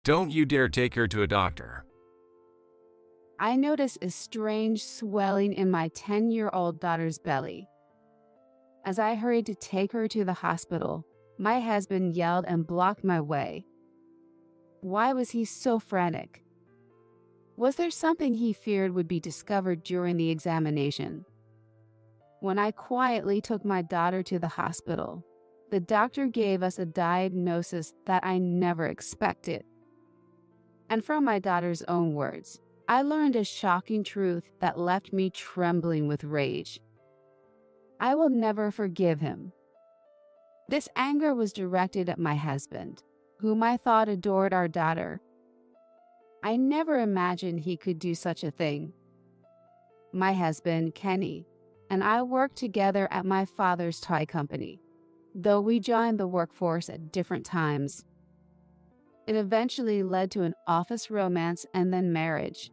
Don't you dare take her to a doctor. I noticed a strange swelling in my 10-year-old daughter's belly. As I hurried to take her to the hospital, my husband yelled and blocked my way. Why was he so frantic? Was there something he feared would be discovered during the examination? When I quietly took my daughter to the hospital, the doctor gave us a diagnosis that I never expected. And from my daughter's own words, I learned a shocking truth that left me trembling with rage. I will never forgive him. This anger was directed at my husband, whom I thought adored our daughter. I never imagined he could do such a thing. My husband, Kenny, and I worked together at my father's toy company, though we joined the workforce at different times. It eventually led to an office romance and then marriage.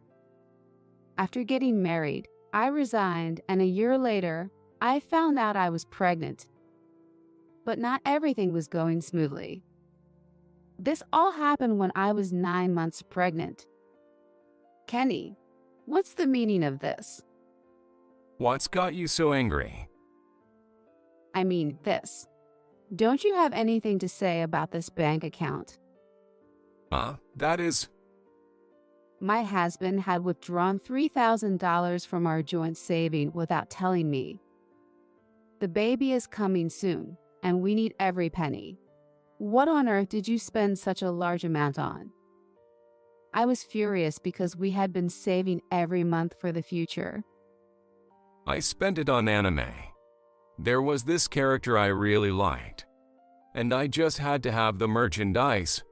After getting married, I resigned, and a year later, I found out I was pregnant. But not everything was going smoothly. This all happened when I was 9 months pregnant. Kenny, what's the meaning of this? What's got you so angry? I mean this. Don't you have anything to say about this bank account? That is... My husband had withdrawn $3,000 from our joint saving without telling me. The baby is coming soon, and we need every penny. What on earth did you spend such a large amount on? I was furious because we had been saving every month for the future. I spent it on anime. There was this character I really liked, and I just had to have the merchandise.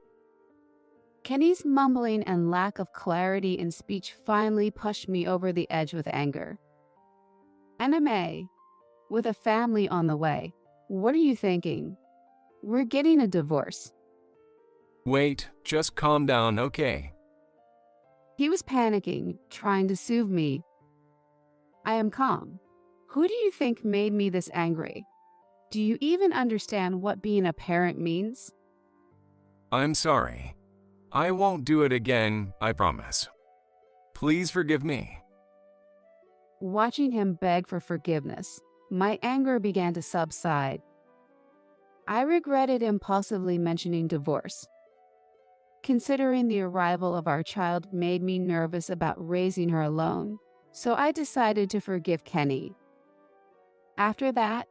Kenny's mumbling and lack of clarity in speech finally pushed me over the edge with anger. Anime, with a family on the way, what are you thinking? We're getting a divorce. Wait, just calm down, okay? He was panicking, trying to soothe me. I am calm. Who do you think made me this angry? Do you even understand what being a parent means? I'm sorry. I won't do it again, I promise. Please forgive me. Watching him beg for forgiveness, my anger began to subside. I regretted impulsively mentioning divorce. Considering the arrival of our child made me nervous about raising her alone, so I decided to forgive Kenny. After that,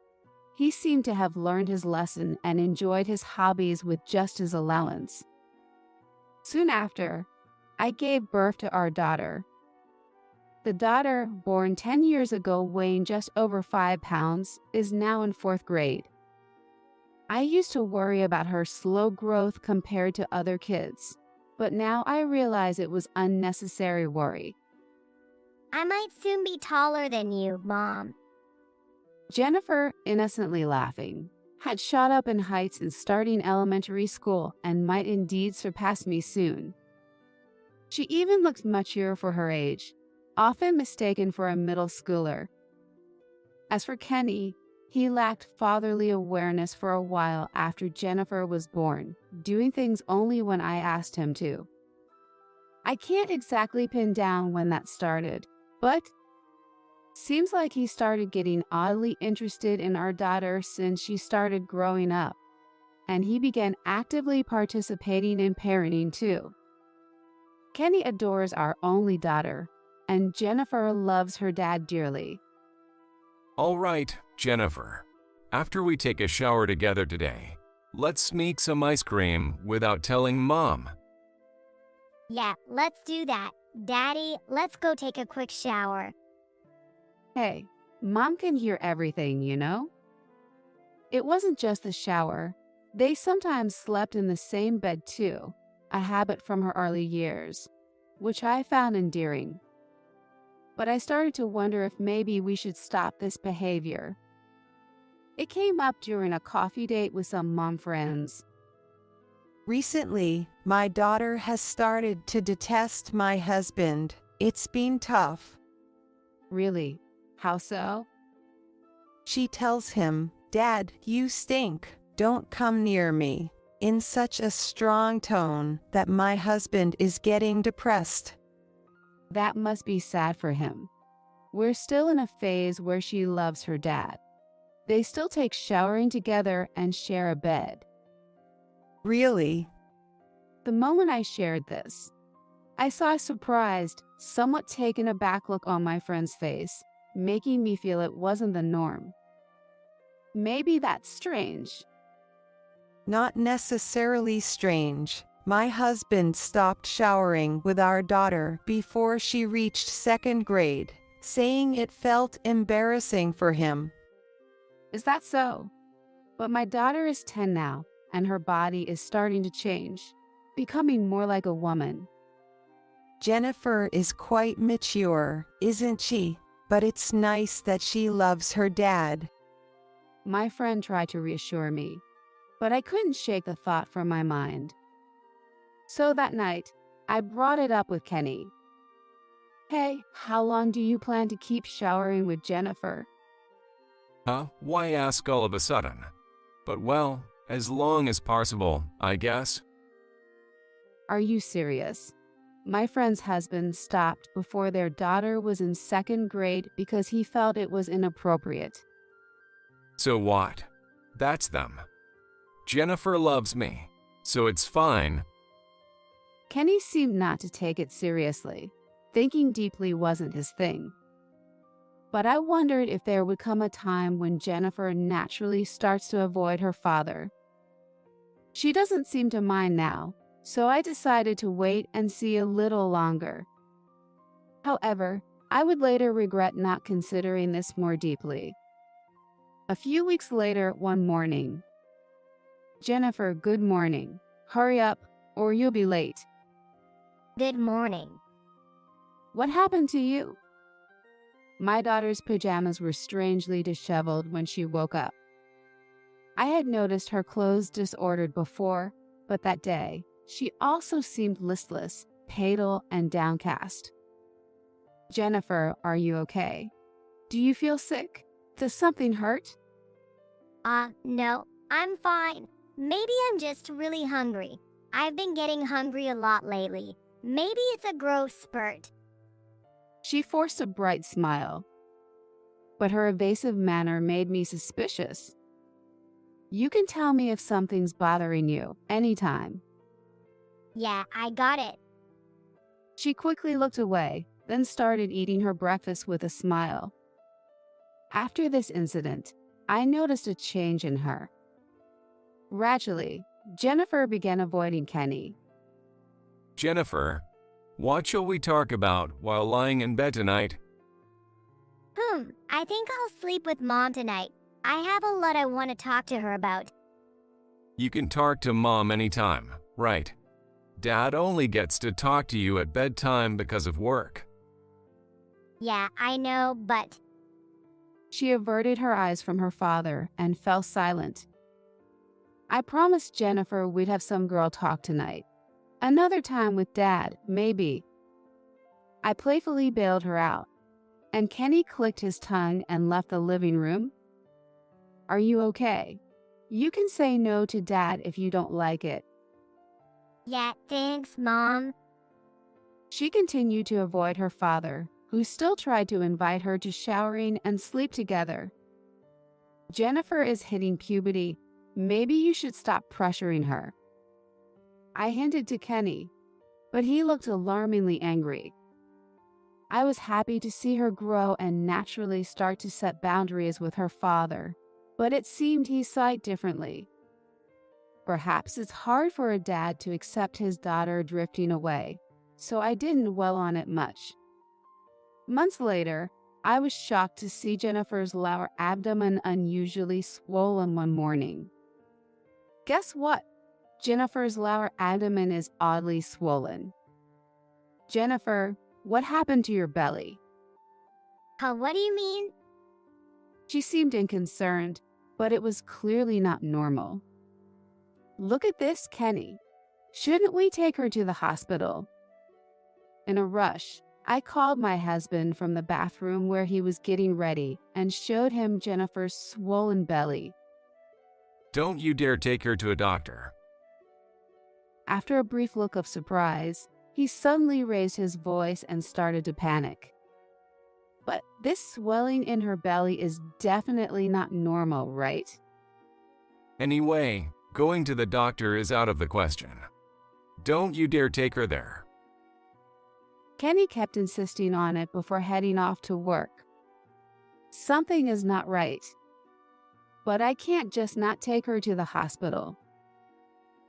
he seemed to have learned his lesson and enjoyed his hobbies with just his allowance. Soon after, I gave birth to our daughter. The daughter, born 10 years ago weighing just over 5 pounds, is now in 4th grade. I used to worry about her slow growth compared to other kids, but now I realize it was unnecessary worry. I might soon be taller than you, Mom. Jennifer, innocently laughing, had shot up in heights in starting elementary school and might indeed surpass me soon. She even looked mature for her age, often mistaken for a middle schooler. As for Kenny, he lacked fatherly awareness for a while after Jennifer was born, doing things only when I asked him to. I can't exactly pin down when that started, but seems like he started getting oddly interested in our daughter since she started growing up, and he began actively participating in parenting too. Kenny adores our only daughter, and Jennifer loves her dad dearly. All right, Jennifer. After we take a shower together today, let's sneak some ice cream without telling Mom. Yeah, let's do that. Daddy, let's go take a quick shower. Hey, Mom can hear everything, you know? It wasn't just the shower. They sometimes slept in the same bed too, a habit from her early years, which I found endearing. But I started to wonder if maybe we should stop this behavior. It came up during a coffee date with some mom friends. Recently, my daughter has started to detest my husband. It's been tough. Really? How so? She tells him, "Dad, you stink. Don't come near me." in such a strong tone that my husband is getting depressed. That must be sad for him. We're still in a phase where she loves her dad. They still take showering together and share a bed. Really? The moment I shared this, I saw a surprised, somewhat taken aback look on my friend's face, making me feel it wasn't the norm. Maybe that's strange. Not necessarily strange. My husband stopped showering with our daughter before she reached second grade, saying it felt embarrassing for him. Is that so? But my daughter is 10 now, and her body is starting to change, becoming more like a woman. Jennifer is quite mature, isn't she? But it's nice that she loves her dad. My friend tried to reassure me, but I couldn't shake the thought from my mind. So that night, I brought it up with Kenny. Hey, how long do you plan to keep showering with Jennifer? Huh? Why ask all of a sudden? But well, as long as possible, I guess. Are you serious? My friend's husband stopped before their daughter was in second grade because he felt it was inappropriate. So what? That's them. Jennifer loves me, so it's fine. Kenny seemed not to take it seriously. Thinking deeply wasn't his thing. But I wondered if there would come a time when Jennifer naturally starts to avoid her father. She doesn't seem to mind now, so I decided to wait and see a little longer. However, I would later regret not considering this more deeply. A few weeks later, one morning. Jennifer, good morning. Hurry up, or you'll be late. Good morning. What happened to you? My daughter's pajamas were strangely disheveled when she woke up. I had noticed her clothes disordered before, but that day, she also seemed listless, pale, and downcast. Jennifer, are you okay? Do you feel sick? Does something hurt? No, I'm fine. Maybe I'm just really hungry. I've been getting hungry a lot lately. Maybe it's a growth spurt. She forced a bright smile, but her evasive manner made me suspicious. You can tell me if something's bothering you anytime. Yeah, I got it. She quickly looked away, then started eating her breakfast with a smile. After this incident, I noticed a change in her. Gradually, Jennifer began avoiding Kenny. Jennifer, what shall we talk about while lying in bed tonight? I think I'll sleep with Mom tonight. I have a lot I want to talk to her about. You can talk to Mom anytime, right? Dad only gets to talk to you at bedtime because of work. Yeah, I know, but... She averted her eyes from her father and fell silent. I promised Jennifer we'd have some girl talk tonight. Another time with Dad, maybe. I playfully bailed her out, and Kenny clicked his tongue and left the living room. Are you okay? You can say no to Dad if you don't like it. Yeah, thanks, Mom. She continued to avoid her father, who still tried to invite her to showering and sleep together. Jennifer is hitting puberty. Maybe you should stop pressuring her. I hinted to Kenny, but he looked alarmingly angry. I was happy to see her grow and naturally start to set boundaries with her father, but it seemed he saw it differently. Perhaps it's hard for a dad to accept his daughter drifting away, so I didn't dwell on it much. Months later, I was shocked to see Jennifer's lower abdomen unusually swollen one morning. Guess what? Jennifer's lower abdomen is oddly swollen. Jennifer, what happened to your belly? What do you mean? She seemed unconcerned, but it was clearly not normal. Look at this, Kenny. Shouldn't we take her to the hospital? In a rush, I called my husband from the bathroom where he was getting ready and showed him Jennifer's swollen belly. Don't you dare take her to a doctor. After a brief look of surprise, he suddenly raised his voice and started to panic. But this swelling in her belly is definitely not normal, right? Anyway, going to the doctor is out of the question. Don't you dare take her there. Kenny kept insisting on it before heading off to work. Something is not right. But I can't just not take her to the hospital.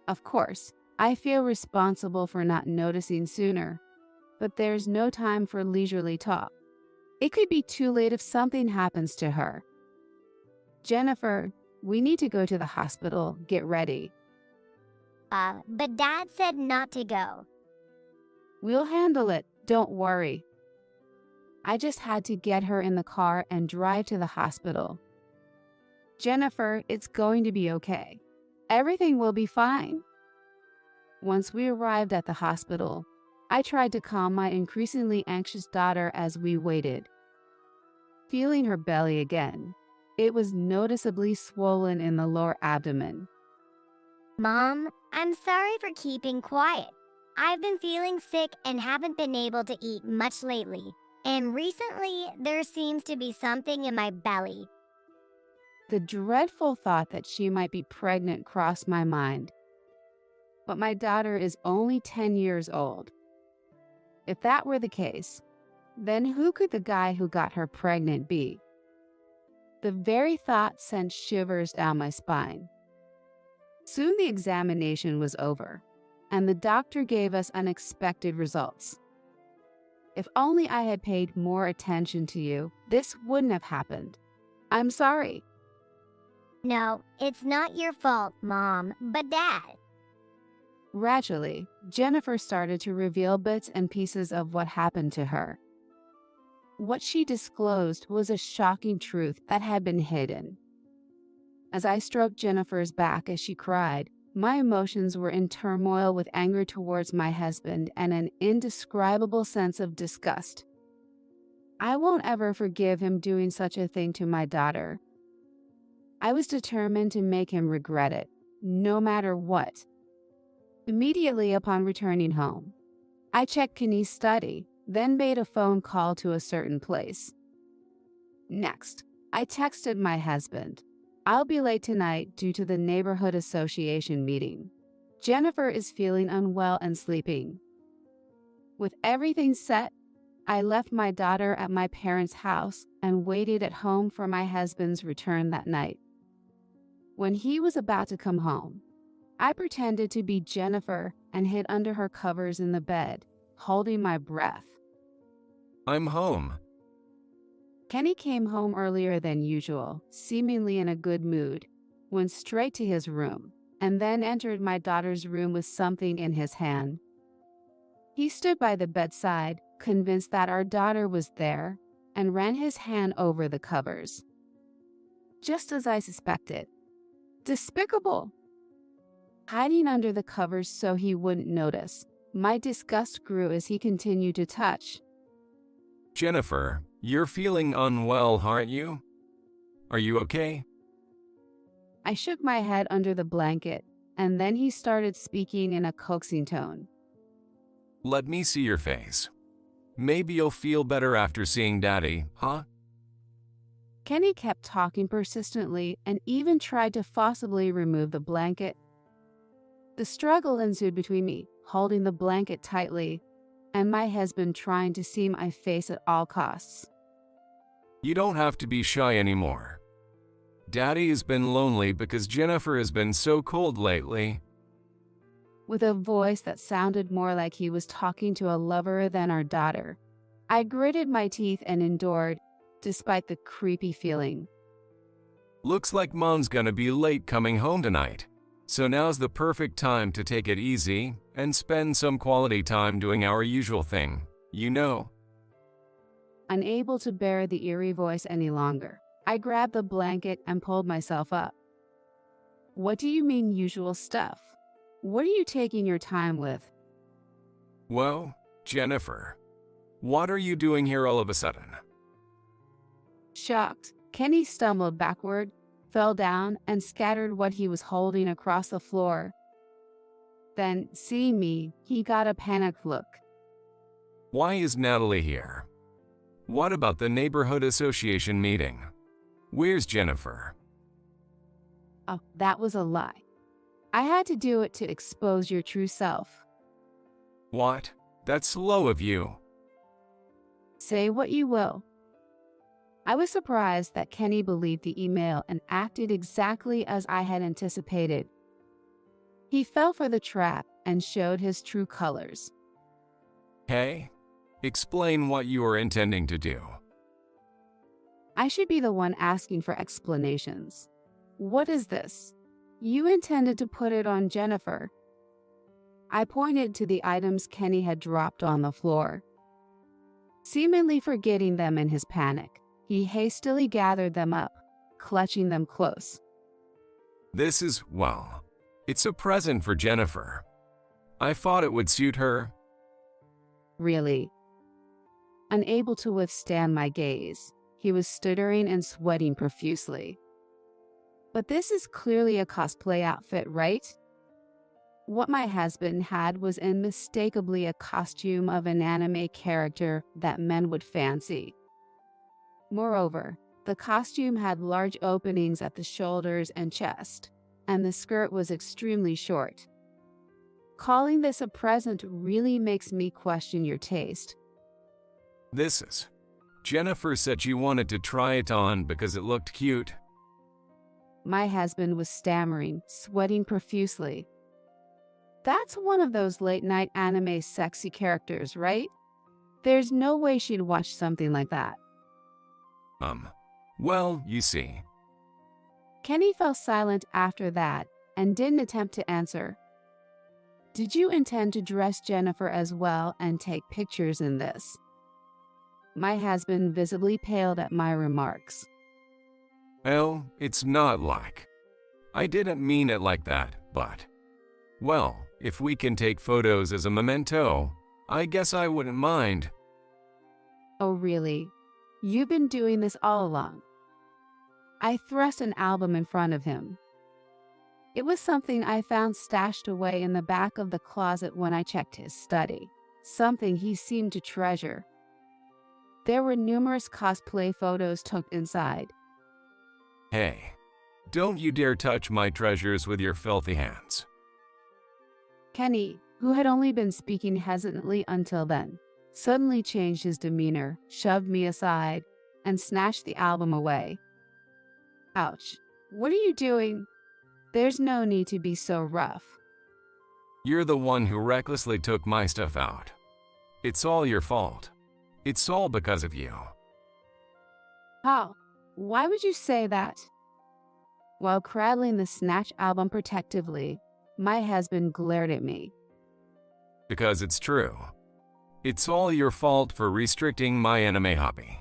Of course, I feel responsible for not noticing sooner, but there's no time for leisurely talk. It could be too late if something happens to her. Jennifer, we need to go to the hospital. Get ready. But Dad said not to go. We'll handle it. Don't worry. I just had to get her in the car and drive to the hospital. Jennifer, it's going to be okay. Everything will be fine. Once we arrived at the hospital, I tried to calm my increasingly anxious daughter as we waited. Feeling her belly again, it was noticeably swollen in the lower abdomen. Mom, I'm sorry for keeping quiet. I've been feeling sick and haven't been able to eat much lately. And recently, there seems to be something in my belly. The dreadful thought that she might be pregnant crossed my mind. But my daughter is only 10 years old. If that were the case, then who could the guy who got her pregnant be? The very thought sent shivers down my spine. Soon the examination was over, and the doctor gave us unexpected results. If only I had paid more attention to you, this wouldn't have happened. I'm sorry. No, it's not your fault, Mom, but Dad. Gradually, Jennifer started to reveal bits and pieces of what happened to her. What she disclosed was a shocking truth that had been hidden. As I stroked Jennifer's back as she cried, my emotions were in turmoil with anger towards my husband and an indescribable sense of disgust. I won't ever forgive him doing such a thing to my daughter. I was determined to make him regret it, no matter what. Immediately upon returning home, I checked Kenny's study, then made a phone call to a certain place. Next, I texted my husband. I'll be late tonight due to the neighborhood association meeting. Jennifer is feeling unwell and sleeping. With everything set, I left my daughter at my parents' house and waited at home for my husband's return that night. When he was about to come home, I pretended to be Jennifer and hid under her covers in the bed, holding my breath. I'm home. Kenny came home earlier than usual, seemingly in a good mood, went straight to his room, and then entered my daughter's room with something in his hand. He stood by the bedside, convinced that our daughter was there, and ran his hand over the covers. Just as I suspected. Despicable! Hiding under the covers so he wouldn't notice, my disgust grew as he continued to touch. Jennifer, you're feeling unwell, aren't you? Are you okay? I shook my head under the blanket, and then he started speaking in a coaxing tone. Let me see your face. Maybe you'll feel better after seeing Daddy, huh? Kenny kept talking persistently and even tried to forcibly remove the blanket. The struggle ensued between me, holding the blanket tightly, and my husband trying to see my face at all costs. You don't have to be shy anymore. Daddy has been lonely because Jennifer has been so cold lately. With a voice that sounded more like he was talking to a lover than our daughter, I gritted my teeth and endured, despite the creepy feeling. Looks like Mom's gonna be late coming home tonight. So now's the perfect time to take it easy and spend some quality time doing our usual thing, you know. Unable to bear the eerie voice any longer, I grabbed the blanket and pulled myself up. What do you mean usual stuff? What are you taking your time with? Well, Jennifer, what are you doing here all of a sudden? Shocked, Kenny stumbled backward, fell down, and scattered what he was holding across the floor. Then, seeing me, he got a panicked look. Why is Natalie here? What about the neighborhood association meeting? Where's Jennifer? Oh, that was a lie. I had to do it to expose your true self. What? That's slow of you. Say what you will. I was surprised that Kenny believed the email and acted exactly as I had anticipated. He fell for the trap and showed his true colors. Hey, explain what you are intending to do. I should be the one asking for explanations. What is this? You intended to put it on Jennifer. I pointed to the items Kenny had dropped on the floor. Seemingly forgetting them in his panic, he hastily gathered them up, clutching them close. This is, well, it's a present for Jennifer. I thought it would suit her. Really? Unable to withstand my gaze, he was stuttering and sweating profusely. But this is clearly a cosplay outfit, right? What my husband had was unmistakably a costume of an anime character that men would fancy. Moreover, the costume had large openings at the shoulders and chest, and the skirt was extremely short. Calling this a present really makes me question your taste. This is. Jennifer said she wanted to try it on because it looked cute. My husband was stammering, sweating profusely. That's one of those late-night anime sexy characters, right? There's no way she'd watch something like that. Well, you see. Kenny fell silent after that and didn't attempt to answer. Did you intend to dress Jennifer as well and take pictures in this? My husband visibly paled at my remarks. Well, it's not like. I didn't mean it like that, but. Well, if we can take photos as a memento, I guess I wouldn't mind. Oh, really? You've been doing this all along. I thrust an album in front of him. It was something I found stashed away in the back of the closet when I checked his study, something he seemed to treasure. There were numerous cosplay photos tucked inside. Hey, don't you dare touch my treasures with your filthy hands. Kenny, who had only been speaking hesitantly until then, suddenly changed his demeanor, shoved me aside, and snatched the album away. Ouch. What are you doing? There's no need to be so rough. You're the one who recklessly took my stuff out. It's all your fault. It's all because of you. How? Why would you say that? While cradling the snatched album protectively, my husband glared at me. Because it's true. It's all your fault for restricting my anime hobby.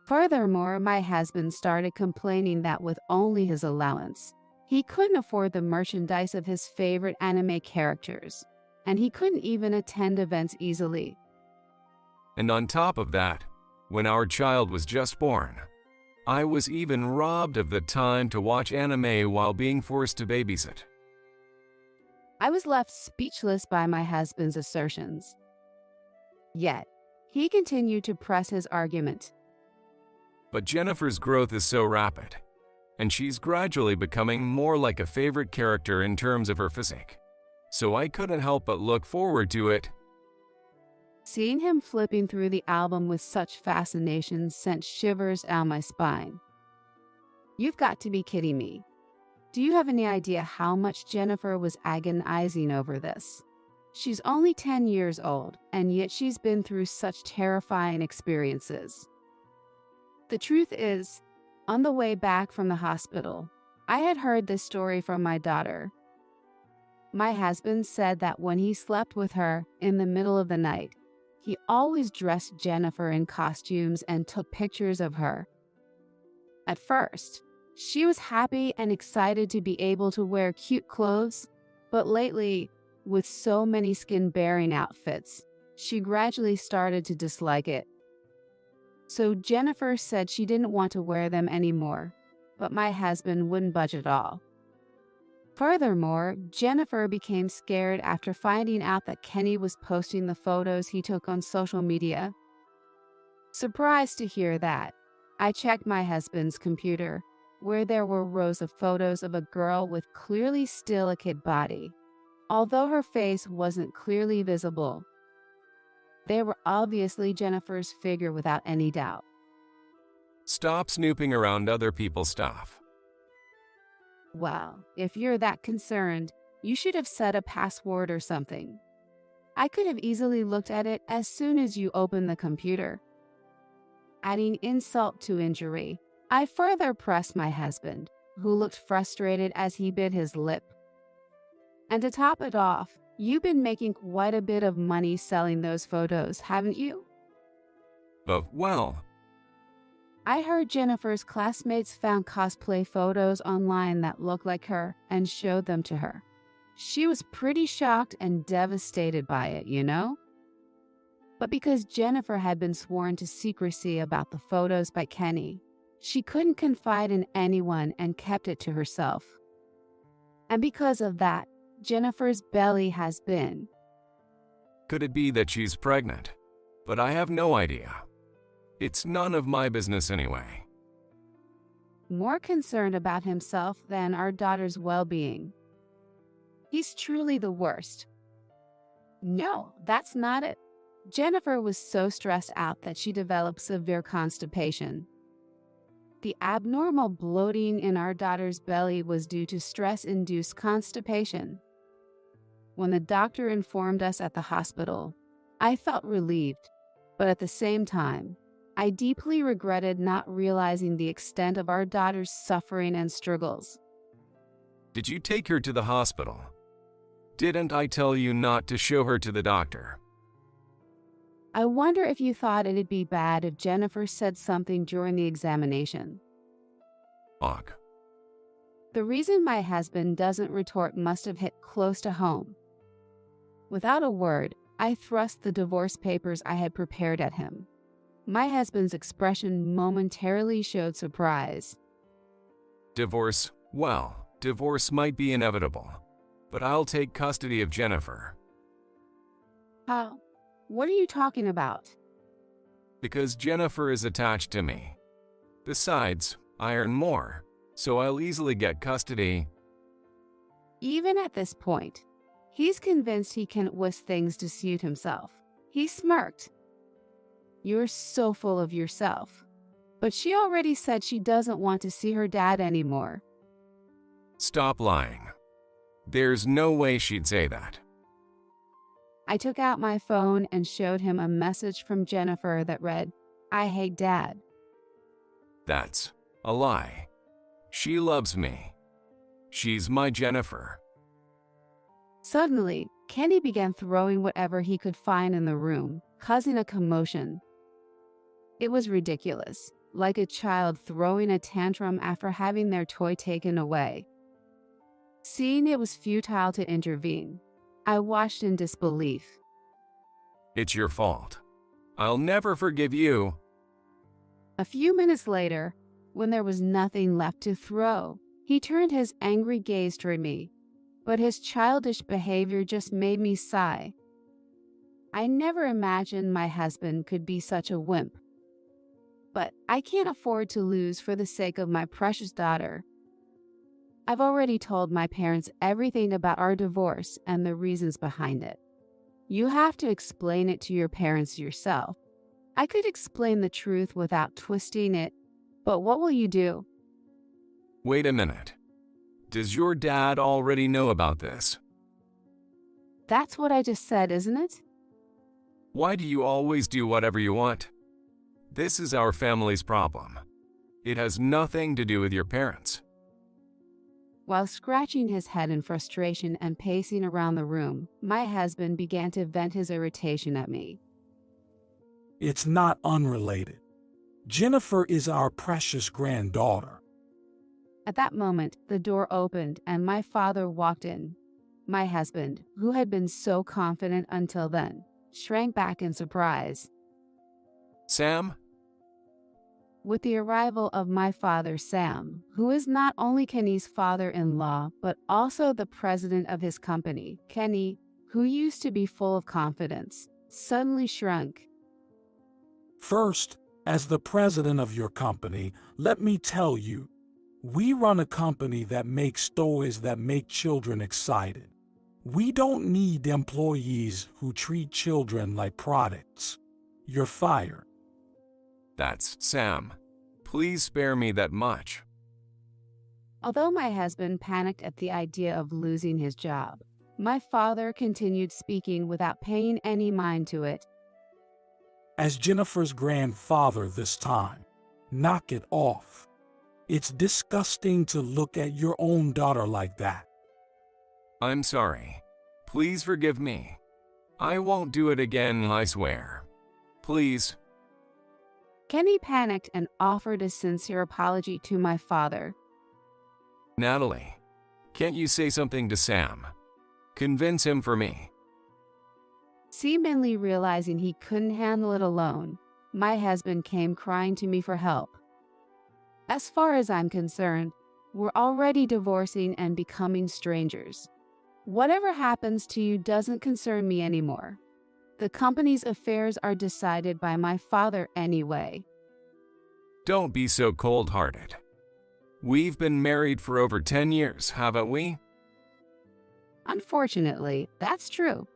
Furthermore, my husband started complaining that with only his allowance, he couldn't afford the merchandise of his favorite anime characters, and he couldn't even attend events easily. And on top of that, when our child was just born, I was even robbed of the time to watch anime while being forced to babysit. I was left speechless by my husband's assertions. Yet, he continued to press his argument. But Jennifer's growth is so rapid, and she's gradually becoming more like a favorite character in terms of her physique. So I couldn't help but look forward to it. Seeing him flipping through the album with such fascination sent shivers down my spine. You've got to be kidding me. Do you have any idea how much Jennifer was agonizing over this? She's only 10 years old, and yet she's been through such terrifying experiences. The truth is, on the way back from the hospital, I had heard this story from my daughter. My husband said that when he slept with her in the middle of the night, he always dressed Jennifer in costumes and took pictures of her. At first, she was happy and excited to be able to wear cute clothes, but lately, with so many skin-bearing outfits, she gradually started to dislike it. So Jennifer said she didn't want to wear them anymore, but my husband wouldn't budge at all. Furthermore, Jennifer became scared after finding out that Kenny was posting the photos he took on social media. Surprised to hear that, I checked my husband's computer, where there were rows of photos of a girl with clearly still a kid body. Although her face wasn't clearly visible, they were obviously Jennifer's figure without any doubt. Stop snooping around other people's stuff. Well, if you're that concerned, you should have set a password or something. I could have easily looked at it as soon as you opened the computer. Adding insult to injury, I further pressed my husband, who looked frustrated as he bit his lip. And to top it off, you've been making quite a bit of money selling those photos, haven't you? Well, I heard Jennifer's classmates found cosplay photos online that looked like her and showed them to her. She was pretty shocked and devastated by it, you know? But because Jennifer had been sworn to secrecy about the photos by Kenny, she couldn't confide in anyone and kept it to herself. And because of that, Jennifer's belly has been. Could it be that she's pregnant? But I have no idea. It's none of my business anyway. More concerned about himself than our daughter's well-being. He's truly the worst. No, that's not it. Jennifer was so stressed out that she developed severe constipation. The abnormal bloating in our daughter's belly was due to stress-induced constipation. When the doctor informed us at the hospital, I felt relieved, but at the same time, I deeply regretted not realizing the extent of our daughter's suffering and struggles. Did you take her to the hospital? Didn't I tell you not to show her to the doctor? I wonder if you thought it'd be bad if Jennifer said something during the examination. Ugh. The reason my husband doesn't retort must have hit close to home. Without a word, I thrust the divorce papers I had prepared at him. My husband's expression momentarily showed surprise. Divorce? Well, divorce might be inevitable, but I'll take custody of Jennifer. How? What are you talking about? Because Jennifer is attached to me. Besides, I earn more, so I'll easily get custody. Even at this point, he's convinced he can twist things to suit himself. He smirked. You're so full of yourself. But she already said she doesn't want to see her dad anymore. Stop lying. There's no way she'd say that. I took out my phone and showed him a message from Jennifer that read, "I hate Dad." That's a lie. She loves me. She's my Jennifer. Suddenly, Kenny began throwing whatever he could find in the room, causing a commotion. It was ridiculous, like a child throwing a tantrum after having their toy taken away. Seeing it was futile to intervene, I watched in disbelief. It's your fault. I'll never forgive you. A few minutes later, when there was nothing left to throw, he turned his angry gaze toward me, but his childish behavior just made me sigh. I never imagined my husband could be such a wimp. But I can't afford to lose for the sake of my precious daughter. I've already told my parents everything about our divorce and the reasons behind it. You have to explain it to your parents yourself. I could explain the truth without twisting it, but what will you do? Wait a minute. Does your dad already know about this? That's what I just said, isn't it? Why do you always do whatever you want? This is our family's problem. It has nothing to do with your parents. While scratching his head in frustration and pacing around the room, my husband began to vent his irritation at me. It's not unrelated. Jennifer is our precious granddaughter. At that moment, the door opened and my father walked in. My husband, who had been so confident until then, shrank back in surprise. Sam? With the arrival of my father, Sam, who is not only Kenny's father-in-law, but also the president of his company, Kenny, who used to be full of confidence, suddenly shrunk. First, as the president of your company, let me tell you, we run a company that makes toys that make children excited. We don't need employees who treat children like products. You're fired. That's Sam. Please spare me that much. Although my husband panicked at the idea of losing his job, my father continued speaking without paying any mind to it. As Jennifer's grandfather this time, knock it off. It's disgusting to look at your own daughter like that. I'm sorry. Please forgive me. I won't do it again, I swear. Please. Kenny panicked and offered a sincere apology to my father. Natalie, can't you say something to Sam? Convince him for me. Seemingly realizing he couldn't handle it alone, my husband came crying to me for help. As far as I'm concerned, we're already divorcing and becoming strangers. Whatever happens to you doesn't concern me anymore. The company's affairs are decided by my father anyway. Don't be so cold-hearted. We've been married for over 10 years, haven't we? Unfortunately, that's true.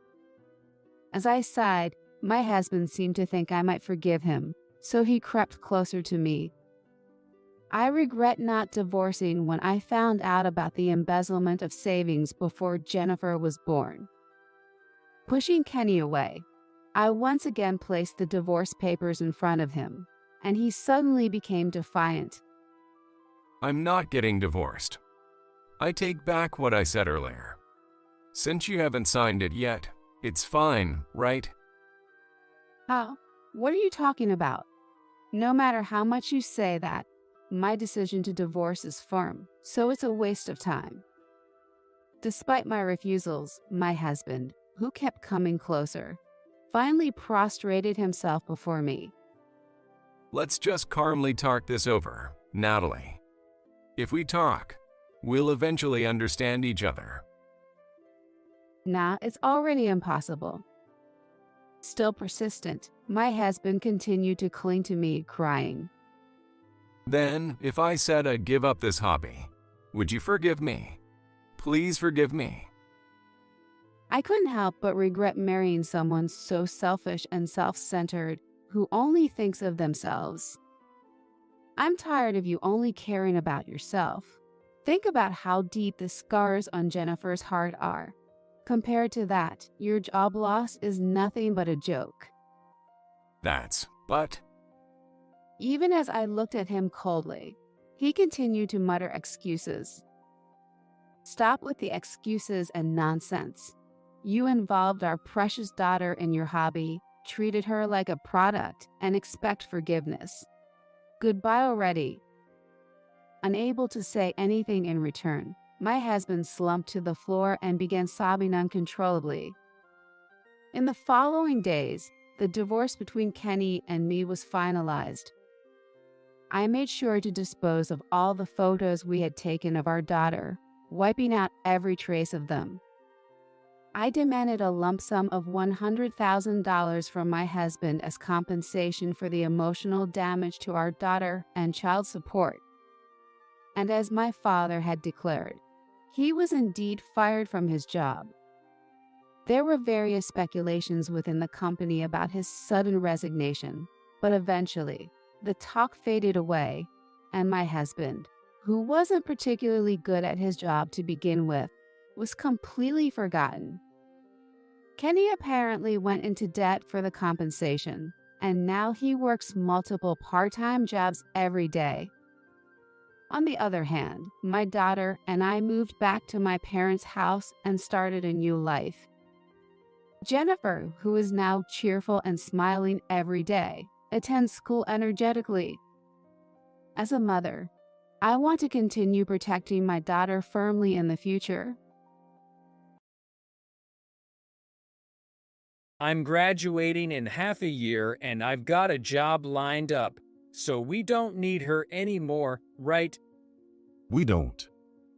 As I sighed, my husband seemed to think I might forgive him, so he crept closer to me. I regret not divorcing when I found out about the embezzlement of savings before Jennifer was born. Pushing Kenny away, I once again placed the divorce papers in front of him, and he suddenly became defiant. I'm not getting divorced. I take back what I said earlier. Since you haven't signed it yet, it's fine, right? How? What are you talking about? No matter how much you say that, my decision to divorce is firm, so it's a waste of time. Despite my refusals, my husband, who kept coming closer, finally prostrated himself before me. Let's just calmly talk this over, Natalie. If we talk, we'll eventually understand each other. Nah, it's already impossible. Still persistent, my husband continued to cling to me, crying. Then, if I said I'd give up this hobby, would you forgive me? Please forgive me. I couldn't help but regret marrying someone so selfish and self-centered, who only thinks of themselves. I'm tired of you only caring about yourself. Think about how deep the scars on Jennifer's heart are. Compared to that, your job loss is nothing but a joke. But Even as I looked at him coldly, he continued to mutter excuses. Stop with the excuses and nonsense. You involved our precious daughter in your hobby, treated her like a product, and expect forgiveness. Goodbye already. Unable to say anything in return, my husband slumped to the floor and began sobbing uncontrollably. In the following days, the divorce between Kenny and me was finalized. I made sure to dispose of all the photos we had taken of our daughter, wiping out every trace of them. I demanded a lump sum of $100,000 from my husband as compensation for the emotional damage to our daughter and child support. And as my father had declared, he was indeed fired from his job. There were various speculations within the company about his sudden resignation, but eventually, the talk faded away, and my husband, who wasn't particularly good at his job to begin with, was completely forgotten. Kenny apparently went into debt for the compensation, and now he works multiple part-time jobs every day. On the other hand, my daughter and I moved back to my parents' house and started a new life. Jennifer, who is now cheerful and smiling every day, attends school energetically. As a mother, I want to continue protecting my daughter firmly in the future. I'm graduating in half a year and I've got a job lined up, so we don't need her anymore, right? We don't.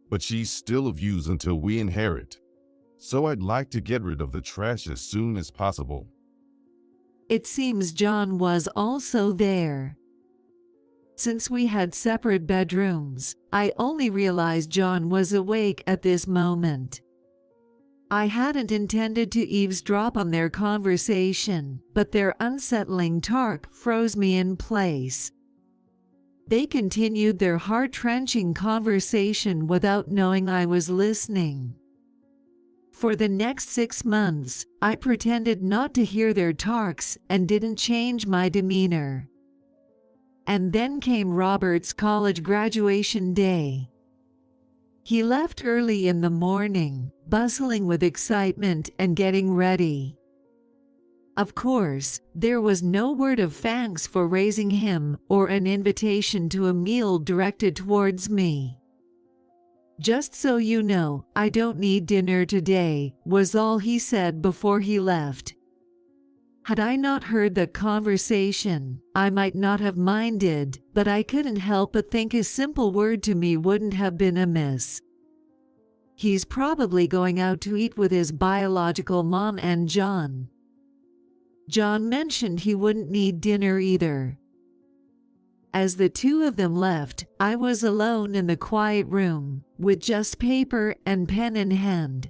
But she's still of use until we inherit. So I'd like to get rid of the trash as soon as possible. It seems John was also there. Since we had separate bedrooms, I only realized John was awake at this moment. I hadn't intended to eavesdrop on their conversation, but their unsettling talk froze me in place. They continued their heart-wrenching conversation without knowing I was listening. For the next 6 months, I pretended not to hear their talks and didn't change my demeanor. And then came Robert's college graduation day. He left early in the morning, bustling with excitement and getting ready. Of course, there was no word of thanks for raising him or an invitation to a meal directed towards me. "Just so you know, I don't need dinner today," was all he said before he left. Had I not heard the conversation, I might not have minded, but I couldn't help but think a simple word to me wouldn't have been amiss. He's probably going out to eat with his biological mom and John. John mentioned he wouldn't need dinner either. As the two of them left, I was alone in the quiet room, with just paper and pen in hand.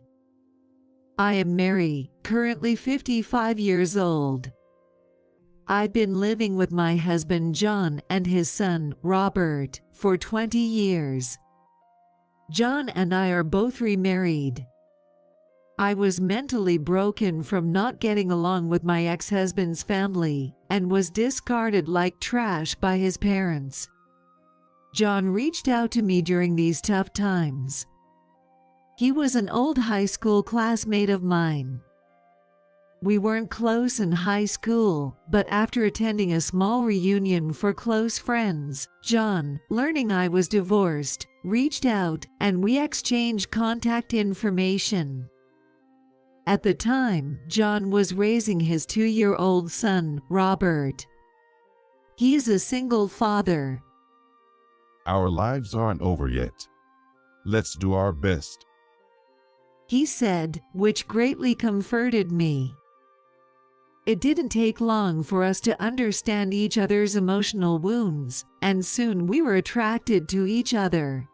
I am Mary, currently 55 years old. I've been living with my husband John and his son, Robert, for 20 years. John and I are both remarried. I was mentally broken from not getting along with my ex-husband's family and was discarded like trash by his parents. John reached out to me during these tough times. He was an old high school classmate of mine. We weren't close in high school, but after attending a small reunion for close friends, John, learning I was divorced, reached out and we exchanged contact information. At the time, John was raising his 2-year-old son, Robert. He's a single father. Our lives aren't over yet. Let's do our best, he said, which greatly comforted me. It didn't take long for us to understand each other's emotional wounds, and soon we were attracted to each other.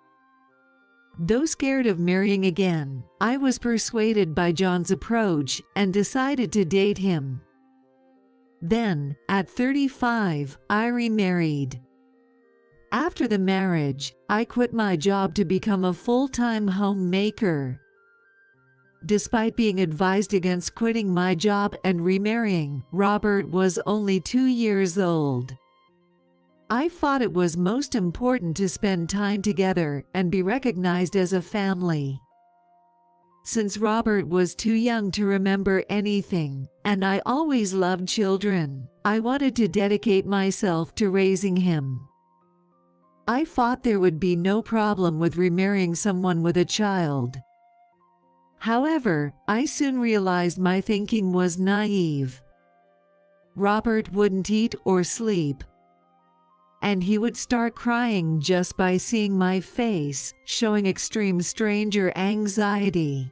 Though scared of marrying again, I was persuaded by John's approach and decided to date him. Then, at 35, I remarried. After the marriage, I quit my job to become a full-time homemaker. Despite being advised against quitting my job and remarrying, Robert was only 2 years old. I thought it was most important to spend time together and be recognized as a family. Since Robert was too young to remember anything, and I always loved children, I wanted to dedicate myself to raising him. I thought there would be no problem with remarrying someone with a child. However, I soon realized my thinking was naive. Robert wouldn't eat or sleep, and he would start crying just by seeing my face, showing extreme stranger anxiety.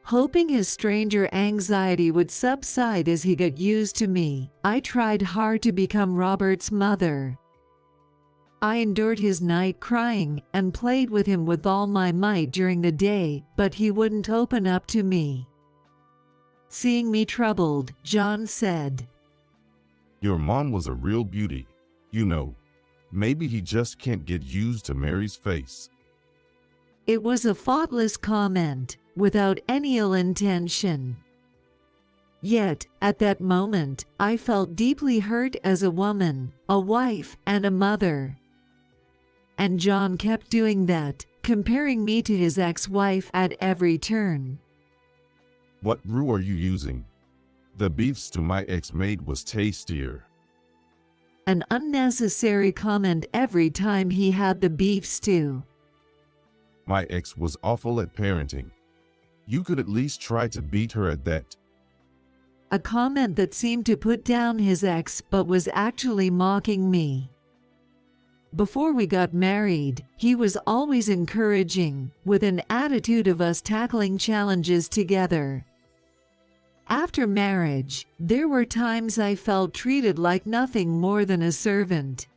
Hoping his stranger anxiety would subside as he got used to me, I tried hard to become Robert's mother. I endured his night crying and played with him with all my might during the day, but he wouldn't open up to me. Seeing me troubled, John said, Your mom was a real beauty. You know, maybe he just can't get used to Mary's face. It was a thoughtless comment, without any ill intention. Yet, at that moment, I felt deeply hurt as a woman, a wife, and a mother. And John kept doing that, comparing me to his ex-wife at every turn. What brew are you using? The beef stew my ex made was tastier. An unnecessary comment every time he had the beef stew. My ex was awful at parenting. You could at least try to beat her at that. a comment that seemed to put down his ex but was actually mocking me. Before we got married, he was always encouraging, with an attitude of us tackling challenges together. After marriage, there were times I felt treated like nothing more than a servant.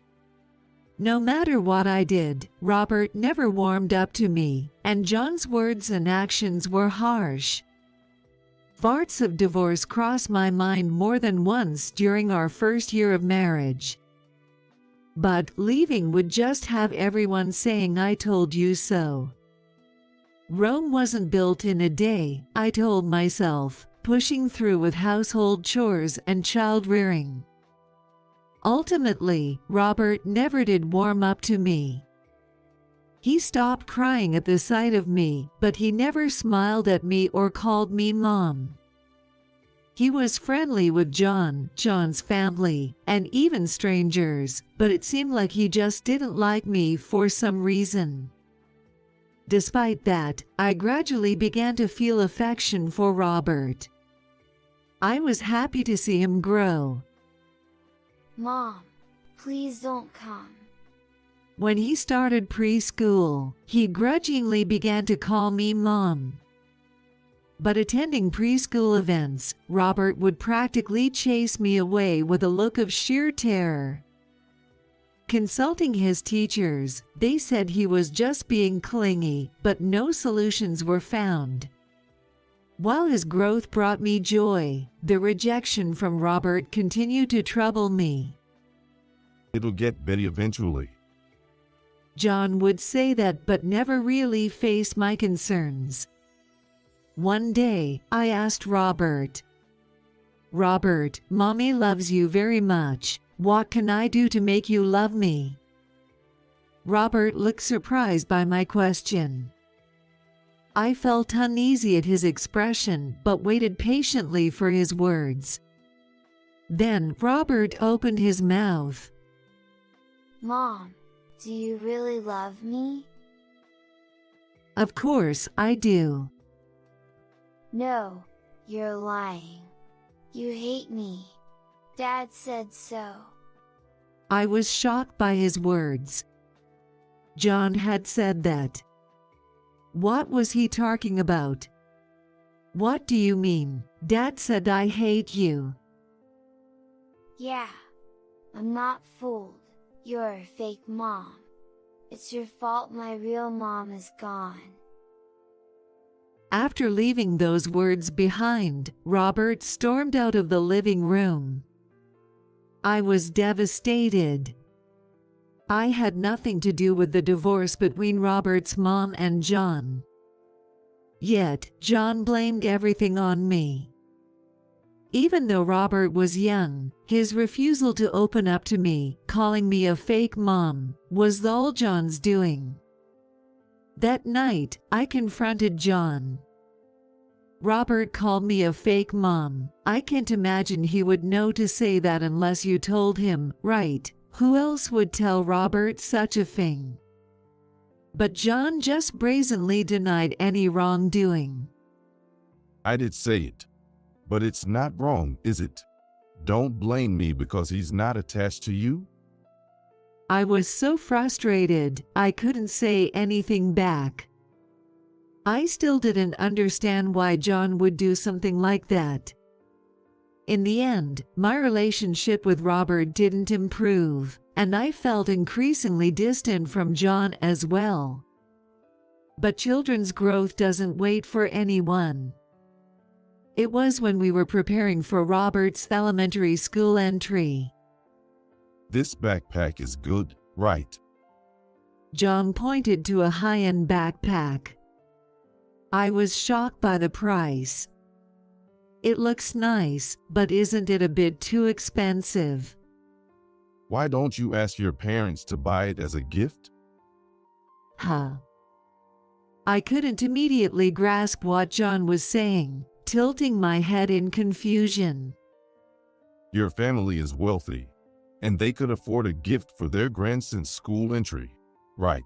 No matter what I did, Robert never warmed up to me, and John's words and actions were harsh. Thoughts of divorce crossed my mind more than once during our first year of marriage. But leaving would just have everyone saying I told you so. Rome wasn't built in a day, I told myself, pushing through with household chores and child-rearing. Ultimately, Robert never did warm up to me. He stopped crying at the sight of me, but he never smiled at me or called me Mom. He was friendly with John's family, and even strangers, but it seemed like he just didn't like me for some reason. Despite that, I gradually began to feel affection for Robert. I was happy to see him grow. Mom, please don't come. When he started preschool, he grudgingly began to call me Mom. But attending preschool events, Robert would practically chase me away with a look of sheer terror. Consulting his teachers, they said he was just being clingy, but no solutions were found. While his growth brought me joy, the rejection from Robert continued to trouble me. It'll get better eventually. John would say that but never really faced my concerns. One day, I asked Robert, Mommy loves you very much. What can I do to make you love me? Robert looked surprised by my question. I felt uneasy at his expression but waited patiently for his words. Then Robert opened his mouth. Mom, do you really love me? Of course I do. No, you're lying. You hate me. Dad said so. I was shocked by his words. John had said that. What was he talking about? What do you mean? Dad said I hate you. Yeah, I'm not fooled. You're a fake mom. It's your fault my real mom is gone. After leaving those words behind, Robert stormed out of the living room. I was devastated. I had nothing to do with the divorce between Robert's mom and John. Yet, John blamed everything on me. Even though Robert was young, his refusal to open up to me, calling me a fake mom, was all John's doing. That night, I confronted John. Robert called me a fake mom. I can't imagine he would know to say that unless you told him, right? Who else would tell Robert such a thing? But John just brazenly denied any wrongdoing. I did say it. But it's not wrong, is it? Don't blame me because he's not attached to you. I was so frustrated, I couldn't say anything back. I still didn't understand why John would do something like that. In the end, my relationship with Robert didn't improve, and I felt increasingly distant from John as well. But children's growth doesn't wait for anyone. It was when we were preparing for Robert's elementary school entry. This backpack is good, right? John pointed to a high-end backpack. I was shocked by the price. It looks nice, but isn't it a bit too expensive? Why don't you ask your parents to buy it as a gift? I couldn't immediately grasp what John was saying, tilting my head in confusion. Your family is wealthy, and they could afford a gift for their grandson's school entry, right?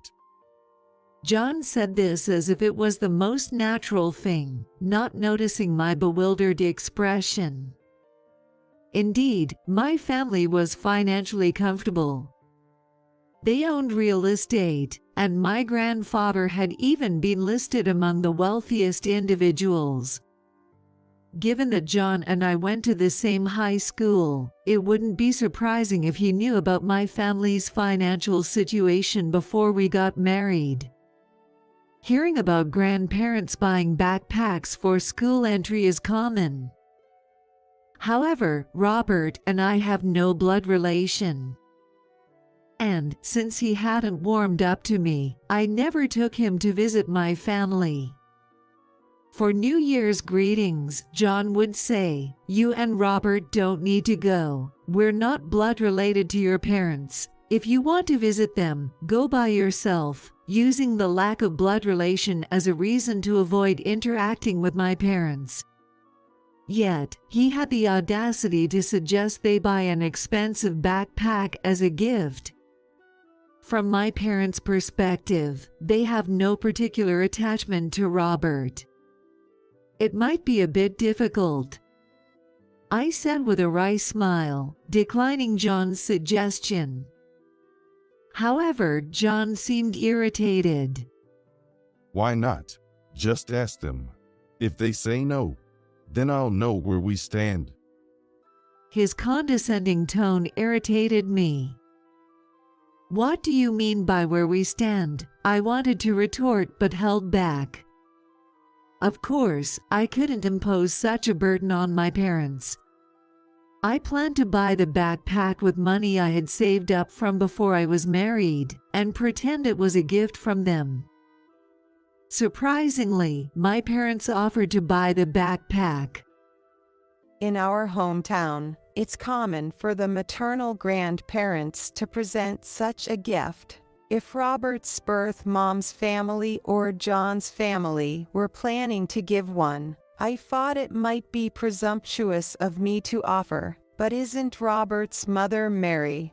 John said this as if it was the most natural thing, not noticing my bewildered expression. Indeed, my family was financially comfortable. They owned real estate, and my grandfather had even been listed among the wealthiest individuals. Given that John and I went to the same high school, it wouldn't be surprising if he knew about my family's financial situation before we got married. Hearing about grandparents buying backpacks for school entry is common. However, Robert and I have no blood relation. And since he hadn't warmed up to me, I never took him to visit my family. For New Year's greetings, John would say, "You and Robert don't need to go. We're not blood related to your parents. If you want to visit them, go by yourself," using the lack of blood relation as a reason to avoid interacting with my parents. Yet, he had the audacity to suggest they buy an expensive backpack as a gift. From my parents' perspective, they have no particular attachment to Robert. It might be a bit difficult, I said with a wry smile, declining John's suggestion. However, John seemed irritated. Why not? Just ask them. If they say no, then I'll know where we stand. His condescending tone irritated me. What do you mean by where we stand? I wanted to retort but held back. Of course, I couldn't impose such a burden on my parents. I planned to buy the backpack with money I had saved up from before I was married, and pretend it was a gift from them. Surprisingly, my parents offered to buy the backpack. In our hometown, it's common for the maternal grandparents to present such a gift. If Robert's birth mom's family or John's family were planning to give one, I thought it might be presumptuous of me to offer, but isn't Robert's mother Mary?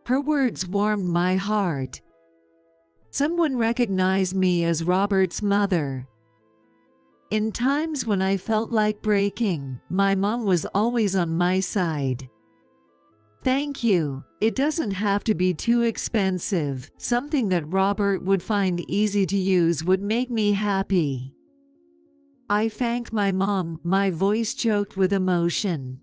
Her words warmed my heart. Someone recognized me as Robert's mother. In times when I felt like breaking, my mom was always on my side. Thank you. It doesn't have to be too expensive. Something that Robert would find easy to use would make me happy. I thanked my mom, my voice choked with emotion.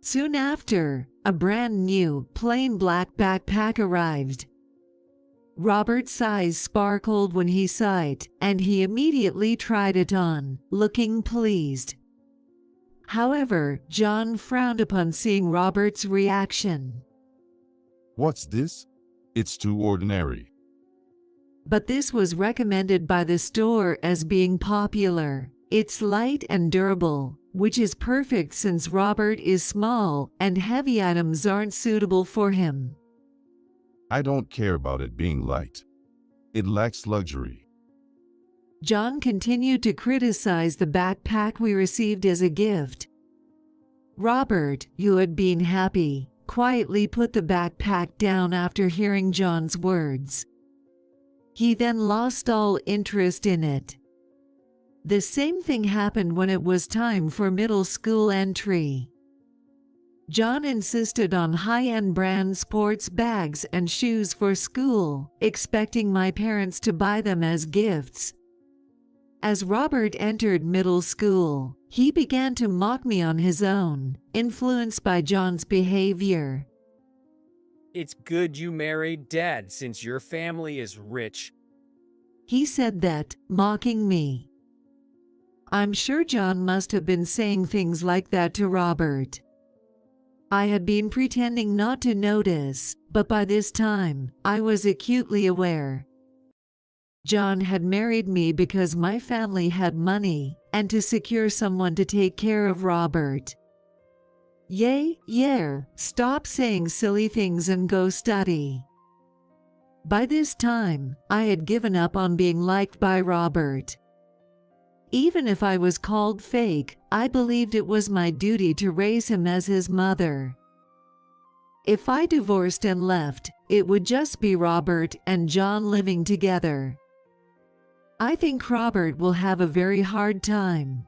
Soon after, a brand new, plain black backpack arrived. Robert's eyes sparkled when he saw it, and he immediately tried it on, looking pleased. However, John frowned upon seeing Robert's reaction. What's this? It's too ordinary. But this was recommended by the store as being popular. It's light and durable, which is perfect since Robert is small and heavy items aren't suitable for him. I don't care about it being light. It lacks luxury. John continued to criticize the backpack we received as a gift. Robert, who had been happy, quietly put the backpack down after hearing John's words. He then lost all interest in it. The same thing happened when it was time for middle school entry. John insisted on high-end brand sports bags and shoes for school, expecting my parents to buy them as gifts. As Robert entered middle school, he began to mock me on his own, influenced by John's behavior. It's good you married Dad since your family is rich. He said that, mocking me. I'm sure John must have been saying things like that to Robert. I had been pretending not to notice, but by this time, I was acutely aware. John had married me because my family had money, and to secure someone to take care of Robert. Stop saying silly things and go study. By this time, I had given up on being liked by Robert. Even if I was called fake, I believed it was my duty to raise him as his mother. If I divorced and left, it would just be Robert and John living together. I think Robert will have a very hard time.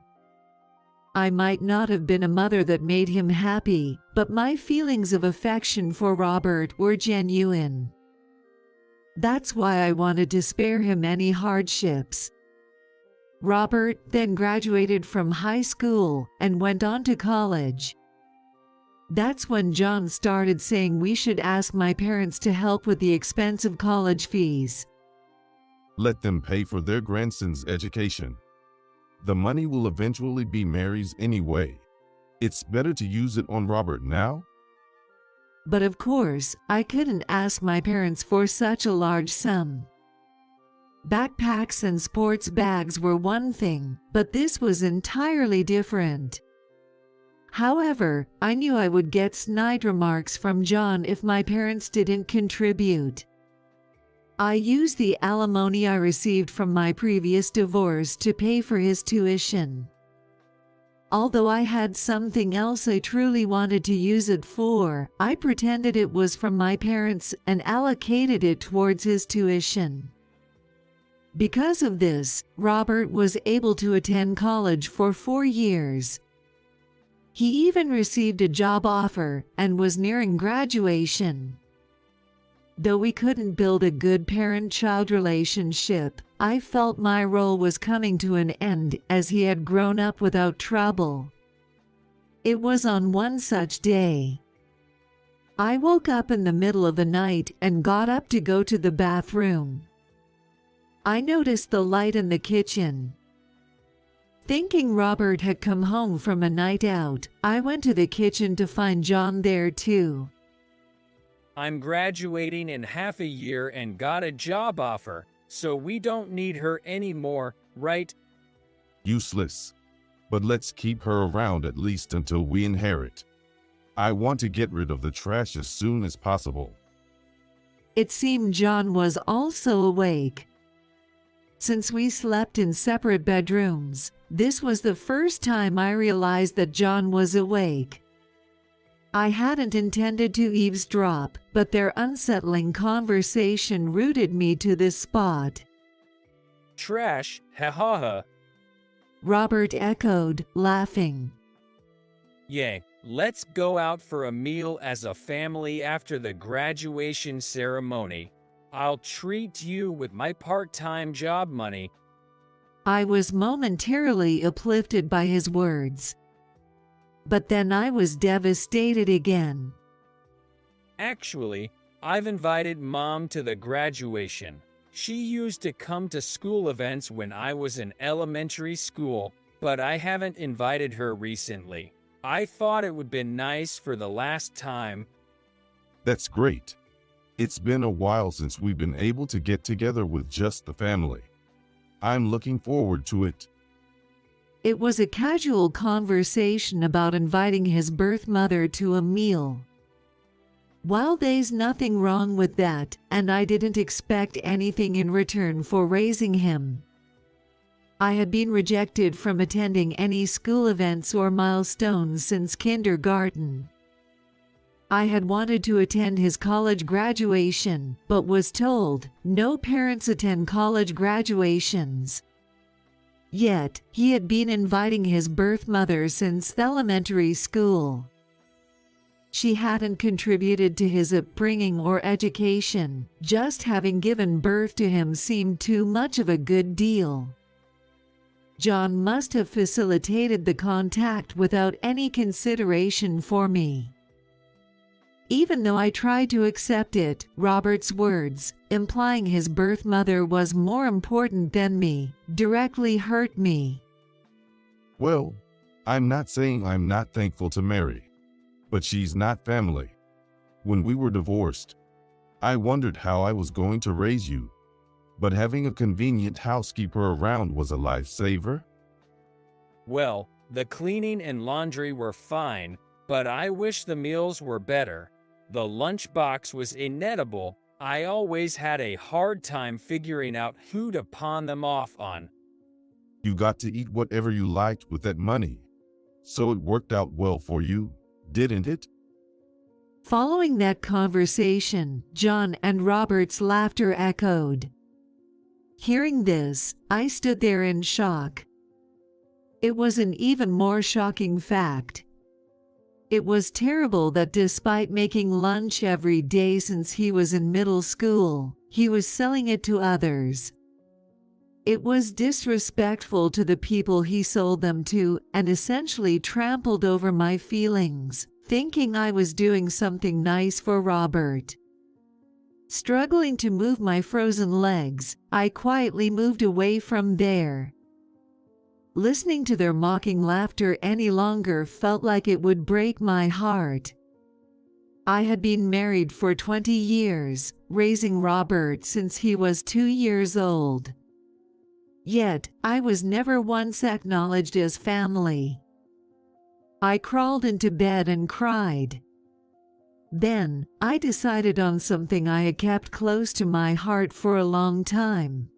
I might not have been a mother that made him happy, but my feelings of affection for Robert were genuine. That's why I wanted to spare him any hardships. Robert then graduated from high school and went on to college. That's when John started saying we should ask my parents to help with the expensive college fees. Let them pay for their grandson's education. The money will eventually be Mary's anyway. It's better to use it on Robert now. But of course, I couldn't ask my parents for such a large sum. Backpacks and sports bags were one thing, but this was entirely different. However, I knew I would get snide remarks from John if my parents didn't contribute. I used the alimony I received from my previous divorce to pay for his tuition. Although I had something else I truly wanted to use it for, I pretended it was from my parents and allocated it towards his tuition. Because of this, Robert was able to attend college for 4 years. He even received a job offer and was nearing graduation. Though we couldn't build a good parent-child relationship, I felt my role was coming to an end as he had grown up without trouble. It was on one such day. I woke up in the middle of the night and got up to go to the bathroom. I noticed the light in the kitchen. Thinking Robert had come home from a night out, I went to the kitchen to find John there too. I'm graduating in half a year and got a job offer, so we don't need her anymore, right? Useless. But let's keep her around at least until we inherit. I want to get rid of the trash as soon as possible. It seemed John was also awake. Since we slept in separate bedrooms, this was the first time I realized that John was awake. I hadn't intended to eavesdrop, but their unsettling conversation rooted me to this spot. Trash, ha ha ha. Robert echoed, laughing. Yeah, let's go out for a meal as a family after the graduation ceremony. I'll treat you with my part-time job money. I was momentarily uplifted by his words. But then I was devastated again. Actually, I've invited Mom to the graduation. She used to come to school events when I was in elementary school, but I haven't invited her recently. I thought it would be nice for the last time. That's great. It's been a while since we've been able to get together with just the family. I'm looking forward to it. It was a casual conversation about inviting his birth mother to a meal. While there's nothing wrong with that, and I didn't expect anything in return for raising him. I had been rejected from attending any school events or milestones since kindergarten. I had wanted to attend his college graduation, but was told, no parents attend college graduations. Yet, he had been inviting his birth mother since elementary school. She hadn't contributed to his upbringing or education, just having given birth to him seemed too much of a good deal. John must have facilitated the contact without any consideration for me. Even though I tried to accept it, Robert's words, implying his birth mother was more important than me, directly hurt me. Well, I'm not saying I'm not thankful to Mary, but she's not family. When we were divorced, I wondered how I was going to raise you, but having a convenient housekeeper around was a lifesaver. Well, the cleaning and laundry were fine, but I wish the meals were better. The lunchbox was inedible. I always had a hard time figuring out who to pawn them off on. You got to eat whatever you liked with that money. So it worked out well for you, didn't it? Following that conversation, John and Robert's laughter echoed. Hearing this, I stood there in shock. it was an even more shocking fact. It was terrible that despite making lunch every day since he was in middle school, he was selling it to others. It was disrespectful to the people he sold them to and essentially trampled over my feelings, thinking I was doing something nice for Robert. Struggling to move my frozen legs, I quietly moved away from there. Listening to their mocking laughter any longer felt like it would break my heart. I had been married for 20 years, raising Robert since he was 2 years old. Yet, I was never once acknowledged as family. I crawled into bed and cried. Then, I decided on something I had kept close to my heart for a long time.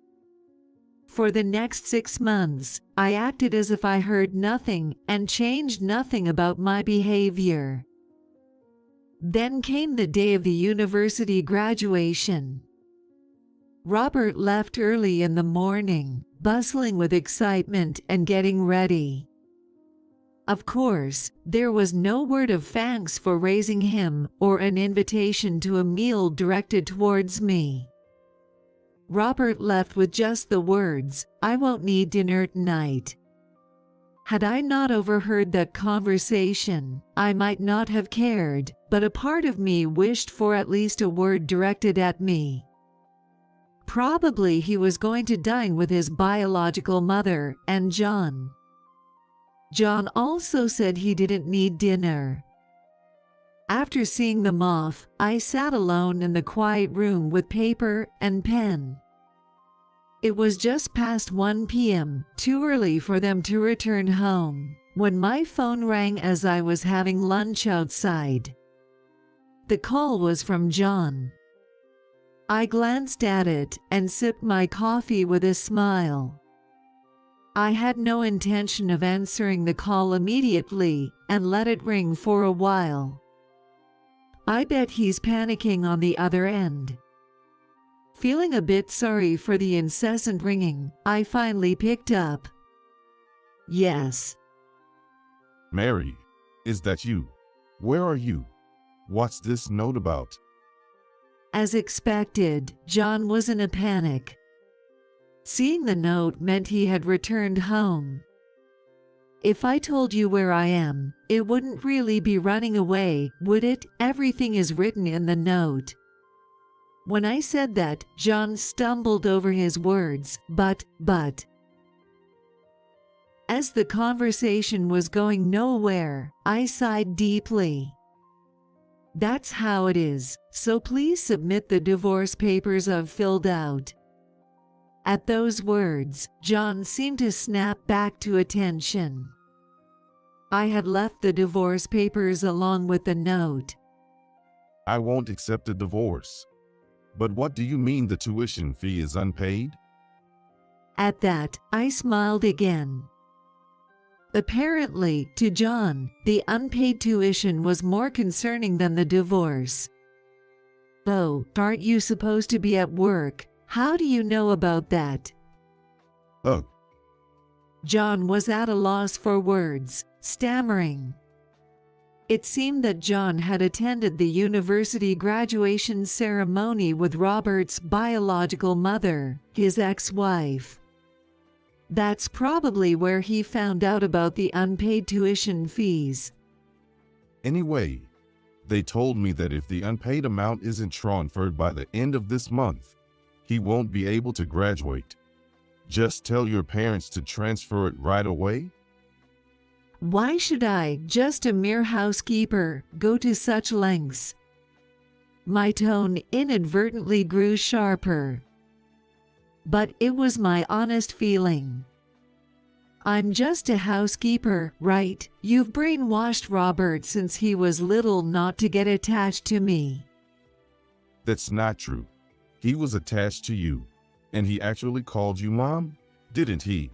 For the next 6 months, I acted as if I heard nothing and changed nothing about my behavior. Then came the day of the university graduation. Robert left early in the morning, bustling with excitement and getting ready. Of course, there was no word of thanks for raising him or an invitation to a meal directed towards me. Robert left with just the words, "I won't need dinner tonight." Had I not overheard that conversation, I might not have cared, but a part of me wished for at least a word directed at me. Probably he was going to dine with his biological mother and John. John also said he didn't need dinner. After seeing them off, I sat alone in the quiet room with paper and pen. It was just past 1 p.m., too early for them to return home, when my phone rang as I was having lunch outside. The call was from John. I glanced at it and sipped my coffee with a smile. I had no intention of answering the call immediately and let it ring for a while. I bet he's panicking on the other end. Feeling a bit sorry for the incessant ringing, I finally picked up. Yes. Mary, is that you? Where are you? What's this note about? As expected, John was in a panic. Seeing the note meant he had returned home. If I told you where I am, it wouldn't really be running away, would it? Everything is written in the note. When I said that, John stumbled over his words, but. As the conversation was going nowhere, I sighed deeply. That's how it is, so please submit the divorce papers I've filled out. At those words, John seemed to snap back to attention. I had left the divorce papers along with the note. I won't accept a divorce. But what do you mean the tuition fee is unpaid? At that, I smiled again. Apparently, to John, the unpaid tuition was more concerning than the divorce. Oh, aren't you supposed to be at work? How do you know about that? Oh. John was at a loss for words, stammering. It seemed that John had attended the university graduation ceremony with Robert's biological mother, his ex-wife. That's probably where he found out about the unpaid tuition fees. Anyway, they told me that if the unpaid amount isn't transferred by the end of this month, he won't be able to graduate. Just tell your parents to transfer it right away? Why should I, just a mere housekeeper, go to such lengths? My tone inadvertently grew sharper. But it was my honest feeling. I'm just a housekeeper, right? You've brainwashed Robert since he was little not to get attached to me. That's not true. He was attached to you, and he actually called you Mom, didn't he?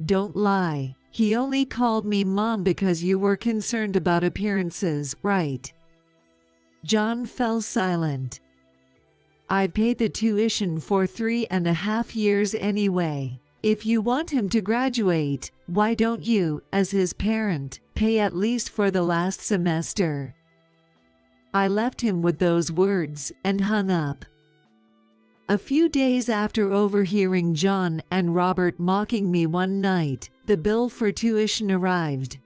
Don't lie. He only called me Mom because you were concerned about appearances, right? John fell silent. I paid the tuition for 3.5 years anyway. If you want him to graduate, why don't you, as his parent, pay at least for the last semester?" I left him with those words and hung up. A few days after overhearing John and Robert mocking me one night, the bill for tuition arrived.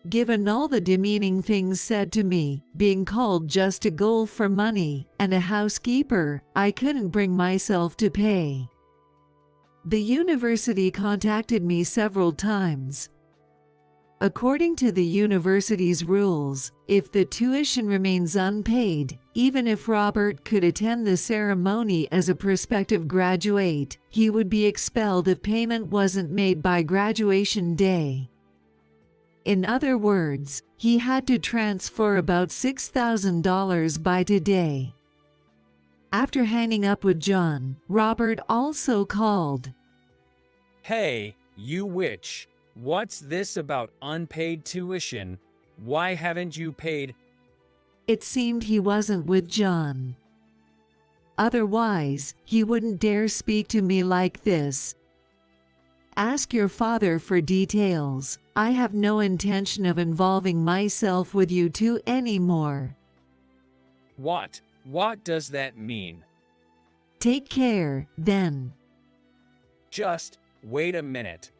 Given all the demeaning things said to me, being called just a goal for money and a housekeeper, I couldn't bring myself to pay. The university contacted me several times. According to the university's rules, if the tuition remains unpaid, even if Robert could attend the ceremony as a prospective graduate, he would be expelled if payment wasn't made by graduation day. In other words, he had to transfer about $6,000 by today. After hanging up with John, Robert also called. "Hey, you witch. What's this about unpaid tuition? Why haven't you paid?" It seemed he wasn't with John. Otherwise, he wouldn't dare speak to me like this. "Ask your father for details. I have no intention of involving myself with you two anymore." What? What does that mean? Take care, then. Just wait a minute.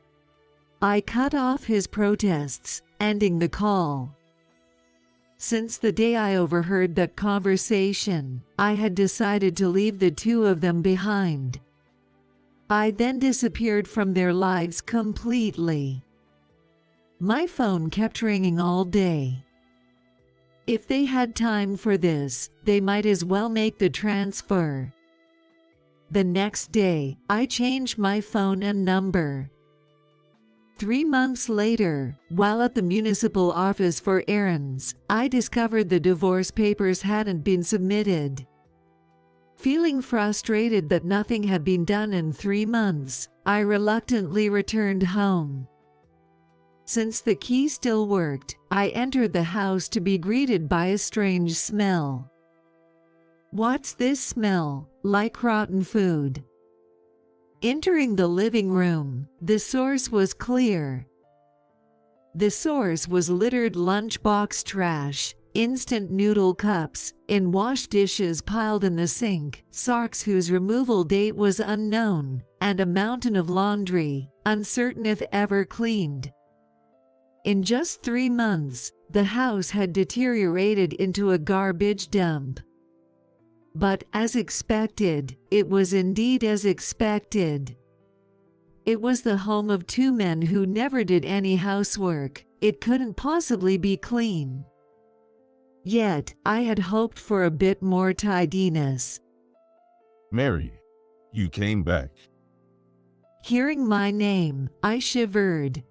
I cut off his protests, ending the call. Since the day I overheard that conversation, I had decided to leave the two of them behind. I then disappeared from their lives completely. My phone kept ringing all day. If they had time for this, they might as well make the transfer. The next day, I changed my phone and number. 3 months later, while at the municipal office for errands, I discovered the divorce papers hadn't been submitted. Feeling frustrated that nothing had been done in 3 months, I reluctantly returned home. Since the key still worked, I entered the house to be greeted by a strange smell. "What's this smell? Like rotten food." Entering the living room, the source was clear. The source was littered lunchbox trash, instant noodle cups, and wash dishes piled in the sink, socks whose removal date was unknown, and a mountain of laundry, uncertain if ever cleaned. In just 3 months, the house had deteriorated into a garbage dump. But as expected, it was indeed as expected. It was the home of 2 men who never did any housework. It couldn't possibly be clean. Yet, I had hoped for a bit more tidiness. "Mary, you came back." Hearing my name, I shivered.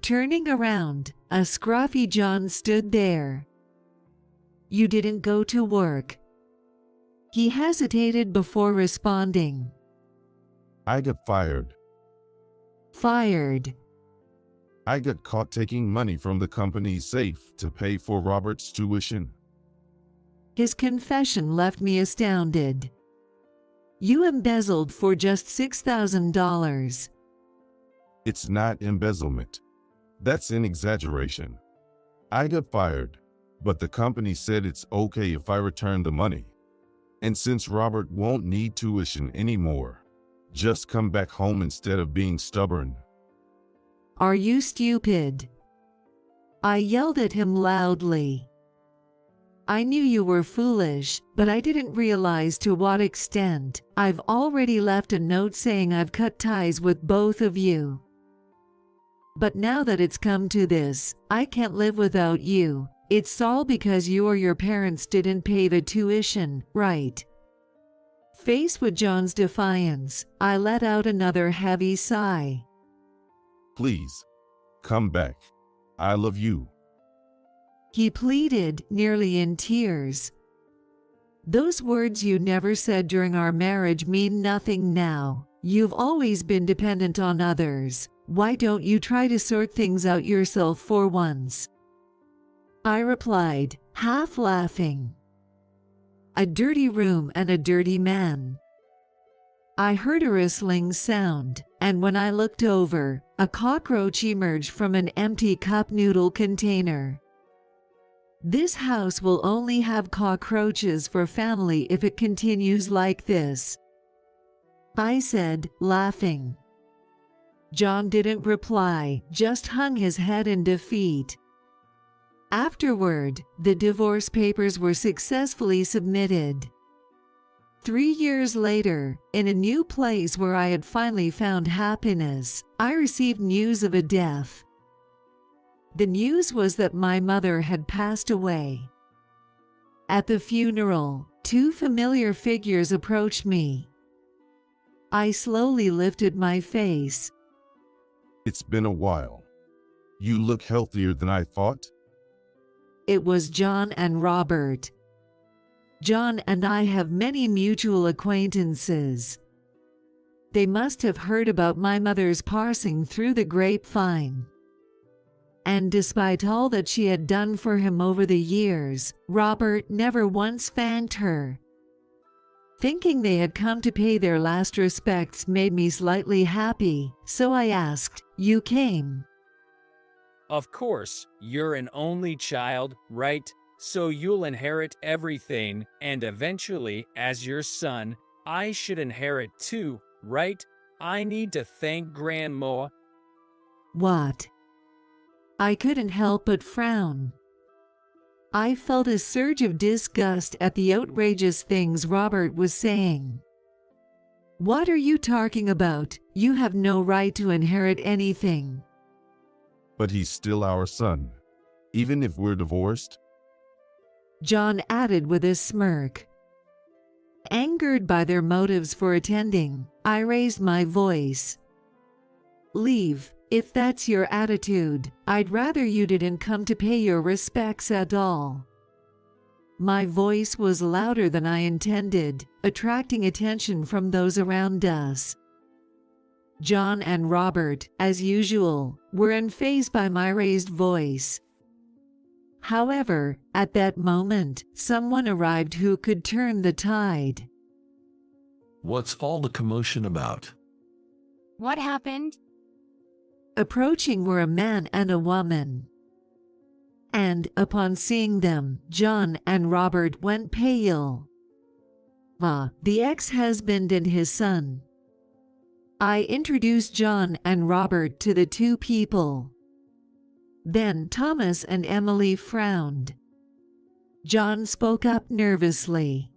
Turning around, a scruffy John stood there. "You didn't go to work?" He hesitated before responding. "I got fired. Fired? I got caught taking money from the company's safe to pay for Robert's tuition." His confession left me astounded. "You embezzled for just $6,000. It's not embezzlement. That's an exaggeration. I got fired, but the company said it's okay if I return the money. And since Robert won't need tuition anymore, just come back home instead of being stubborn." Are you stupid?" I yelled at him loudly. "I knew you were foolish, but I didn't realize to what extent. I've already left a note saying I've cut ties with both of you. But now that it's come to this, I can't live without you. It's all because you or your parents didn't pay the tuition, right?" Faced with John's defiance, I let out another heavy sigh. "Please, come back. I love you." He pleaded, nearly in tears. "Those words you never said during our marriage mean nothing now. You've always been dependent on others. Why don't you try to sort things out yourself for once?" I replied, half laughing. "A dirty room and a dirty man. I heard a rustling sound, and when I looked over, a cockroach emerged from an empty cup noodle container. This house will only have cockroaches for family if it continues like this, I said, laughing. John didn't reply, just hung his head in defeat. Afterward, the divorce papers were successfully submitted. 3 years later, in a new place where I had finally found happiness, I received news of a death. The news was that my mother had passed away. At the funeral, 2 familiar figures approached me. I slowly lifted my face. It's been a while. You look healthier than I thought. It was John and Robert. John and I have many mutual acquaintances. They must have heard about my mother's passing through the grapevine. And despite all that she had done for him over the years, Robert never once thanked her. Thinking they had come to pay their last respects made me slightly happy, so I asked, "You came?" Of course, you're an only child, right? So you'll inherit everything, and eventually, as your son, I should inherit too, right? I need to thank Grandma. What? I couldn't help but frown. I felt a surge of disgust at the outrageous things Robert was saying. What are you talking about? You have no right to inherit anything. But he's still our son, even if we're divorced. John added with a smirk. Angered by their motives for attending, I raised my voice. Leave, if that's your attitude. I'd rather you didn't come to pay your respects at all. My voice was louder than I intended, attracting attention from those around us. John and Robert, as usual, were unfazed by my raised voice. However, at that moment, someone arrived who could turn the tide. What's all the commotion about? What happened? Approaching were a man and a woman. And, upon seeing them, John and Robert went pale. The ex-husband and his son. I introduced John and Robert to the 2 people. Then Thomas and Emily frowned. John spoke up nervously.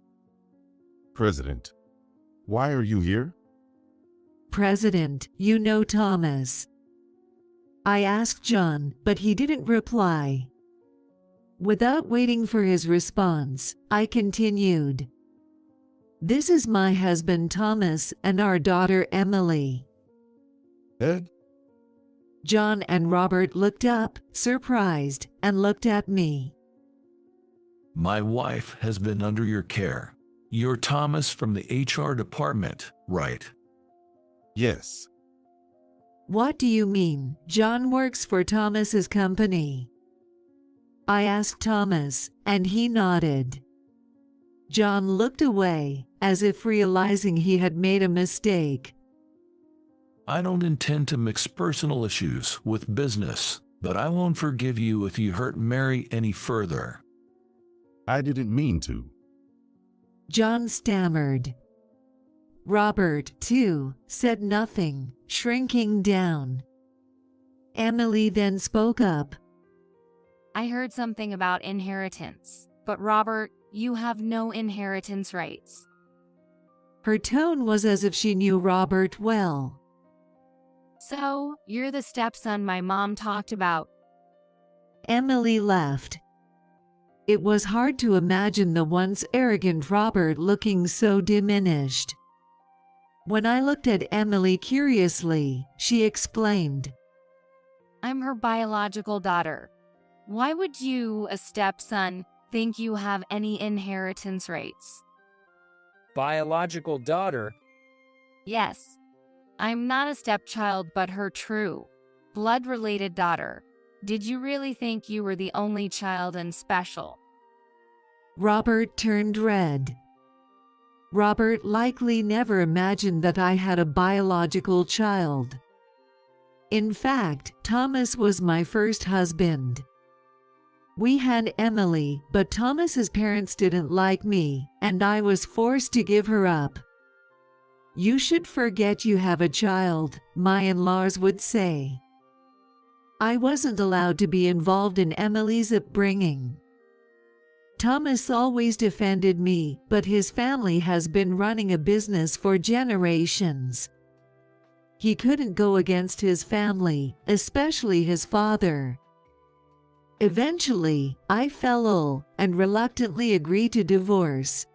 President, why are you here? President, you know Thomas. I asked John, but he didn't reply. Without waiting for his response, I continued. This is my husband Thomas and our daughter Emily. Ed? John and Robert looked up, surprised, and looked at me. My wife has been under your care. You're Thomas from the HR department, right? Yes. What do you mean? John works for Thomas's company. I asked Thomas, and he nodded. John looked away, as if realizing he had made a mistake. I don't intend to mix personal issues with business, but I won't forgive you if you hurt Mary any further. I didn't mean to. John stammered. Robert, too, said nothing, shrinking down. Emily then spoke up. I heard something about inheritance, but Robert, you have no inheritance rights. Her tone was as if she knew Robert well. So, you're the stepson my mom talked about. Emily laughed. It was hard to imagine the once arrogant Robert looking so diminished. When I looked at Emily curiously, she exclaimed, I'm her biological daughter. Why would you, a stepson, think you have any inheritance rights? Biological daughter? Yes. I'm not a stepchild but her true, blood-related daughter. Did you really think you were the only child and special? Robert turned red. Robert likely never imagined that I had a biological child. In fact, Thomas was my first husband. We had Emily, but Thomas's parents didn't like me, and I was forced to give her up. You should forget you have a child, my in-laws would say. I wasn't allowed to be involved in Emily's upbringing. Thomas always defended me, but his family has been running a business for generations. He couldn't go against his family, especially his father. Eventually, I fell ill and reluctantly agreed to divorce.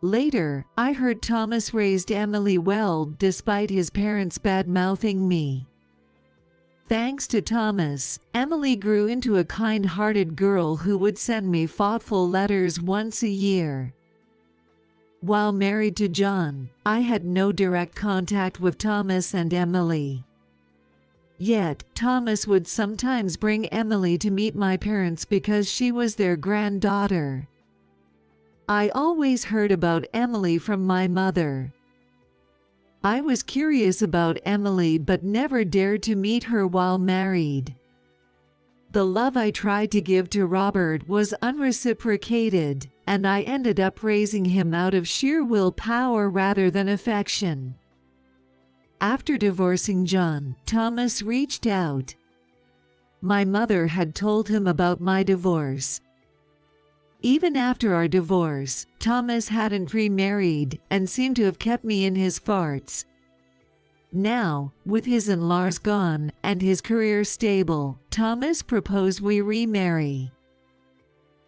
Later, I heard Thomas raised Emily well despite his parents bad-mouthing me. Thanks to Thomas, Emily grew into a kind-hearted girl who would send me thoughtful letters once a year. While married to John, I had no direct contact with Thomas and Emily. Yet, Thomas would sometimes bring Emily to meet my parents because she was their granddaughter. I always heard about Emily from my mother. I was curious about Emily but never dared to meet her while married. The love I tried to give to Robert was unreciprocated, and I ended up raising him out of sheer willpower rather than affection. After divorcing John, Thomas reached out. My mother had told him about my divorce. Even after our divorce, Thomas hadn't remarried and seemed to have kept me in his thoughts. Now, with his in-laws gone and his career stable, Thomas proposed we remarry.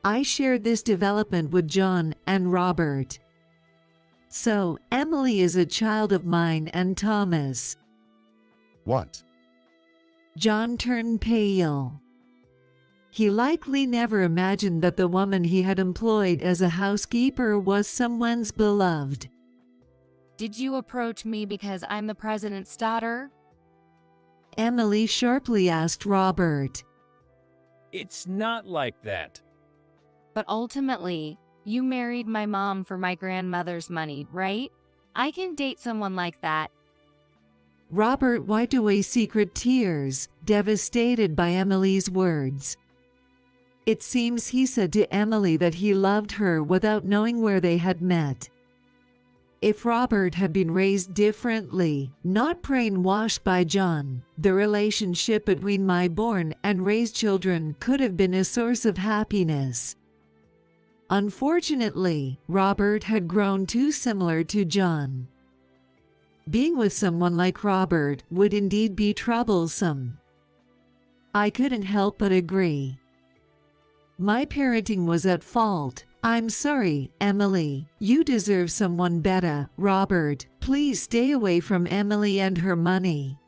I shared this development with John and Robert. So, Emily is a child of mine and Thomas. What? John turned pale. He likely never imagined that the woman he had employed as a housekeeper was someone's beloved. Did you approach me because I'm the president's daughter? Emily sharply asked Robert. It's not like that. But ultimately, you married my mom for my grandmother's money, right? I can date someone like that. Robert wiped away secret tears, devastated by Emily's words. It seems he said to Emily that he loved her without knowing where they had met. If Robert had been raised differently, not brainwashed by John, the relationship between my born and raised children could have been a source of happiness. Unfortunately, Robert had grown too similar to John. Being with someone like Robert would indeed be troublesome. I couldn't help but agree. My parenting was at fault. I'm sorry, Emily. You deserve someone better. Robert, please stay away from Emily and her money.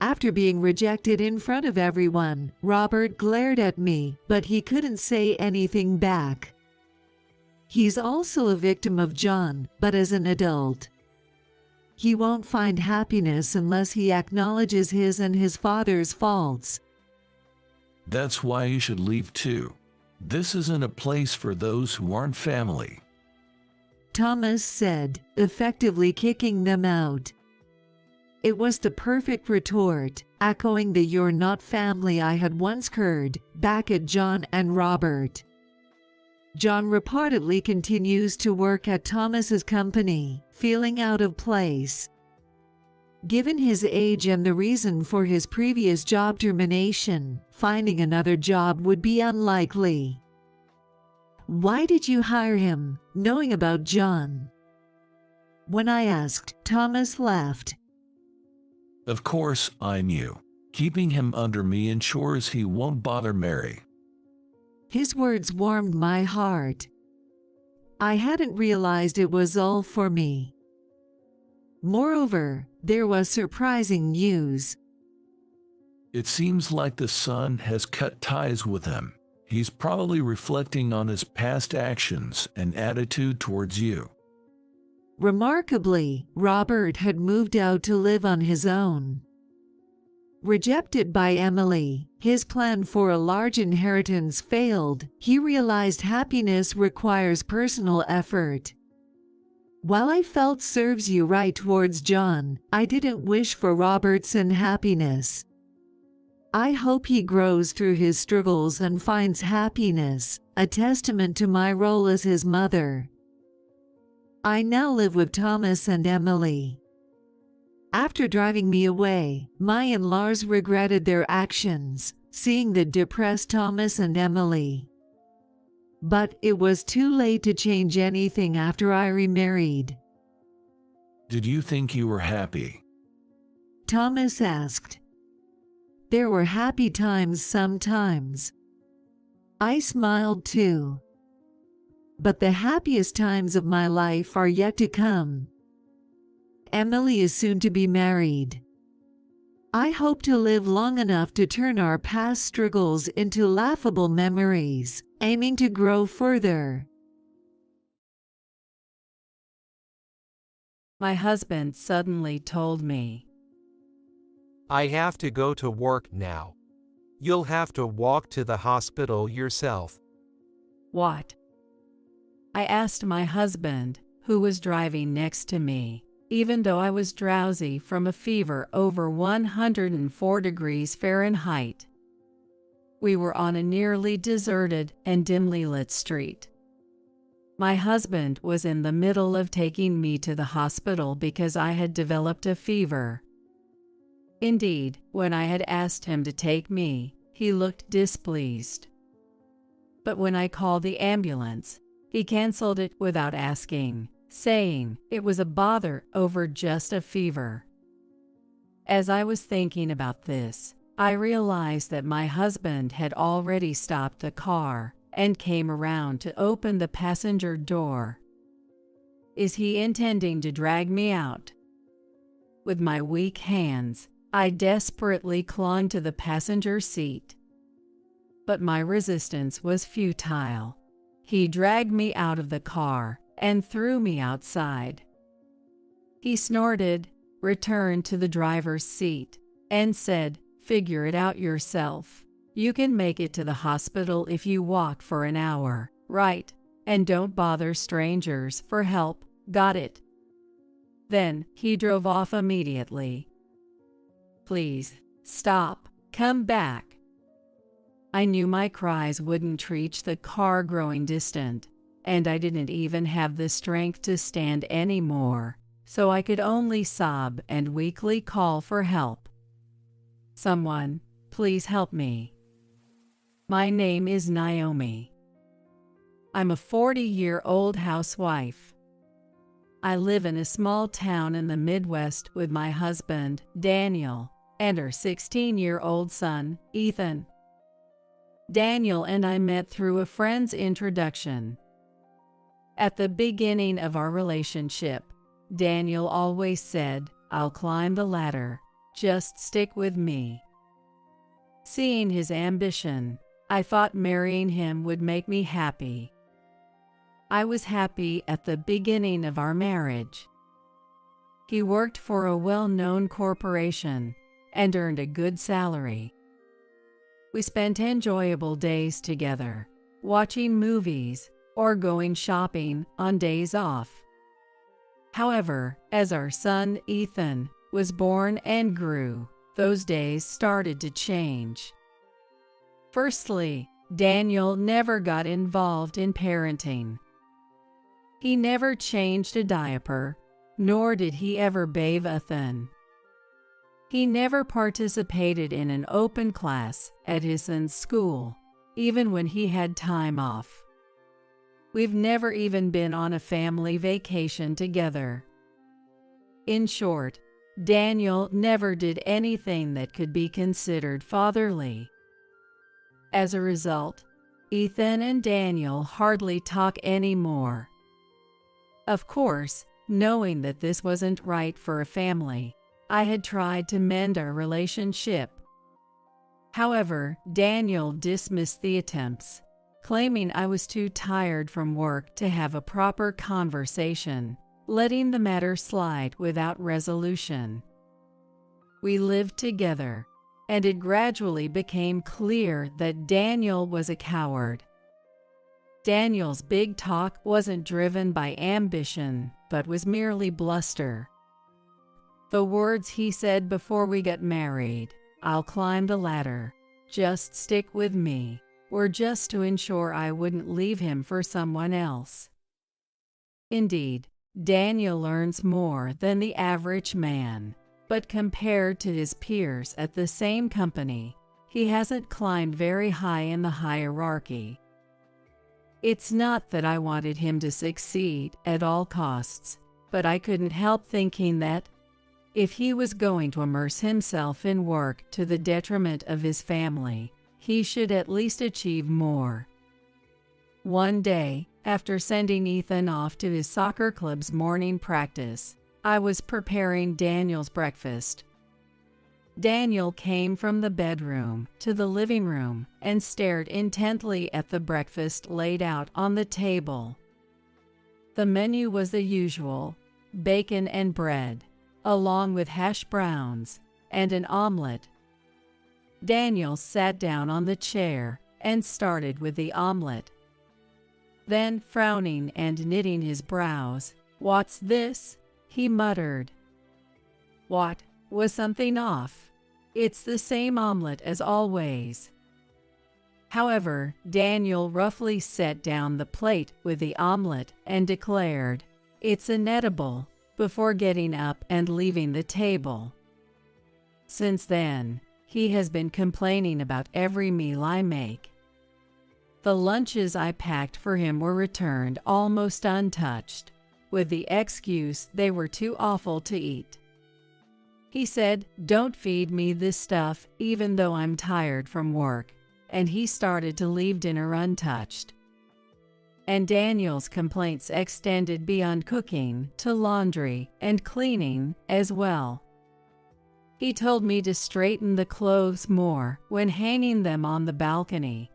After being rejected in front of everyone, Robert glared at me, but he couldn't say anything back. He's also a victim of John, but as an adult. He won't find happiness unless he acknowledges his and his father's faults. That's why you should leave too. This isn't a place for those who aren't family. Thomas said, effectively kicking them out. It was the perfect retort, echoing the "you're not family" I had once heard back at John and Robert. John reportedly continues to work at Thomas's company, feeling out of place. Given his age and the reason for his previous job termination, finding another job would be unlikely. Why did you hire him, knowing about John? When I asked, Thomas laughed. Of course, I knew. Keeping him under me ensures he won't bother Mary. His words warmed my heart. I hadn't realized it was all for me. Moreover, there was surprising news. It seems like the son has cut ties with him. He's probably reflecting on his past actions and attitude towards you. Remarkably, Robert had moved out to live on his own. Rejected by Emily, his plan for a large inheritance failed. He realized happiness requires personal effort. While I felt serves you right towards John, I didn't wish for Robertson happiness. I hope he grows through his struggles and finds happiness, a testament to my role as his mother. I now live with Thomas and Emily. After driving me away, my in-laws regretted their actions, seeing the depressed Thomas and Emily. But it was too late to change anything after I remarried. Did you think you were happy? Thomas asked. There were happy times sometimes. I smiled too. But the happiest times of my life are yet to come. Emily is soon to be married. I hope to live long enough to turn our past struggles into laughable memories, aiming to grow further. My husband suddenly told me, I have to go to work now. You'll have to walk to the hospital yourself. What? I asked my husband, who was driving next to me, even though I was drowsy from a fever over 104 degrees Fahrenheit. We were on a nearly deserted and dimly lit street. My husband was in the middle of taking me to the hospital because I had developed a fever. Indeed, when I had asked him to take me, he looked displeased. But when I called the ambulance, he canceled it without asking, saying it was a bother over just a fever. As I was thinking about this, I realized that my husband had already stopped the car and came around to open the passenger door. Is he intending to drag me out? With my weak hands, I desperately clung to the passenger seat. But my resistance was futile. He dragged me out of the car and threw me outside. He snorted, returned to the driver's seat, and said, "Figure it out yourself. You can make it to the hospital if you walk for an hour, right? And don't bother strangers for help, got it?" Then he drove off immediately. Please, stop, come back. I knew my cries wouldn't reach the car growing distant, and I didn't even have the strength to stand anymore, so I could only sob and weakly call for help. Someone, please help me. My name is Naomi. I'm a 40-year-old housewife. I live in a small town in the Midwest with my husband, Daniel, and our 16-year-old son, Ethan. Daniel and I met through a friend's introduction. At the beginning of our relationship, Daniel always said, "I'll climb the ladder, just stick with me." Seeing his ambition, I thought marrying him would make me happy. I was happy at the beginning of our marriage. He worked for a well-known corporation and earned a good salary. We spent enjoyable days together, watching movies or going shopping on days off. However, as our son Ethan was born and grew, those days started to change. Firstly, Daniel never got involved in parenting. He never changed a diaper, nor did he ever bathe Ethan. He never participated in an open class at his son's school, even when he had time off. We've never even been on a family vacation together. In short, Daniel never did anything that could be considered fatherly. As a result, Ethan and Daniel hardly talk anymore. Of course, knowing that this wasn't right for a family, I had tried to mend our relationship. However, Daniel dismissed the attempts, claiming I was too tired from work to have a proper conversation, letting the matter slide without resolution. We lived together, and it gradually became clear that Daniel was a coward. Daniel's big talk wasn't driven by ambition, but was merely bluster. The words he said before we got married, "I'll climb the ladder, just stick with me," were just to ensure I wouldn't leave him for someone else. Indeed, Daniel earns more than the average man, but compared to his peers at the same company, he hasn't climbed very high in the hierarchy. It's not that I wanted him to succeed at all costs, but I couldn't help thinking that, if he was going to immerse himself in work to the detriment of his family, he should at least achieve more. One day, after sending Ethan off to his soccer club's morning practice, I was preparing Daniel's breakfast. Daniel came from the bedroom to the living room and stared intently at the breakfast laid out on the table. The menu was the usual: bacon and bread, along with hash browns and an omelet. Daniel sat down on the chair and started with the omelet. Then, frowning and knitting his brows, "What's this?" he muttered. What? Was something off? It's the same omelet as always. However, Daniel roughly set down the plate with the omelet and declared, "It's inedible," before getting up and leaving the table. Since then, he has been complaining about every meal I make. The lunches I packed for him were returned almost untouched, with the excuse they were too awful to eat. He said, "Don't feed me this stuff even though I'm tired from work," and he started to leave dinner untouched. And Daniel's complaints extended beyond cooking to laundry and cleaning as well. He told me to straighten the clothes more when hanging them on the balcony.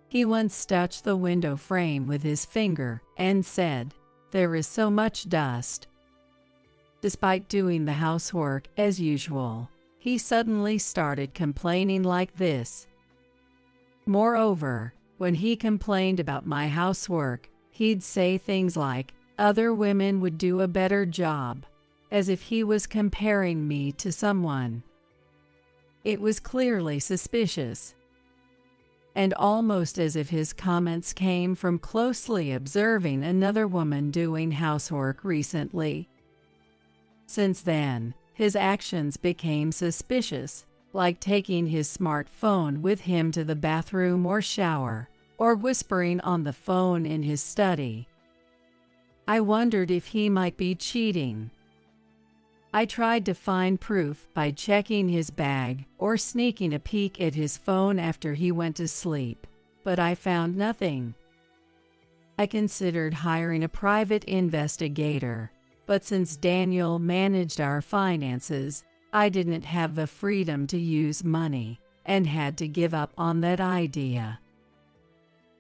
He once touched the window frame with his finger and said, "There is so much dust." Despite doing the housework as usual, he suddenly started complaining like this. Moreover, when he complained about my housework, he'd say things like, "Other women would do a better job," as if he was comparing me to someone. It was clearly suspicious, and almost as if his comments came from closely observing another woman doing housework recently. Since then, his actions became suspicious, like taking his smartphone with him to the bathroom or shower, or whispering on the phone in his study. I wondered if he might be cheating. I tried to find proof by checking his bag or sneaking a peek at his phone after he went to sleep, but I found nothing. I considered hiring a private investigator, but since Daniel managed our finances, I didn't have the freedom to use money and had to give up on that idea.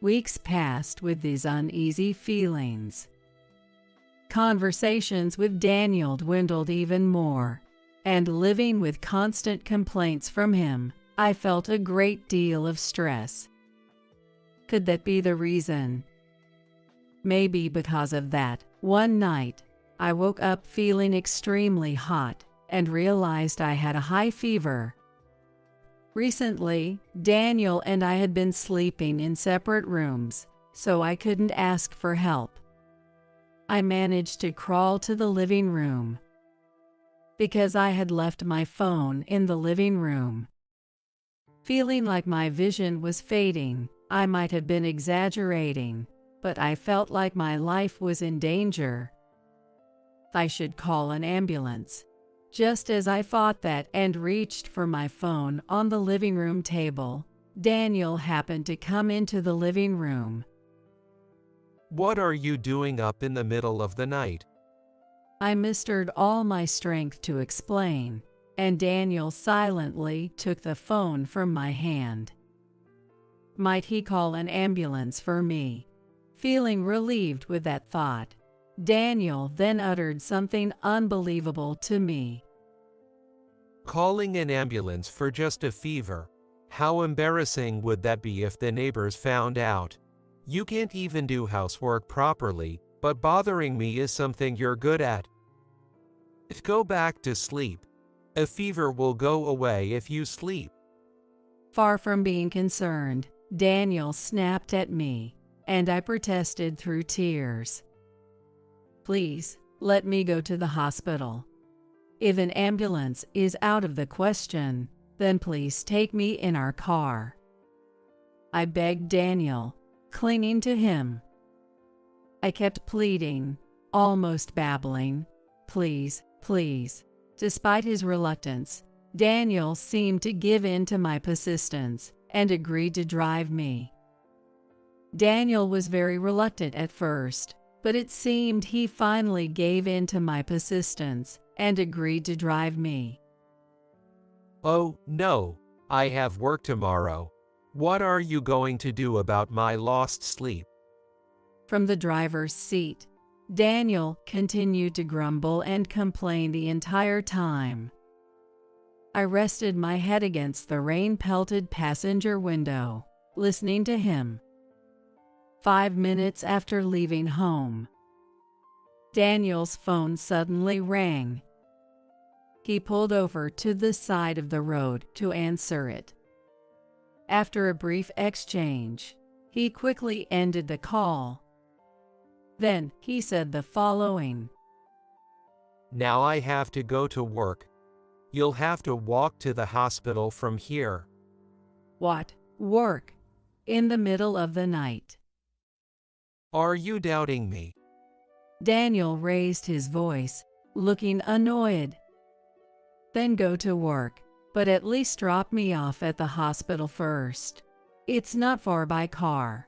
Weeks passed with these uneasy feelings. Conversations with Daniel dwindled even more, and living with constant complaints from him, I felt a great deal of stress. Could that be the reason? Maybe because of that, one night, I woke up feeling extremely hot and realized I had a high fever. Recently, Daniel and I had been sleeping in separate rooms, so I couldn't ask for help. I managed to crawl to the living room because I had left my phone in the living room. Feeling like my vision was fading, I might have been exaggerating, but I felt like my life was in danger. I should call an ambulance. Just as I thought that and reached for my phone on the living room table, Daniel happened to come into the living room. "What are you doing up in the middle of the night?" I mustered all my strength to explain, and Daniel silently took the phone from my hand. Might he call an ambulance for me? Feeling relieved with that thought, Daniel then uttered something unbelievable to me. "Calling an ambulance for just a fever? How embarrassing would that be if the neighbors found out? You can't even do housework properly, but bothering me is something you're good at. Go back to sleep. A fever will go away if you sleep. Far from being concerned, Daniel snapped at me, and I protested through tears. Please, let me go to the hospital. If an ambulance is out of the question, then please take me in our car. I begged Daniel, clinging to him. I kept pleading, almost babbling, please, please. Despite his reluctance, Daniel seemed to give in to my persistence and agreed to drive me. Daniel was very reluctant at first, but it seemed he finally gave in to my persistence and agreed to drive me. Oh, no, I have work tomorrow. What are you going to do about my lost sleep? From the driver's seat, Daniel continued to grumble and complain the entire time. I rested my head against the rain-pelted passenger window, listening to him. 5 minutes after leaving home, Daniel's phone suddenly rang. He pulled over to the side of the road to answer it. After a brief exchange, he quickly ended the call. Then he said the following. Now I have to go to work. You'll have to walk to the hospital from here. What? Work? In the middle of the night? Are you doubting me? Daniel raised his voice, looking annoyed. Then go to work, but at least drop me off at the hospital first. It's not far by car.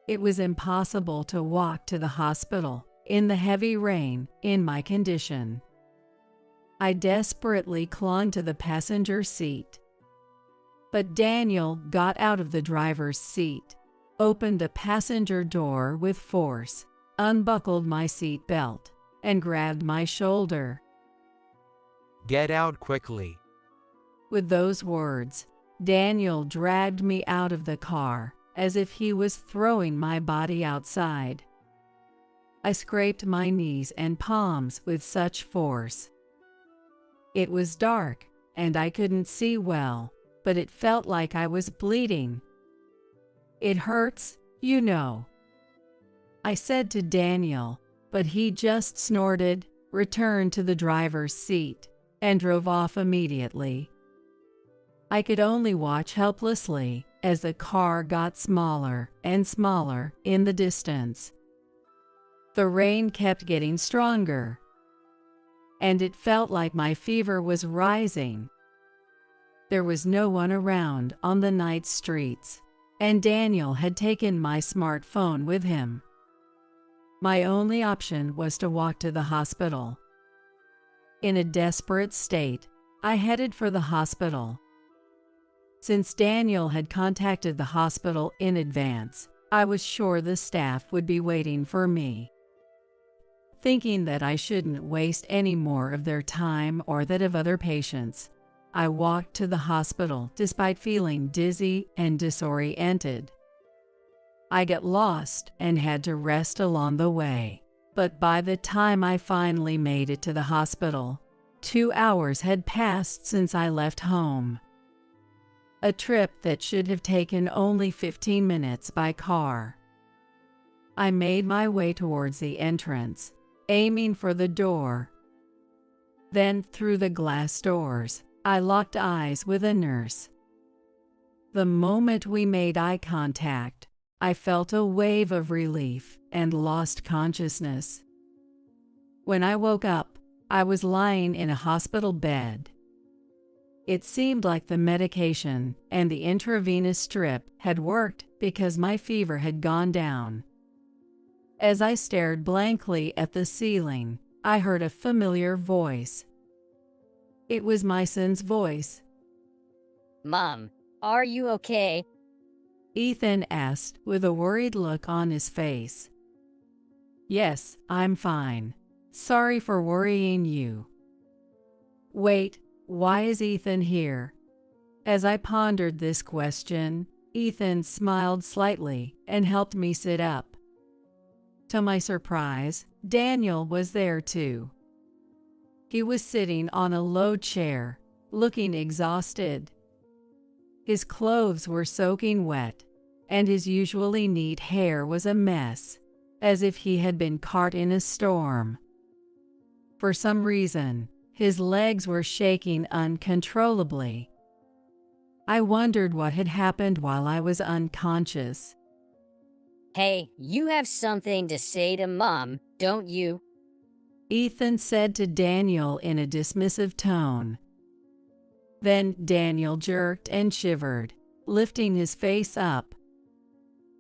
It was impossible to walk to the hospital in the heavy rain in my condition. I desperately clung to the passenger seat. But Daniel got out of the driver's seat, opened the passenger door with force, unbuckled my seat belt, and grabbed my shoulder. Get out quickly. With those words, Daniel dragged me out of the car as if he was throwing my body outside. I scraped my knees and palms with such force. It was dark, and I couldn't see well, but it felt like I was bleeding. It hurts, you know, I said to Daniel, but he just snorted, returned to the driver's seat, and drove off immediately. I could only watch helplessly as the car got smaller and smaller in the distance. The rain kept getting stronger, and it felt like my fever was rising. There was no one around on the night streets, and Daniel had taken my smartphone with him. My only option was to walk to the hospital. In a desperate state, I headed for the hospital. Since Daniel had contacted the hospital in advance, I was sure the staff would be waiting for me. Thinking that I shouldn't waste any more of their time or that of other patients, I walked to the hospital despite feeling dizzy and disoriented. I got lost and had to rest along the way, but by the time I finally made it to the hospital, 2 hours had passed since I left home. A trip that should have taken only 15 minutes by car. I made my way towards the entrance, aiming for the door. Then, through the glass doors, I locked eyes with a nurse. The moment we made eye contact, I felt a wave of relief and lost consciousness. When I woke up, I was lying in a hospital bed. It seemed like the medication and the intravenous strip had worked because my fever had gone down. As I stared blankly at the ceiling, I heard a familiar voice. It was my son's voice. "Mom, are you okay?" Ethan asked with a worried look on his face. "Yes, I'm fine. Sorry for worrying you." Wait, why is Ethan here? As I pondered this question, Ethan smiled slightly and helped me sit up. To my surprise, Daniel was there too. He was sitting on a low chair, looking exhausted. His clothes were soaking wet, and his usually neat hair was a mess, as if he had been caught in a storm. For some reason, his legs were shaking uncontrollably. I wondered what had happened while I was unconscious. Hey, you have something to say to Mom, don't you? Ethan said to Daniel in a dismissive tone. Then Daniel jerked and shivered, lifting his face up.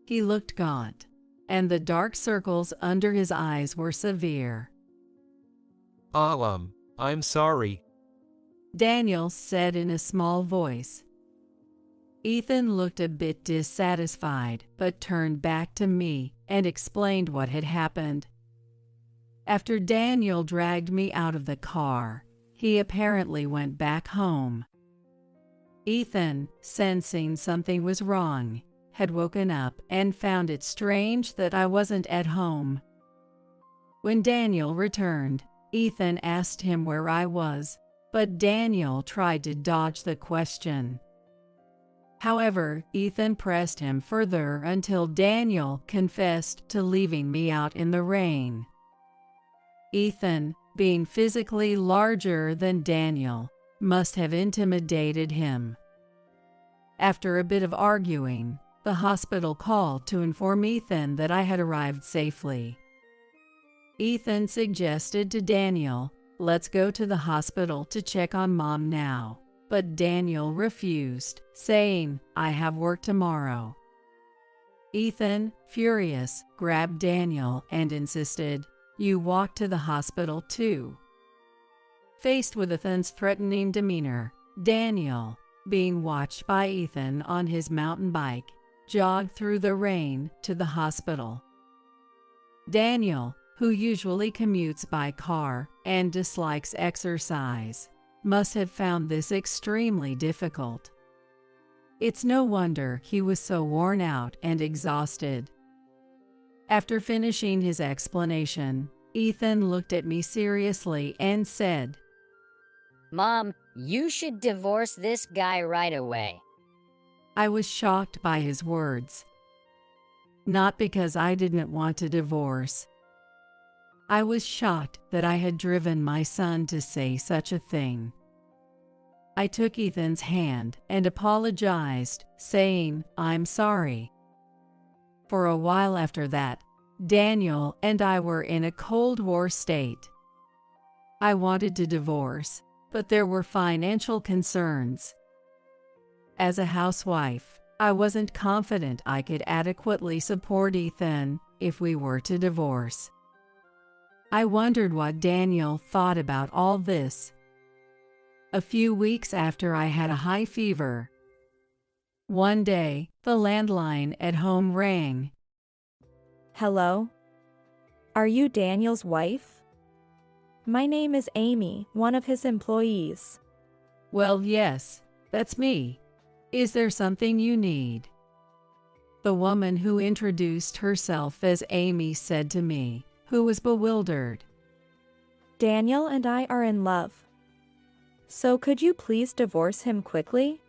He looked gaunt, and the dark circles under his eyes were severe. I'm sorry. Daniel said in a small voice. Ethan looked a bit dissatisfied, but turned back to me and explained what had happened. After Daniel dragged me out of the car, he apparently went back home. Ethan, sensing something was wrong, had woken up and found it strange that I wasn't at home. When Daniel returned, Ethan asked him where I was, but Daniel tried to dodge the question. However, Ethan pressed him further until Daniel confessed to leaving me out in the rain. Ethan, being physically larger than Daniel, must have intimidated him. After a bit of arguing, the hospital called to inform Ethan that I had arrived safely. Ethan suggested to Daniel, "Let's go to the hospital to check on Mom now." But Daniel refused, saying, "I have work tomorrow." Ethan, furious, grabbed Daniel and insisted, "You walk to the hospital too." Faced with Ethan's threatening demeanor, Daniel, being watched by Ethan on his mountain bike, jogged through the rain to the hospital. Daniel, who usually commutes by car and dislikes exercise, must have found this extremely difficult. It's no wonder he was so worn out and exhausted. After finishing his explanation, Ethan looked at me seriously and said, Mom, you should divorce this guy right away. I was shocked by his words. Not because I didn't want to divorce. I was shocked that I had driven my son to say such a thing. I took Ethan's hand and apologized, saying, "I'm sorry." For a while after that, Daniel and I were in a Cold War state. I wanted to divorce, but there were financial concerns. As a housewife, I wasn't confident I could adequately support Ethan if we were to divorce. I wondered what Daniel thought about all this. A few weeks after I had a high fever. One day, the landline at home rang. Hello? Are you Daniel's wife? My name is Amy, one of his employees. Well, yes, that's me. Is there something you need? The woman who introduced herself as Amy said to me, who was bewildered. Daniel and I are in love. So could you please divorce him quickly?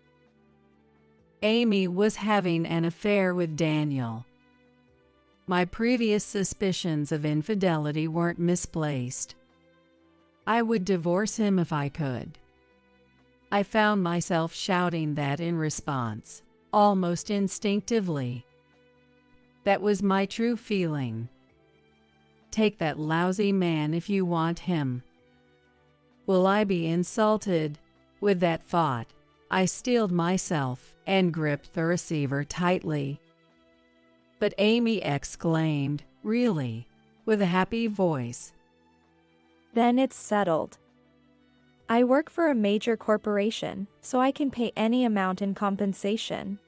Amy was having an affair with Daniel. My previous suspicions of infidelity weren't misplaced. I would divorce him if I could. I found myself shouting that in response, almost instinctively. That was my true feeling. Take that lousy man if you want him. Will I be insulted? With that thought, I steeled myself and gripped the receiver tightly. But Amy exclaimed, "Really?" with a happy voice. Then it's settled. I work for a major corporation, so I can pay any amount in compensation.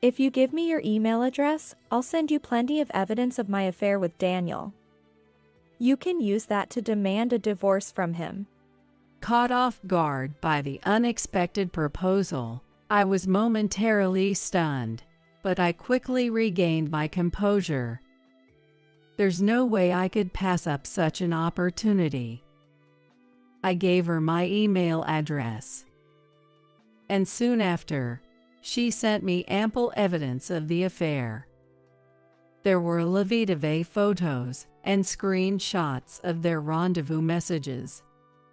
If you give me your email address, I'll send you plenty of evidence of my affair with Daniel. You can use that to demand a divorce from him. Caught off guard by the unexpected proposal, I was momentarily stunned, but I quickly regained my composure. There's no way I could pass up such an opportunity. I gave her my email address. And soon after, she sent me ample evidence of the affair. There were la vie de vie photos and screenshots of their rendezvous messages,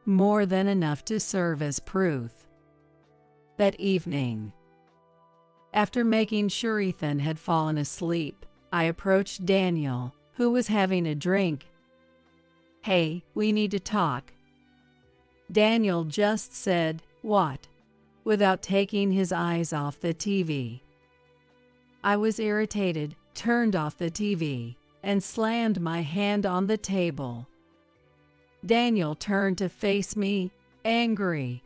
more than enough to serve as proof. That evening, after making sure Ethan had fallen asleep, I approached Daniel, who was having a drink. "Hey, we need to talk." Daniel just said, "What?" without taking his eyes off the TV. I was irritated, turned off the TV, and slammed my hand on the table. Daniel turned to face me, angry.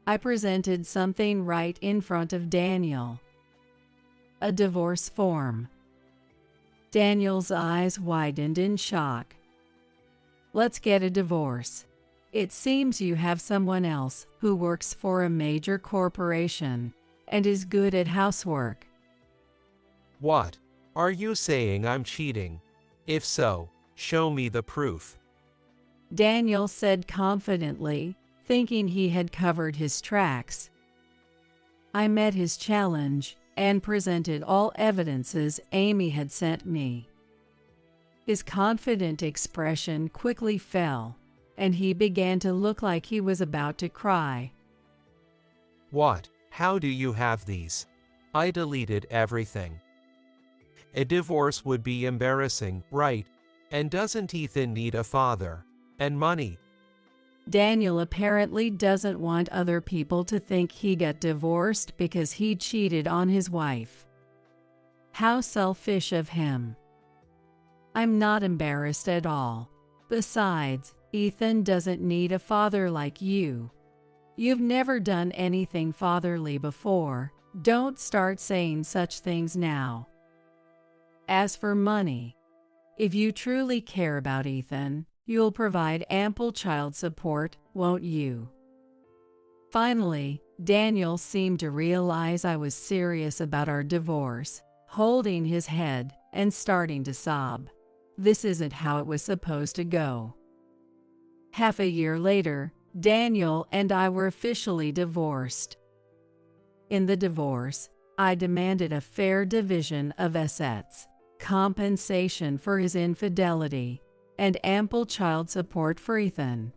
I presented something right in front of Daniel. A divorce form. Daniel's eyes widened in shock. "Let's get a divorce. It seems you have someone else who works for a major corporation and is good at housework." What? Are you saying I'm cheating? If so, show me the proof. Daniel said confidently, thinking he had covered his tracks. I met his challenge and presented all evidences Amy had sent me. His confident expression quickly fell, and he began to look like he was about to cry. What? How do you have these? I deleted everything. A divorce would be embarrassing, right? And doesn't Ethan need a father? And money? Daniel apparently doesn't want other people to think he got divorced because he cheated on his wife. How selfish of him. I'm not embarrassed at all. Besides, Ethan doesn't need a father like you. You've never done anything fatherly before. Don't start saying such things now. As for money, if you truly care about Ethan, you'll provide ample child support, won't you? Finally, Daniel seemed to realize I was serious about our divorce, holding his head and starting to sob. This isn't how it was supposed to go. Half a year later, Daniel and I were officially divorced. In the divorce, I demanded a fair division of assets, compensation for his infidelity, and ample child support for Ethan.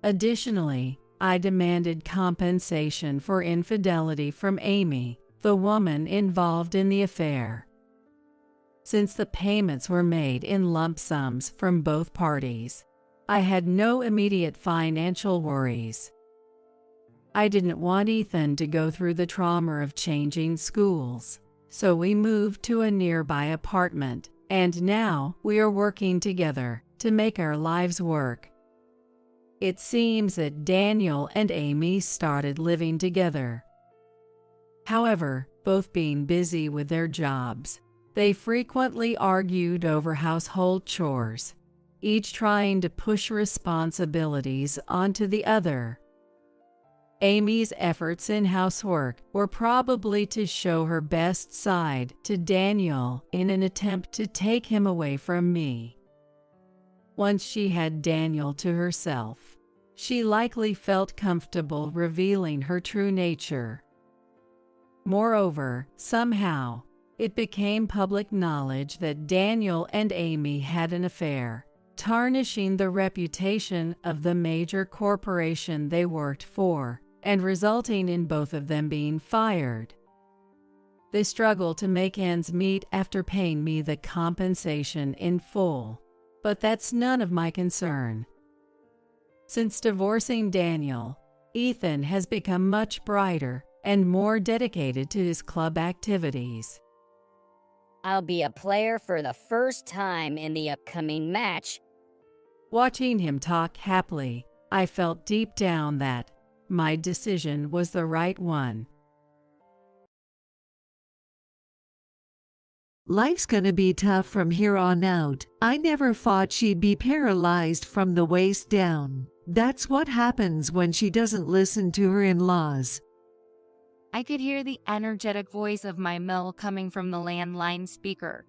Additionally, I demanded compensation for infidelity from Amy, the woman involved in the affair. Since the payments were made in lump sums from both parties, I had no immediate financial worries. I didn't want Ethan to go through the trauma of changing schools, so we moved to a nearby apartment, and now we are working together to make our lives work. It seems that Daniel and Amy started living together. However, both being busy with their jobs, they frequently argued over household chores, each trying to push responsibilities onto the other. Amy's efforts in housework were probably to show her best side to Daniel in an attempt to take him away from me. Once she had Daniel to herself, she likely felt comfortable revealing her true nature. Moreover, somehow, it became public knowledge that Daniel and Amy had an affair, tarnishing the reputation of the major corporation they worked for, and resulting in both of them being fired. They struggled to make ends meet after paying me the compensation in full, but that's none of my concern. Since divorcing Daniel, Ethan has become much brighter and more dedicated to his club activities. I'll be a player for the first time in the upcoming match. Watching him talk happily, I felt deep down that my decision was the right one. Life's gonna be tough from here on out. I never thought she'd be paralyzed from the waist down. That's what happens when she doesn't listen to her in-laws. I could hear the energetic voice of my Mel coming from the landline speaker.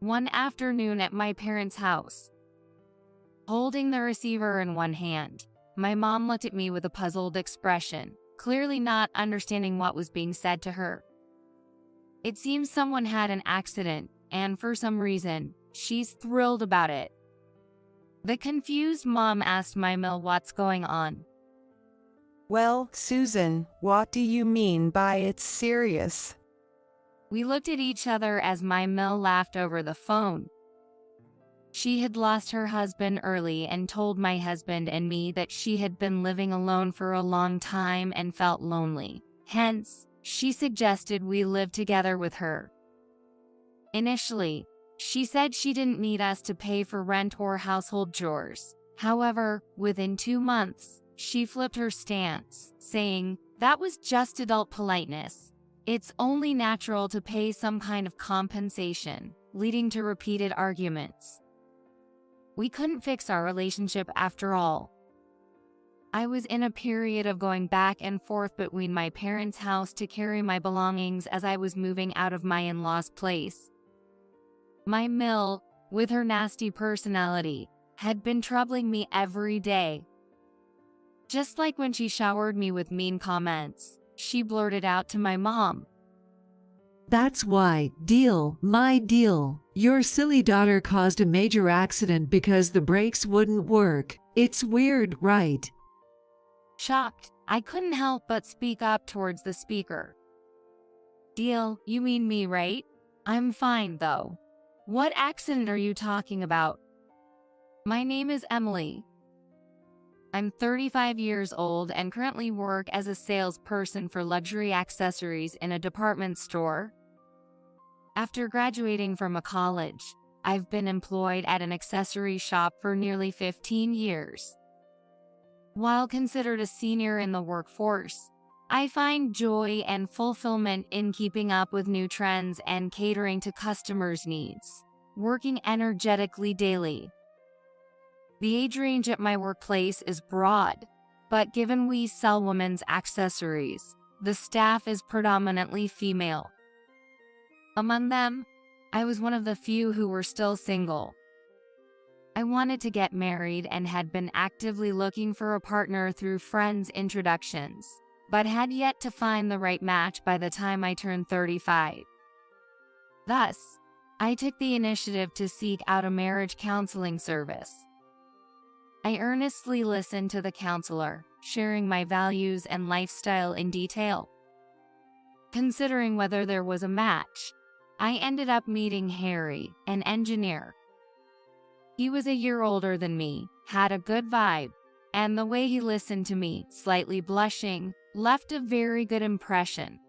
One afternoon at my parents' house, holding the receiver in one hand, my mom looked at me with a puzzled expression, clearly not understanding what was being said to her. It seems someone had an accident, and for some reason, she's thrilled about it. The confused mom asked my Mill what's going on. Well, Susan, what do you mean by it's serious? We looked at each other as my Mill laughed over the phone. She had lost her husband early and told my husband and me that she had been living alone for a long time and felt lonely. Hence, she suggested we live together with her. Initially, she said she didn't need us to pay for rent or household chores. However, within 2 months, she flipped her stance, saying, "That was just adult politeness. It's only natural to pay some kind of compensation," leading to repeated arguments. We couldn't fix our relationship after all. I was in a period of going back and forth between my parents' house to carry my belongings as I was moving out of my in-laws' place. My Mill, with her nasty personality, had been troubling me every day. Just like when she showered me with mean comments, she blurted out to my mom, "That's why, my deal. Your silly daughter caused a major accident because the brakes wouldn't work. It's weird, right?" Shocked, I couldn't help but speak up towards the speaker. "Deal, you mean me, right? I'm fine, though. What accident are you talking about?" "My name is Emily. I'm 35 years old and currently work as a salesperson for luxury accessories in a department store. After graduating from a college, I've been employed at an accessory shop for nearly 15 years. While considered a senior in the workforce, I find joy and fulfillment in keeping up with new trends and catering to customers' needs, working energetically daily. The age range at my workplace is broad, but given we sell women's accessories, the staff is predominantly female. Among them, I was one of the few who were still single. I wanted to get married and had been actively looking for a partner through friends' introductions, but had yet to find the right match by the time I turned 35. Thus, I took the initiative to seek out a marriage counseling service. I earnestly listened to the counselor, sharing my values and lifestyle in detail. Considering whether there was a match, I ended up meeting Harry, an engineer. He was a year older than me, had a good vibe, and the way he listened to me, slightly blushing, left a very good impression.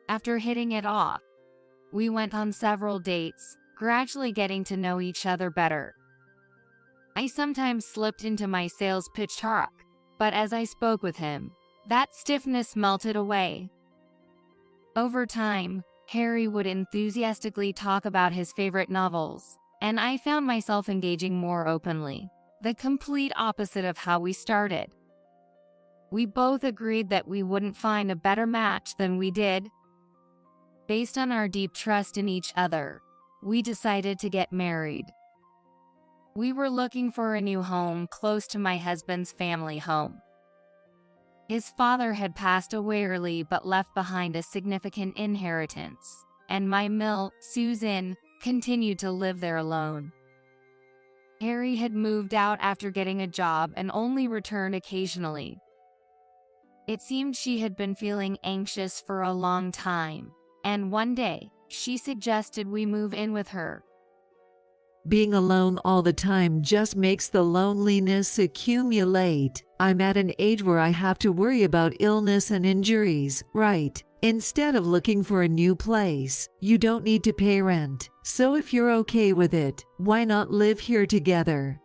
After hitting it off, we went on several dates, gradually getting to know each other better. I sometimes slipped into my sales pitch talk, but as I spoke with him, that stiffness melted away. Over time, Harry would enthusiastically talk about his favorite novels, and I found myself engaging more openly, the complete opposite of how we started. We both agreed that we wouldn't find a better match than we did. Based on our deep trust in each other, we decided to get married. We were looking for a new home close to my husband's family home. His father had passed away early but left behind a significant inheritance, and my Mill, Susan, continued to live there alone. Harry had moved out after getting a job and only returned occasionally. It seemed she had been feeling anxious for a long time, and one day, she suggested we move in with her. Being alone all the time just makes the loneliness accumulate. I'm at an age where I have to worry about illness and injuries, right? Instead of looking for a new place, you don't need to pay rent. So if you're okay with it, why not live here together?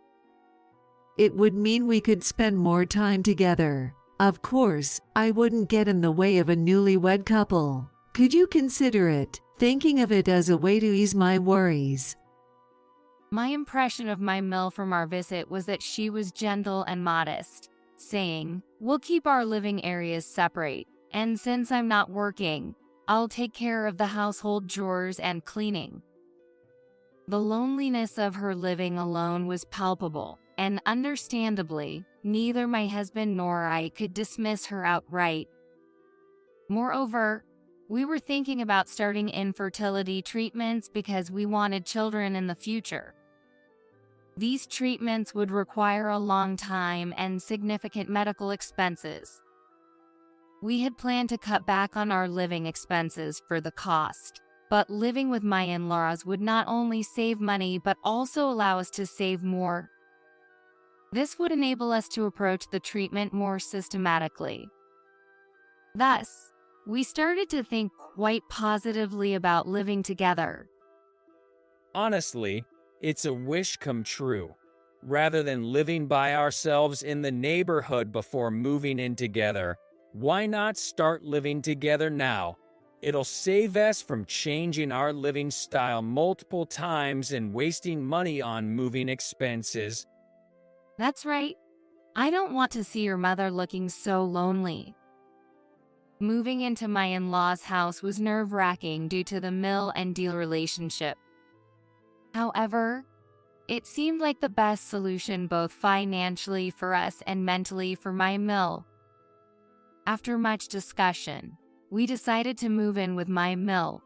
It would mean we could spend more time together. Of course, I wouldn't get in the way of a newlywed couple. Could you consider it, thinking of it as a way to ease my worries? My impression of my Mill from our visit was that she was gentle and modest, saying, "We'll keep our living areas separate, and since I'm not working, I'll take care of the household chores and cleaning." The loneliness of her living alone was palpable, and understandably, neither my husband nor I could dismiss her outright. Moreover, we were thinking about starting infertility treatments because we wanted children in the future. These treatments would require a long time and significant medical expenses. We had planned to cut back on our living expenses for the cost, but living with my in-laws would not only save money but also allow us to save more. This would enable us to approach the treatment more systematically. Thus, we started to think quite positively about living together. Honestly, it's a wish come true. Rather than living by ourselves in the neighborhood before moving in together, why not start living together now? It'll save us from changing our living style multiple times and wasting money on moving expenses. That's right. I don't want to see your mother looking so lonely. Moving into my in-laws' house was nerve-wracking due to the mill and deal relationship. However, it seemed like the best solution both financially for us and mentally for my mill. After much discussion, we decided to move in with my mill.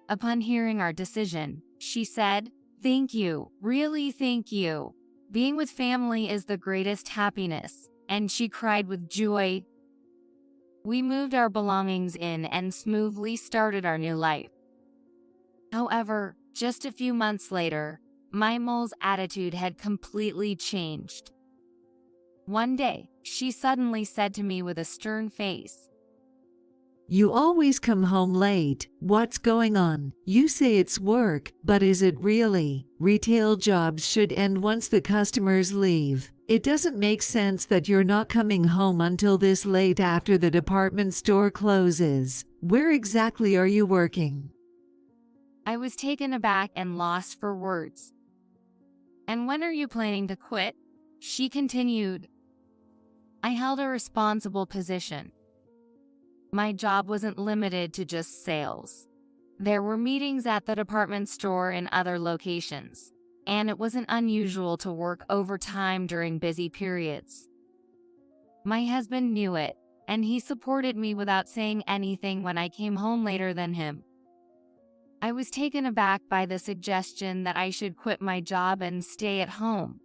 Upon hearing our decision, she said, "Thank you, really thank you. Being with family is the greatest happiness," and she cried with joy. We moved our belongings in and smoothly started our new life. However, just a few months later, my mole's attitude had completely changed. One day, she suddenly said to me with a stern face, "You always come home late. What's going on? You say it's work, but is it really? Retail jobs should end once the customers leave. It doesn't make sense that you're not coming home until this late after the department store closes. Where exactly are you working?" I was taken aback and lost for words. "And when are you planning to quit?" she continued. I held a responsible position. My job wasn't limited to just sales. There were meetings at the department store and other locations, and it wasn't unusual to work overtime during busy periods. My husband knew it, and he supported me without saying anything when I came home later than him. I was taken aback by the suggestion that I should quit my job and stay at home.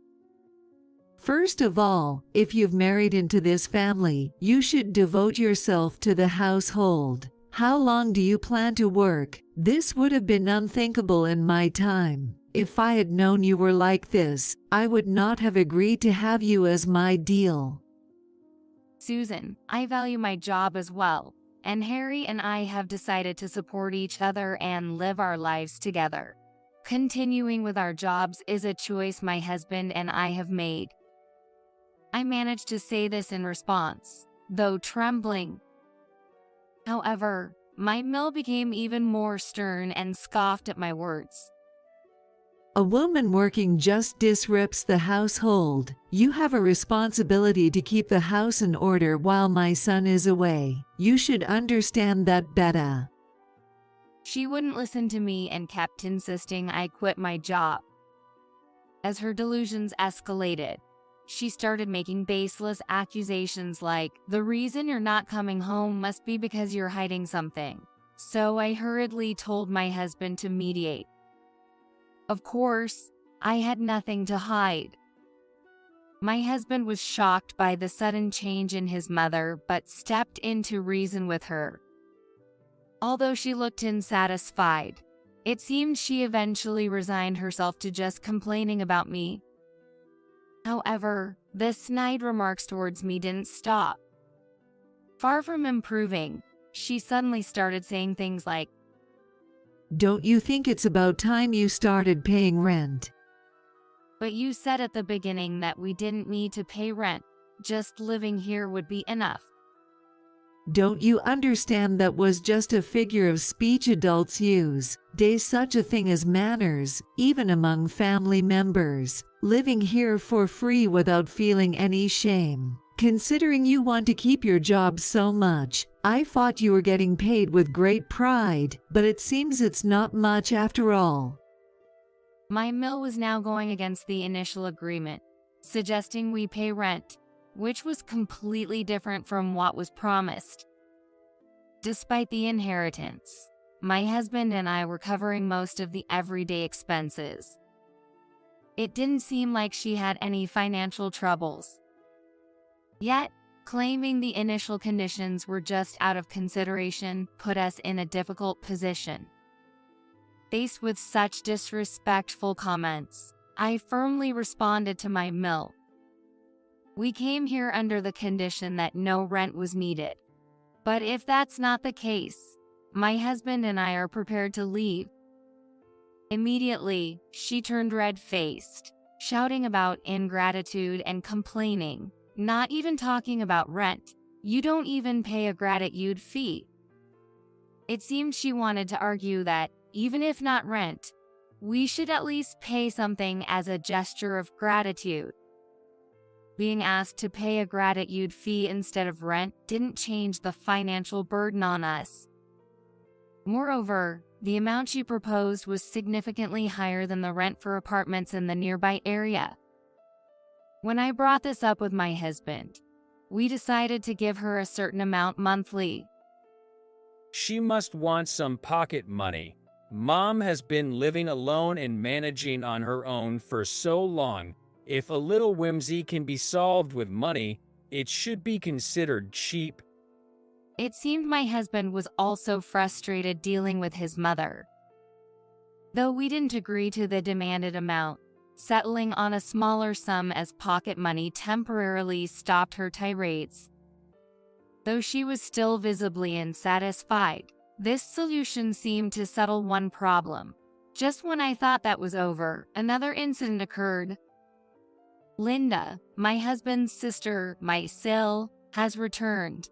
First of all, if you've married into this family, you should devote yourself to the household. How long do you plan to work? This would have been unthinkable in my time. If I had known you were like this, I would not have agreed to have you as my deal. "Susan, I value my job as well, and Harry and I have decided to support each other and live our lives together. Continuing with our jobs is a choice my husband and I have made." I managed to say this in response, though trembling. However, my mill became even more stern and scoffed at my words. "A woman working just disrupts the household. You have a responsibility to keep the house in order while my son is away. You should understand that better." She wouldn't listen to me and kept insisting I quit my job. As her delusions escalated, she started making baseless accusations like, "The reason you're not coming home must be because you're hiding something." So I hurriedly told my husband to mediate. Of course, I had nothing to hide. My husband was shocked by the sudden change in his mother but stepped in to reason with her. Although she looked unsatisfied, it seemed she eventually resigned herself to just complaining about me. However, the snide remarks towards me didn't stop. Far from improving, she suddenly started saying things like, "Don't you think it's about time you started paying rent? "But you said at the beginning that we didn't need to pay rent, just living here would be enough." Don't you understand that was just a figure of speech adults use? There's such a thing as manners, even among family members. Living here for free without feeling any shame. Considering you want to keep your job so much, I thought you were getting paid with great pride, but it seems it's not much after all." My mill was now going against the initial agreement, suggesting we pay rent, which was completely different from what was promised. Despite the inheritance, my husband and I were covering most of the everyday expenses. It didn't seem like she had any financial troubles. Yet, claiming the initial conditions were just out of consideration put us in a difficult position. Faced with such disrespectful comments, I firmly responded to my mill. We came here under the condition that no rent was needed. But if that's not the case, my husband and I are prepared to leave. Immediately, she turned red-faced, shouting about ingratitude and complaining, not even talking about rent. You don't even pay a gratitude fee. It seemed she wanted to argue that, even if not rent, we should at least pay something as a gesture of gratitude. Being asked to pay a gratitude fee instead of rent didn't change the financial burden on us. Moreover, the amount she proposed was significantly higher than the rent for apartments in the nearby area. When I brought this up with my husband, we decided to give her a certain amount monthly. She must want some pocket money. Mom has been living alone and managing on her own for so long. If a little whimsy can be solved with money, it should be considered cheap. It seemed my husband was also frustrated dealing with his mother. Though we didn't agree to the demanded amount, settling on a smaller sum as pocket money temporarily stopped her tirades. Though she was still visibly unsatisfied, this solution seemed to settle one problem. Just when I thought that was over, another incident occurred. Linda, my husband's sister, my Sil, has returned.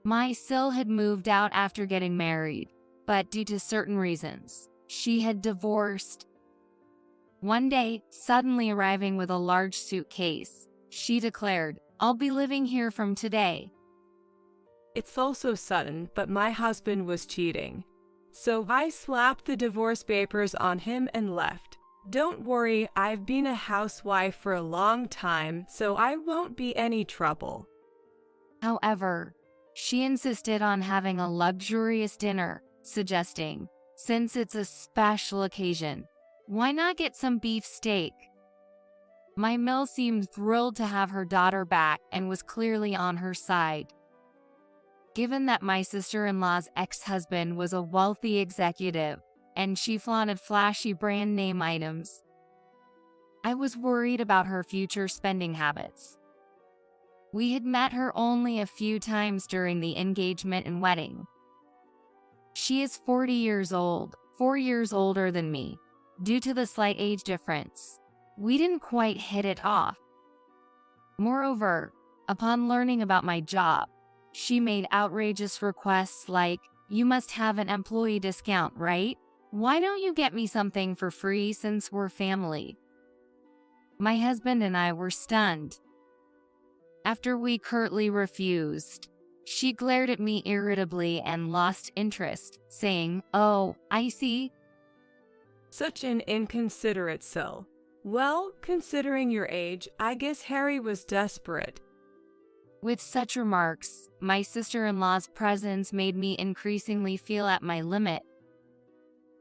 My Sil had moved out after getting married, but due to certain reasons, she had divorced. One day, suddenly arriving with a large suitcase, she declared, "I'll be living here from today." It's also sudden, but my husband was cheating. So I slapped the divorce papers on him and left. Don't worry, I've been a housewife for a long time, so I won't be any trouble. However, she insisted on having a luxurious dinner, suggesting, since it's a special occasion, why not get some beef steak? My mill seemed thrilled to have her daughter back and was clearly on her side. Given that my sister-in-law's ex-husband was a wealthy executive, and she flaunted flashy brand name items, I was worried about her future spending habits. We had met her only a few times during the engagement and wedding. She is 40 years old, 4 years older than me. Due to the slight age difference, we didn't quite hit it off. Moreover, upon learning about my job, she made outrageous requests like, "You must have an employee discount, right? Why don't you get me something for free since we're family?" My husband and I were stunned. After we curtly refused, she glared at me irritably and lost interest, saying, "Oh, I see." Such an inconsiderate Sil. Well, considering your age, I guess Harry was desperate. With such remarks, my sister-in-law's presence made me increasingly feel at my limit.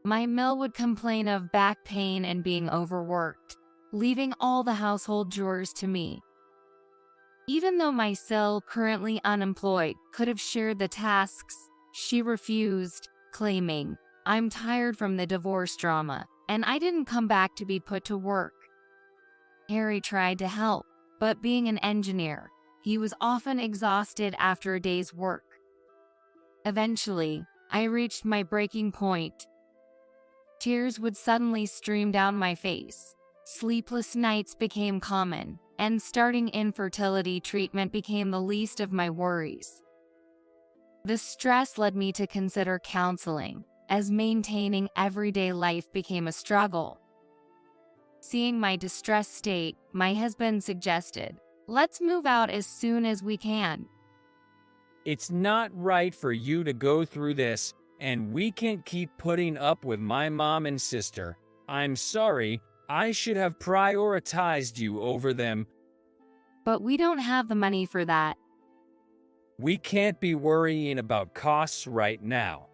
My mill would complain of back pain and being overworked, leaving all the household chores to me. Even though my Sil, currently unemployed, could have shared the tasks, she refused, claiming, "I'm tired from the divorce drama, and I didn't come back to be put to work." Harry tried to help, but being an engineer, he was often exhausted after a day's work. Eventually, I reached my breaking point. Tears would suddenly stream down my face. Sleepless nights became common, and starting infertility treatment became the least of my worries. The stress led me to consider counseling, as maintaining everyday life became a struggle. Seeing my distressed state, my husband suggested, "Let's move out as soon as we can." It's not right for you to go through this, and we can't keep putting up with my mom and sister. I'm sorry, I should have prioritized you over them. But we don't have the money for that. We can't be worrying about costs right now.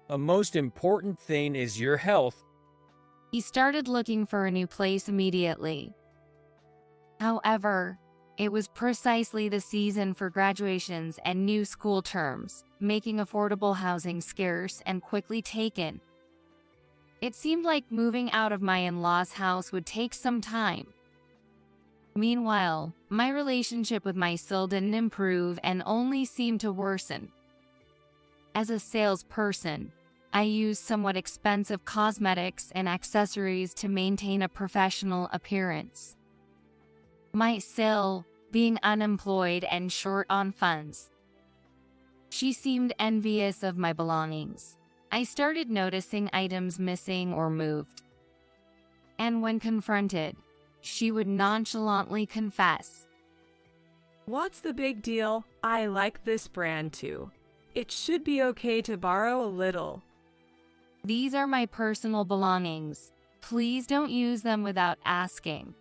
The most important thing is your health. He started looking for a new place immediately. However, it was precisely the season for graduations and new school terms, making affordable housing scarce and quickly taken. It seemed like moving out of my in-laws' house would take some time. Meanwhile, my relationship with my Sil didn't improve and only seemed to worsen. As a salesperson, I used somewhat expensive cosmetics and accessories to maintain a professional appearance. My Sil, being unemployed and short on funds, she seemed envious of my belongings. I started noticing items missing or moved. And when confronted, she would nonchalantly confess. What's the big deal? I like this brand too. It should be okay to borrow a little. These are my personal belongings. Please don't use them without asking.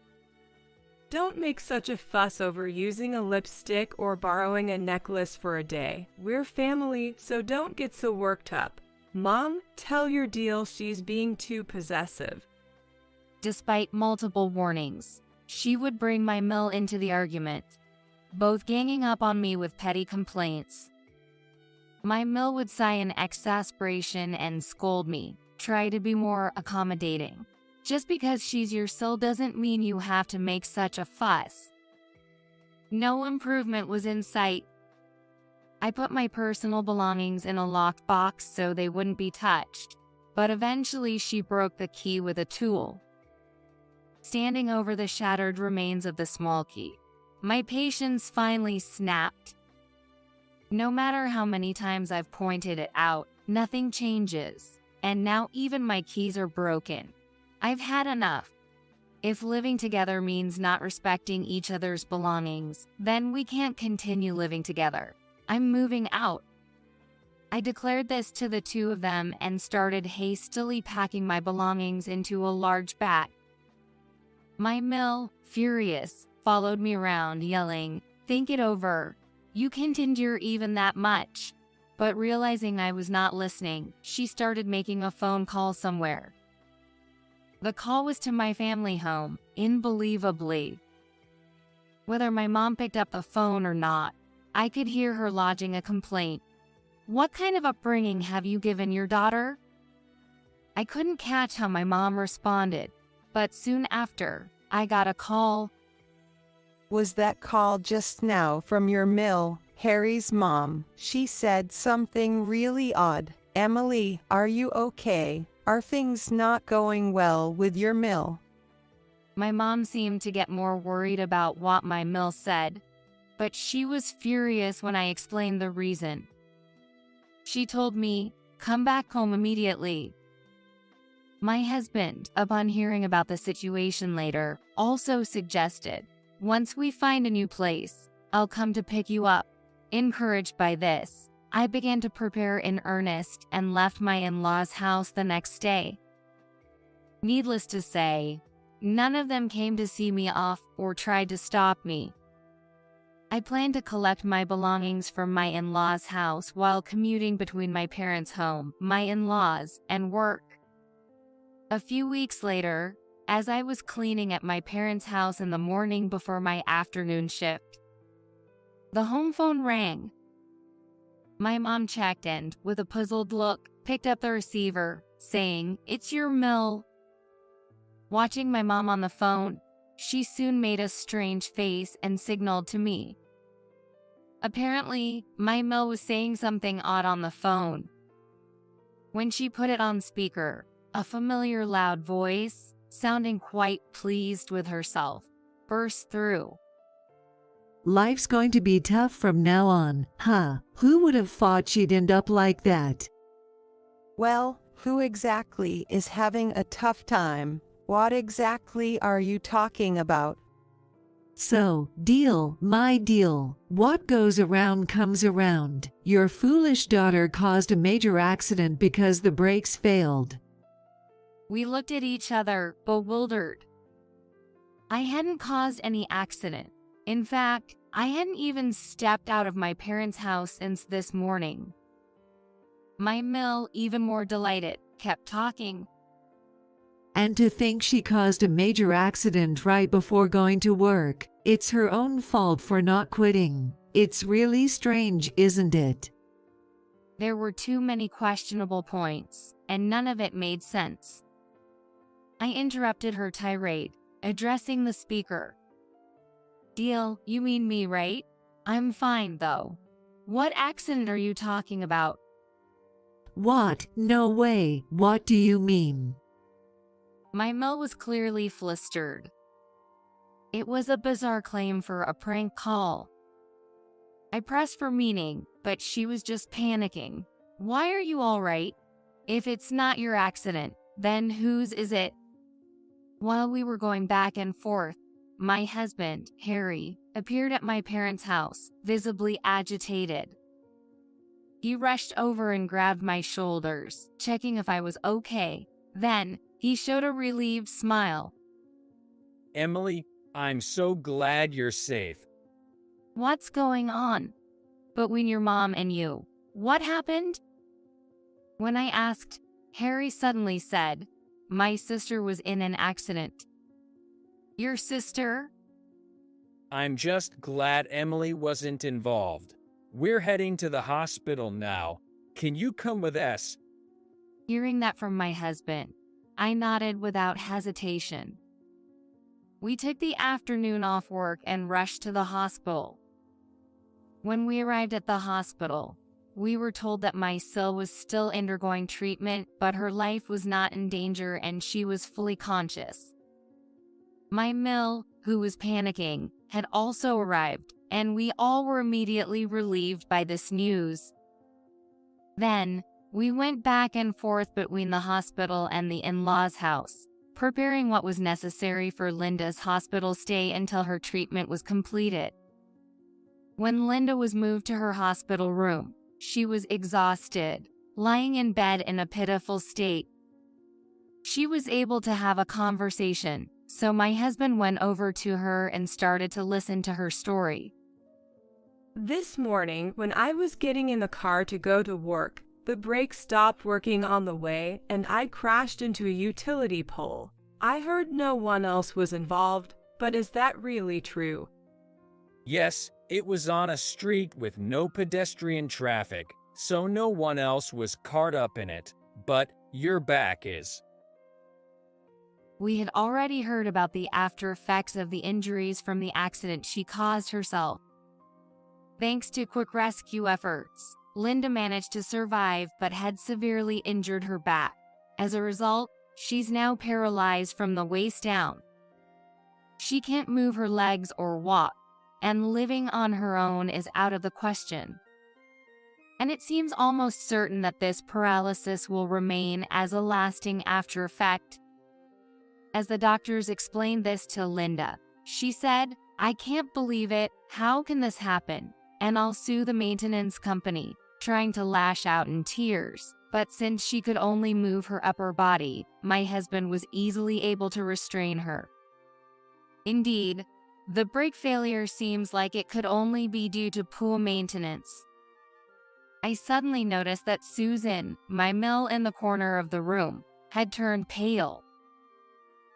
Don't make such a fuss over using a lipstick or borrowing a necklace for a day. We're family, so don't get so worked up. Mom, tell your deal she's being too possessive. Despite multiple warnings, she would bring my Mill into the argument, both ganging up on me with petty complaints. My Mill would sigh in exasperation and scold me, try to be more accommodating. Just because she's your Sil doesn't mean you have to make such a fuss. No improvement was in sight. I put my personal belongings in a locked box so they wouldn't be touched, but eventually she broke the key with a tool. Standing over the shattered remains of the small key, my patience finally snapped. No matter how many times I've pointed it out, nothing changes, and now even my keys are broken. I've had enough. If living together means not respecting each other's belongings, then we can't continue living together. I'm moving out. I declared this to the two of them and started hastily packing my belongings into a large bag. My Mill, furious, followed me around, yelling, "Think it over. You can't endure even that much." But realizing I was not listening, she started making a phone call somewhere. The call was to my family home, unbelievably. Whether my mom picked up the phone or not, I could hear her lodging a complaint. "What kind of upbringing have you given your daughter?" I couldn't catch how my mom responded, but soon after, I got a call. Was that call just now from your Mill, Harry's mom? She said something really odd. Emily, are you okay? Are things not going well with your Mill? My mom seemed to get more worried about what my Mill said, but she was furious when I explained the reason. She told me, "Come back home immediately." My husband, upon hearing about the situation later, also suggested, "Once we find a new place, I'll come to pick you up." Encouraged by this, I began to prepare in earnest and left my in-laws' house the next day. Needless to say, none of them came to see me off or tried to stop me. I planned to collect my belongings from my in-laws' house while commuting between my parents' home, my in-laws, and work. A few weeks later, as I was cleaning at my parents' house in the morning before my afternoon shift, the home phone rang. My mom checked and, with a puzzled look, picked up the receiver, saying, "It's your Mill." Watching my mom on the phone, she soon made a strange face and signaled to me. Apparently, my Mill was saying something odd on the phone. When she put it on speaker, a familiar loud voice, sounding quite pleased with herself, burst through. "Life's going to be tough from now on, huh? Who would have thought she'd end up like that?" Well, who exactly is having a tough time? What exactly are you talking about? So, deal, my deal. What goes around comes around. Your foolish daughter caused a major accident because the brakes failed. We looked at each other, bewildered. I hadn't caused any accident. In fact, I hadn't even stepped out of my parents' house since this morning. My Mill, even more delighted, kept talking. And to think she caused a major accident right before going to work. It's her own fault for not quitting. It's really strange, isn't it? There were too many questionable points, and none of it made sense. I interrupted her tirade, addressing the speaker. Deal, you mean me, right? I'm fine, though. What accident are you talking about? What? No way. What do you mean? My Mill was clearly flustered. It was a bizarre claim for a prank call. I pressed for meaning, but she was just panicking. Why are you all right? If it's not your accident, then whose is it? While we were going back and forth, my husband, Harry, appeared at my parents' house, visibly agitated. He rushed over and grabbed my shoulders, checking if I was okay. Then, he showed a relieved smile. Emily, I'm so glad you're safe. What's going on? Between your mom and you, what happened? When I asked, Harry suddenly said, my sister was in an accident. Your sister? I'm just glad Emily wasn't involved. We're heading to the hospital now. Can you come with us? Hearing that from my husband, I nodded without hesitation. We took the afternoon off work and rushed to the hospital. When we arrived at the hospital, we were told that my Sil was still undergoing treatment, but her life was not in danger and she was fully conscious. My Mill, who was panicking, had also arrived, and we all were immediately relieved by this news. Then, we went back and forth between the hospital and the in-laws' house, preparing what was necessary for Linda's hospital stay until her treatment was completed. When Linda was moved to her hospital room, she was exhausted, lying in bed in a pitiful state. She was able to have a conversation, so my husband went over to her and started to listen to her story. This morning, when I was getting in the car to go to work, the brakes stopped working on the way and I crashed into a utility pole. I heard no one else was involved, but is that really true? Yes, it was on a street with no pedestrian traffic, so no one else was caught up in it, but your back is. We had already heard about the after effects of the injuries from the accident she caused herself. Thanks to quick rescue efforts, Linda managed to survive but had severely injured her back. As a result, she's now paralyzed from the waist down. She can't move her legs or walk, and living on her own is out of the question. And it seems almost certain that this paralysis will remain as a lasting after effect. As the doctors explained this to Linda, she said, I can't believe it, how can this happen? And I'll sue the maintenance company, trying to lash out in tears. But since she could only move her upper body, my husband was easily able to restrain her. Indeed, the brake failure seems like it could only be due to poor maintenance. I suddenly noticed that Susan, my Mill in the corner of the room, had turned pale.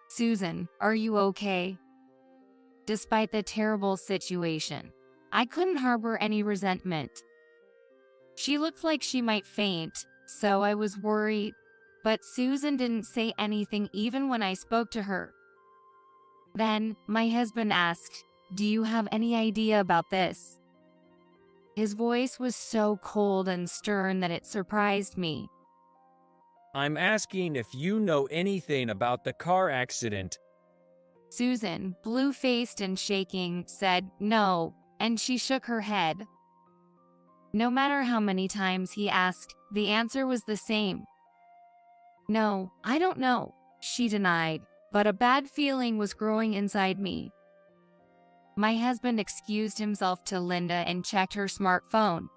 Susan, are you okay? Despite the terrible situation, I couldn't harbor any resentment. She looked like she might faint, so I was worried, but Susan didn't say anything even when I spoke to her. Then, my husband asked, do you have any idea about this? His voice was so cold and stern that it surprised me. I'm asking if you know anything about the car accident. Susan, blue-faced and shaking, said no, and she shook her head. No matter how many times he asked, the answer was the same. No, I don't know, she denied, but a bad feeling was growing inside me. My husband excused himself to Linda and checked her smartphone.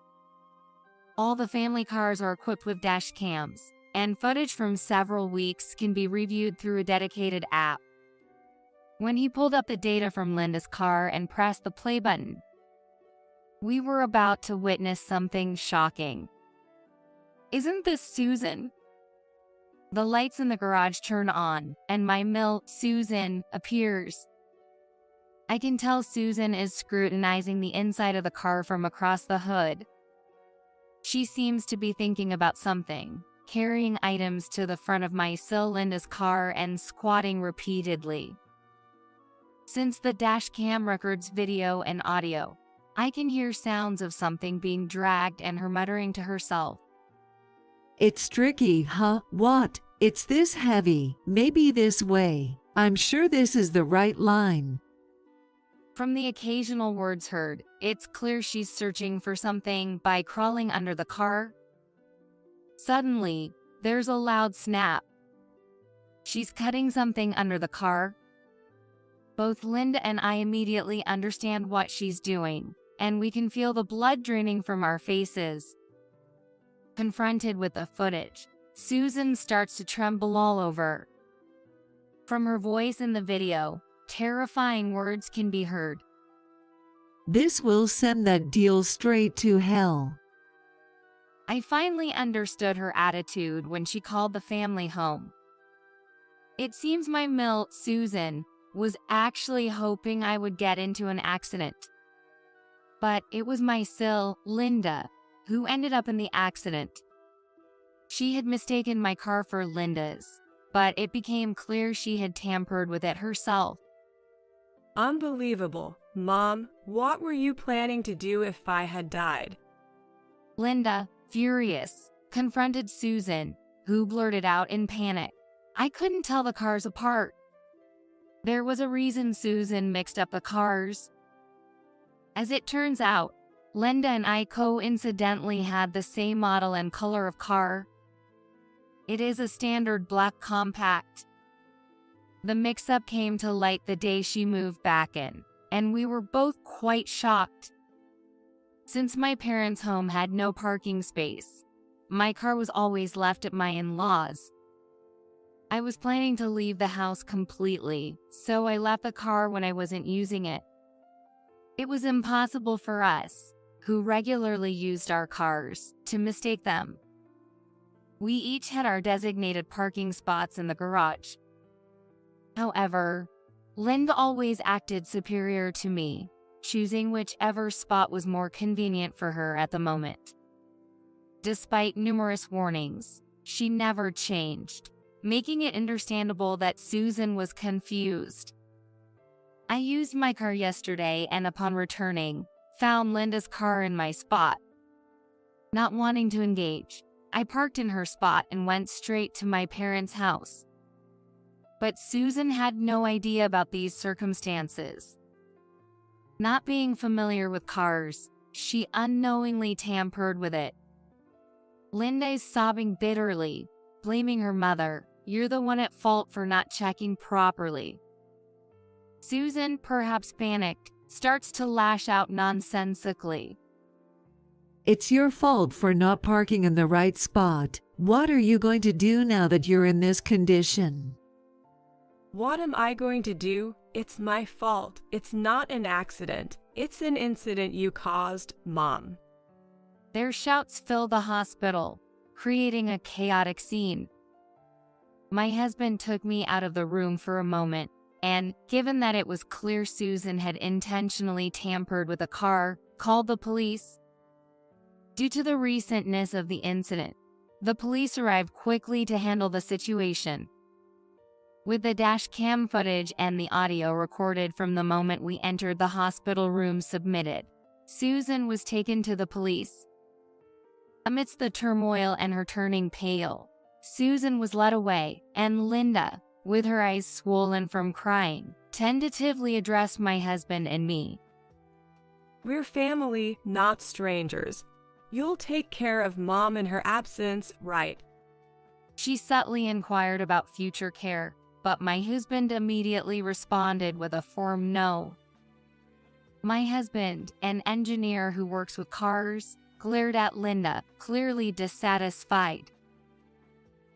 All the family cars are equipped with dash cams, and footage from several weeks can be reviewed through a dedicated app. When he pulled up the data from Linda's car and pressed the play button, we were about to witness something shocking. Isn't this Susan? The lights in the garage turn on, and my Susan appears. I can tell Susan is scrutinizing the inside of the car from across the hood. She seems to be thinking about something, carrying items to the front of my Linda's car and squatting repeatedly. Since the dash cam records video and audio, I can hear sounds of something being dragged and her muttering to herself. It's tricky, huh? What? It's this heavy, maybe this way. I'm sure this is the right line. From the occasional words heard, it's clear she's searching for something by crawling under the car. Suddenly, there's a loud snap. She's cutting something under the car. Both Linda and I immediately understand what she's doing, and we can feel the blood draining from our faces. Confronted with the footage, Susan starts to tremble all over. From her voice in the video, terrifying words can be heard. This will send that deal straight to hell. I finally understood her attitude when she called the family home. It seems my Susan was actually hoping I would get into an accident. But it was my Linda, who ended up in the accident. She had mistaken my car for Linda's, but it became clear she had tampered with it herself. Unbelievable. Mom, what were you planning to do if I had died? Linda, furious, confronted Susan, who blurted out in panic, I couldn't tell the cars apart. There was a reason Susan mixed up the cars. As it turns out, Linda and I coincidentally had the same model and color of car. It is a standard black compact. The mix-up came to light the day she moved back in, and we were both quite shocked. Since my parents' home had no parking space, my car was always left at my in-laws. I was planning to leave the house completely, so I left the car when I wasn't using it. It was impossible for us, who regularly used our cars, to mistake them. We each had our designated parking spots in the garage. However, Linda always acted superior to me, choosing whichever spot was more convenient for her at the moment. Despite numerous warnings, she never changed, making it understandable that Susan was confused. I used my car yesterday and upon returning, found Linda's car in my spot. Not wanting to engage, I parked in her spot and went straight to my parents' house. But Susan had no idea about these circumstances. Not being familiar with cars, she unknowingly tampered with it. Linda is sobbing bitterly, blaming her mother. You're the one at fault for not checking properly. Susan, perhaps panicked, starts to lash out nonsensically. It's your fault for not parking in the right spot. What are you going to do now that you're in this condition? What am I going to do? It's my fault. It's not an accident. It's an incident you caused, Mom. Their shouts fill the hospital, creating a chaotic scene. My husband took me out of the room for a moment, and, given that it was clear Susan had intentionally tampered with a car, called the police. Due to the recentness of the incident, the police arrived quickly to handle the situation. With the dash cam footage and the audio recorded from the moment we entered the hospital room submitted, Susan was taken to the police. Amidst the turmoil and her turning pale, Susan was led away, and Linda, with her eyes swollen from crying, tentatively addressed my husband and me. We're family, not strangers. You'll take care of Mom in her absence, right? She subtly inquired about future care, but my husband immediately responded with a firm no. My husband, an engineer who works with cars, glared at Linda, clearly dissatisfied.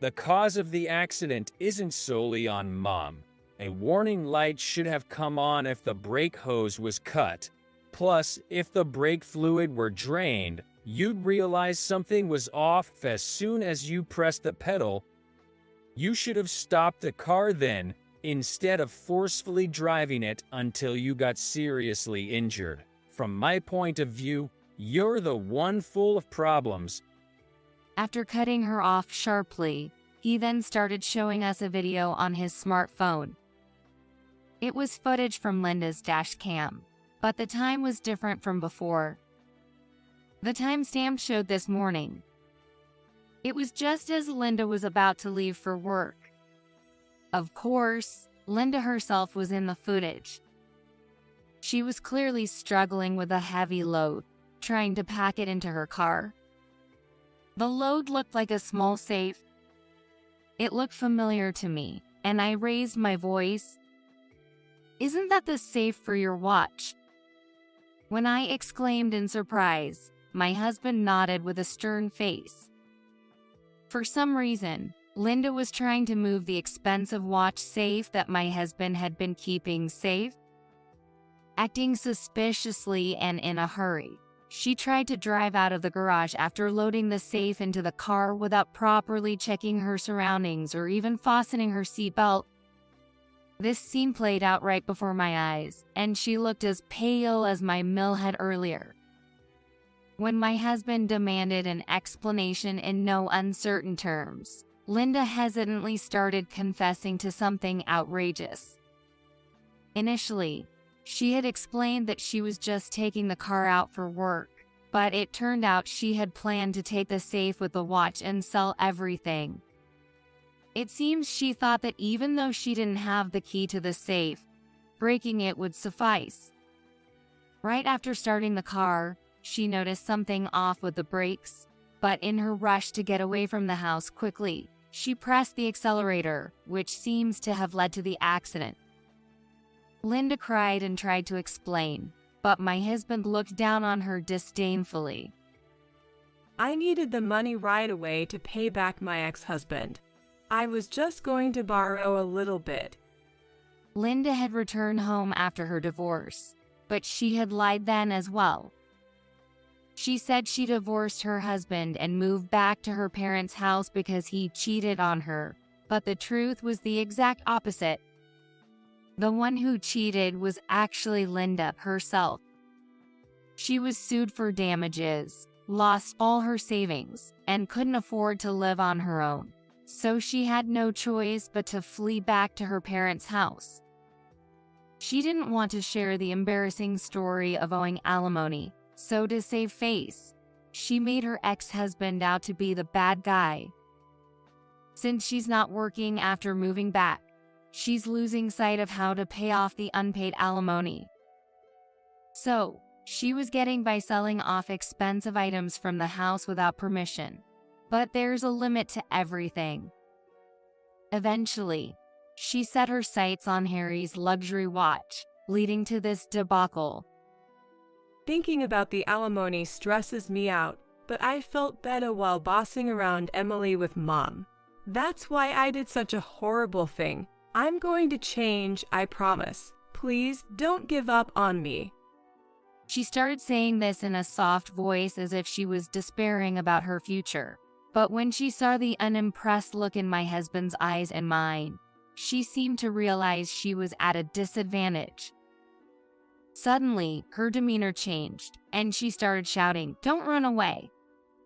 The cause of the accident isn't solely on Mom. A warning light should have come on if the brake hose was cut. Plus, if the brake fluid were drained, you'd realize something was off as soon as you pressed the pedal. You should have stopped the car then, instead of forcefully driving it until you got seriously injured. From my point of view, you're the one full of problems. After cutting her off sharply, he then started showing us a video on his smartphone. It was footage from Linda's dash cam, but the time was different from before. The timestamp showed this morning. It was just as Linda was about to leave for work. Of course, Linda herself was in the footage. She was clearly struggling with a heavy load, trying to pack it into her car. The load looked like a small safe. It looked familiar to me, and I raised my voice. "Isn't that the safe for your watch?" When I exclaimed in surprise, my husband nodded with a stern face. For some reason, Linda was trying to move the expensive watch safe that my husband had been keeping safe. Acting suspiciously and in a hurry, she tried to drive out of the garage after loading the safe into the car without properly checking her surroundings or even fastening her seatbelt. This scene played out right before my eyes, and she looked as pale as my mill had earlier. When my husband demanded an explanation in no uncertain terms, Linda hesitantly started confessing to something outrageous. Initially, she had explained that she was just taking the car out for work, but it turned out she had planned to take the safe with the watch and sell everything. It seems she thought that even though she didn't have the key to the safe, breaking it would suffice. Right after starting the car, she noticed something off with the brakes, but in her rush to get away from the house quickly, she pressed the accelerator, which seems to have led to the accident. Linda cried and tried to explain, but my husband looked down on her disdainfully. "I needed the money right away to pay back my ex-husband. I was just going to borrow a little bit." Linda had returned home after her divorce, but she had lied then as well. She said she divorced her husband and moved back to her parents' house because he cheated on her, but the truth was the exact opposite. The one who cheated was actually Linda herself. She was sued for damages, lost all her savings, and couldn't afford to live on her own, so she had no choice but to flee back to her parents' house. She didn't want to share the embarrassing story of owing alimony, so to save face, she made her ex-husband out to be the bad guy. Since she's not working after moving back, she's losing sight of how to pay off the unpaid alimony. So, she was getting by selling off expensive items from the house without permission. But there's a limit to everything. Eventually, she set her sights on Harry's luxury watch, leading to this debacle. "Thinking about the alimony stresses me out, but I felt better while bossing around Emily with Mom. That's why I did such a horrible thing. I'm going to change, I promise. Please don't give up on me." She started saying this in a soft voice as if she was despairing about her future. But when she saw the unimpressed look in my husband's eyes and mine, she seemed to realize she was at a disadvantage. Suddenly, her demeanor changed, and she started shouting, "Don't run away.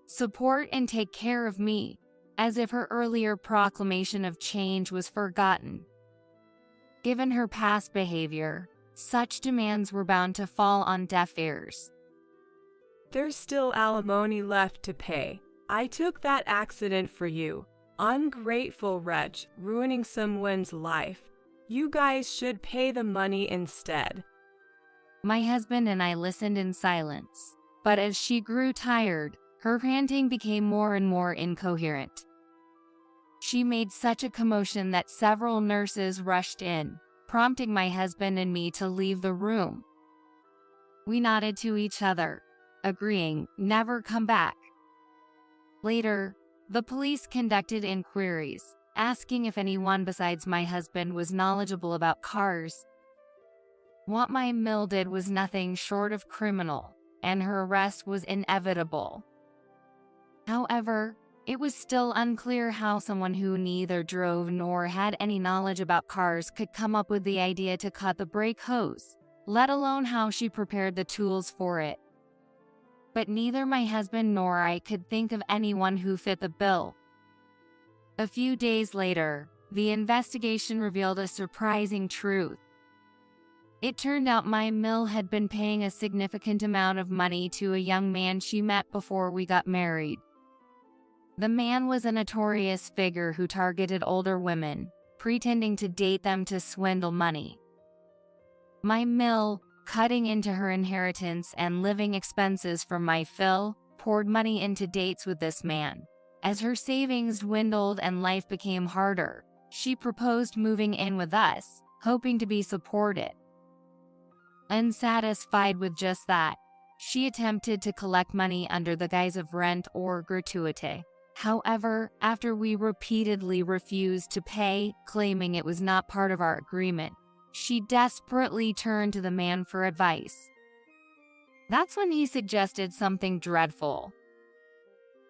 Support and take care of me," as if her earlier proclamation of change was forgotten. Given her past behavior, such demands were bound to fall on deaf ears. "There's still alimony left to pay. I took that accident for you. Ungrateful wretch, ruining someone's life. You guys should pay the money instead." My husband and I listened in silence, but as she grew tired, her ranting became more and more incoherent. She made such a commotion that several nurses rushed in, prompting my husband and me to leave the room. We nodded to each other, agreeing, "Never come back." Later, The police conducted inquiries, asking if anyone besides my husband was knowledgeable about cars. What my mill did was nothing short of criminal, and her arrest was inevitable. However, it was still unclear how someone who neither drove nor had any knowledge about cars could come up with the idea to cut the brake hose, let alone how she prepared the tools for it. But neither my husband nor I could think of anyone who fit the bill. A few days later, the investigation revealed a surprising truth. It turned out my mill had been paying a significant amount of money to a young man she met before we got married. The man was a notorious figure who targeted older women, pretending to date them to swindle money. My mill, cutting into her inheritance and living expenses from my fill, poured money into dates with this man. As her savings dwindled and life became harder, she proposed moving in with us, hoping to be supported. Unsatisfied with just that, she attempted to collect money under the guise of rent or gratuity. However, after we repeatedly refused to pay, claiming it was not part of our agreement, she desperately turned to the man for advice. That's when he suggested something dreadful.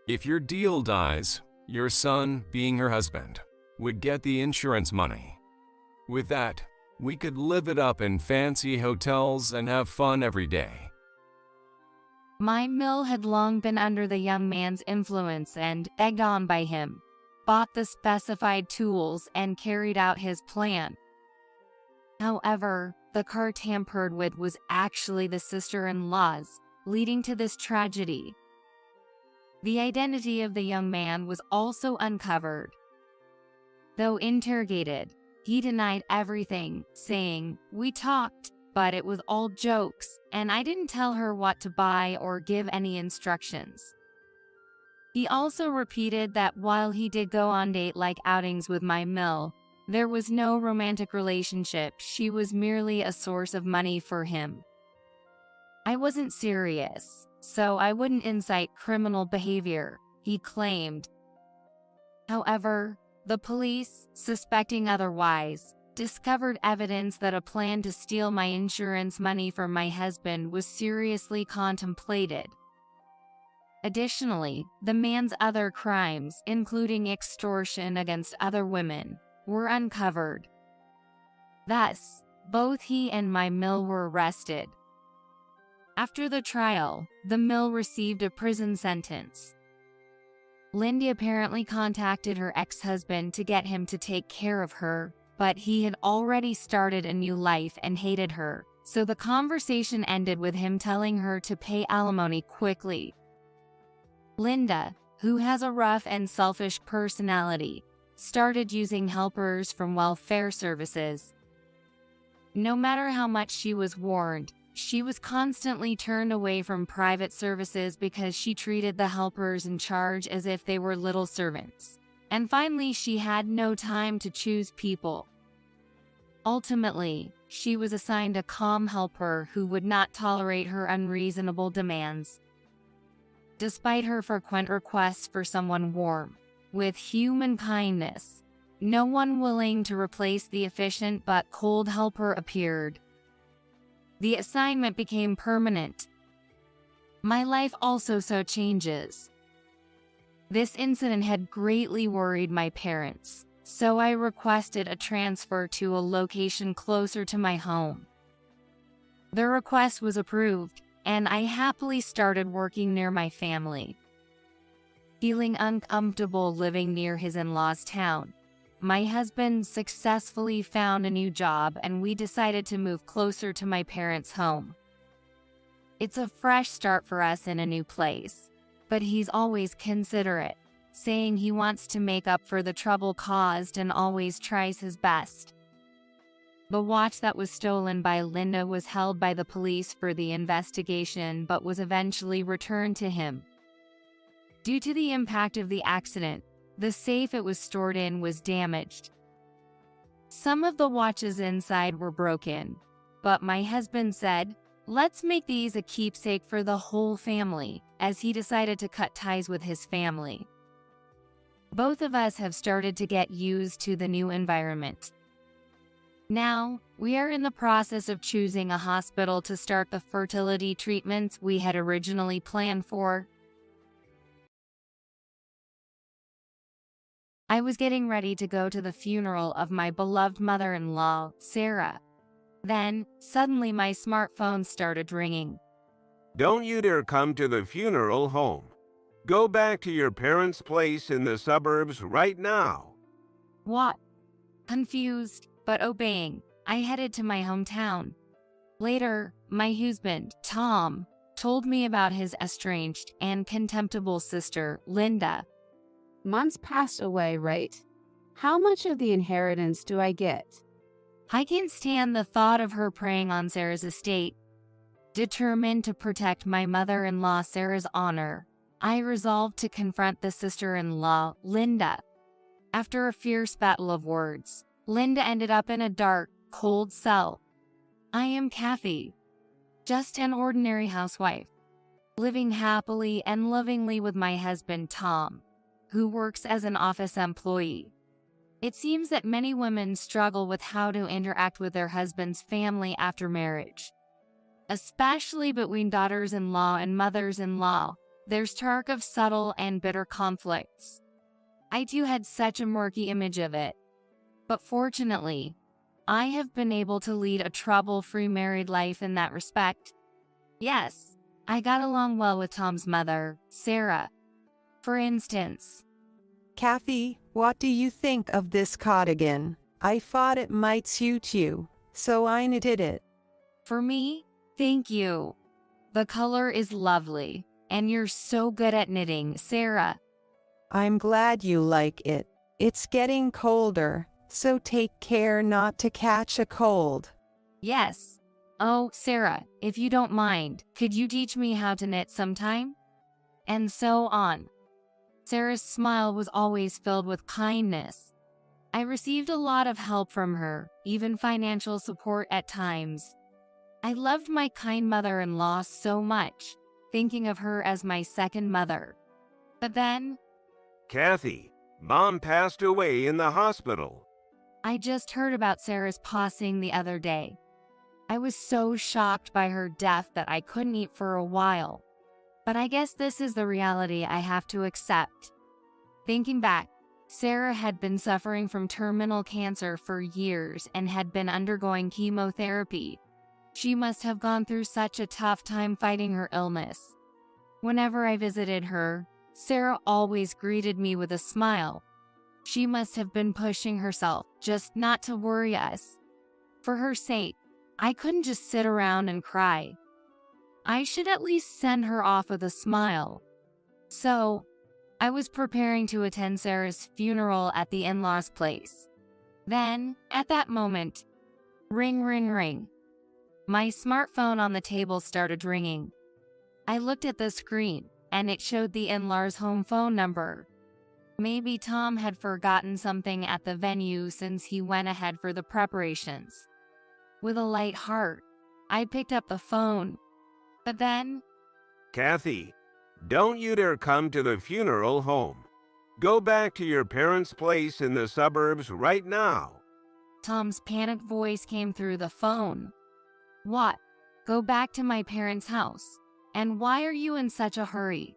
If your deal dies, your son, being her husband, would get the insurance money. With that, we could live it up in fancy hotels and have fun every day. My mill had long been under the young man's influence and, egged on by him, bought the specified tools and carried out his plan. However, the car tampered with was actually the sister-in-law's, leading to this tragedy. The identity of the young man was also uncovered. Though interrogated, he denied everything, saying, "We talked, but it was all jokes, and I didn't tell her what to buy or give any instructions." He also repeated that while he did go on date-like outings with my mill, there was no romantic relationship. She was merely a source of money for him. I wasn't serious, so I wouldn't incite criminal behavior, he claimed. However, the police, suspecting otherwise, discovered evidence that a plan to steal my insurance money from my husband was seriously contemplated. Additionally, the man's other crimes, including extortion against other women, were uncovered. Thus, both he and my mill were arrested. After the trial, the mill received a prison sentence. Lindy apparently contacted her ex-husband to get him to take care of her, but he had already started a new life and hated her, so the conversation ended with him telling her to pay alimony quickly. Linda, who has a rough and selfish personality, started using helpers from welfare services. No matter how much she was warned, she was constantly turned away from private services because she treated the helpers in charge as if they were little servants. And finally, she had no time to choose people. Ultimately, she was assigned a calm helper who would not tolerate her unreasonable demands. Despite her frequent requests for someone warm, with human kindness, no one willing to replace the efficient but cold helper appeared. The assignment became permanent. My life also saw changes. This incident had greatly worried my parents, so I requested a transfer to a location closer to my home. The request was approved, and I happily started working near my family. Feeling uncomfortable living near his in-laws' town, my husband successfully found a new job and we decided to move closer to my parents' home. It's a fresh start for us in a new place, but he's always considerate, saying he wants to make up for the trouble caused and always tries his best. The watch that was stolen by Linda was held by the police for the investigation but was eventually returned to him. Due to the impact of the accident, the safe it was stored in was damaged. Some of the watches inside were broken, but my husband said, "Let's make these a keepsake for the whole family," as he decided to cut ties with his family. Both of us have started to get used to the new environment. Now, we are in the process of choosing a hospital to start the fertility treatments we had originally planned for. I was getting ready to go to the funeral of my beloved mother-in-law, Sarah. Then, suddenly my smartphone started ringing. Don't you dare come to the funeral home. Go back to your parents' place in the suburbs right now. What? Confused, but obeying, I headed to my hometown. Later, my husband, Tom, told me about his estranged and contemptible sister, Linda. Months passed away, right? How much of the inheritance do I get? I can't stand the thought of her preying on Sarah's estate. Determined to protect my mother-in-law Sarah's honor, I resolved to confront the sister-in-law, Linda. After a fierce battle of words, Linda ended up in a dark, cold cell. I am Kathy, just an ordinary housewife, living happily and lovingly with my husband Tom, who works as an office employee. It seems that many women struggle with how to interact with their husband's family after marriage. Especially between daughters-in-law and mothers-in-law, there's talk of subtle and bitter conflicts. I too had such a murky image of it. But fortunately, I have been able to lead a trouble-free married life in that respect. Yes, I got along well with Tom's mother, Sarah. For instance, Kathy, what do you think of this cardigan? I thought it might suit you, so I knitted it. For me? Thank you. The color is lovely, and you're so good at knitting, Sarah. I'm glad you like it. It's getting colder, so take care not to catch a cold. Yes. Oh, Sarah, if you don't mind, could you teach me how to knit sometime? And so on. Sarah's smile was always filled with kindness. I received a lot of help from her, even financial support at times. I loved my kind mother-in-law so much, thinking of her as my second mother. But then, Kathy, Mom passed away in the hospital. I just heard about Sarah's passing the other day. I was so shocked by her death that I couldn't eat for a while. But I guess this is the reality I have to accept. Thinking back, Sarah had been suffering from terminal cancer for years and had been undergoing chemotherapy. She must have gone through such a tough time fighting her illness. Whenever I visited her, Sarah always greeted me with a smile. She must have been pushing herself just not to worry us. For her sake, I couldn't just sit around and cry. I should at least send her off with a smile. So, I was preparing to attend Sarah's funeral at the in-laws' place. Then, at that moment, ring, ring, ring. My smartphone on the table started ringing. I looked at the screen, and it showed the in-laws' home phone number. Maybe Tom had forgotten something at the venue since he went ahead for the preparations. With a light heart, I picked up the phone. But then, Kathy, don't you dare come to the funeral home. Go back to your parents' place in the suburbs right now. Tom's panicked voice came through the phone. What? Go back to my parents' house? And why are you in such a hurry?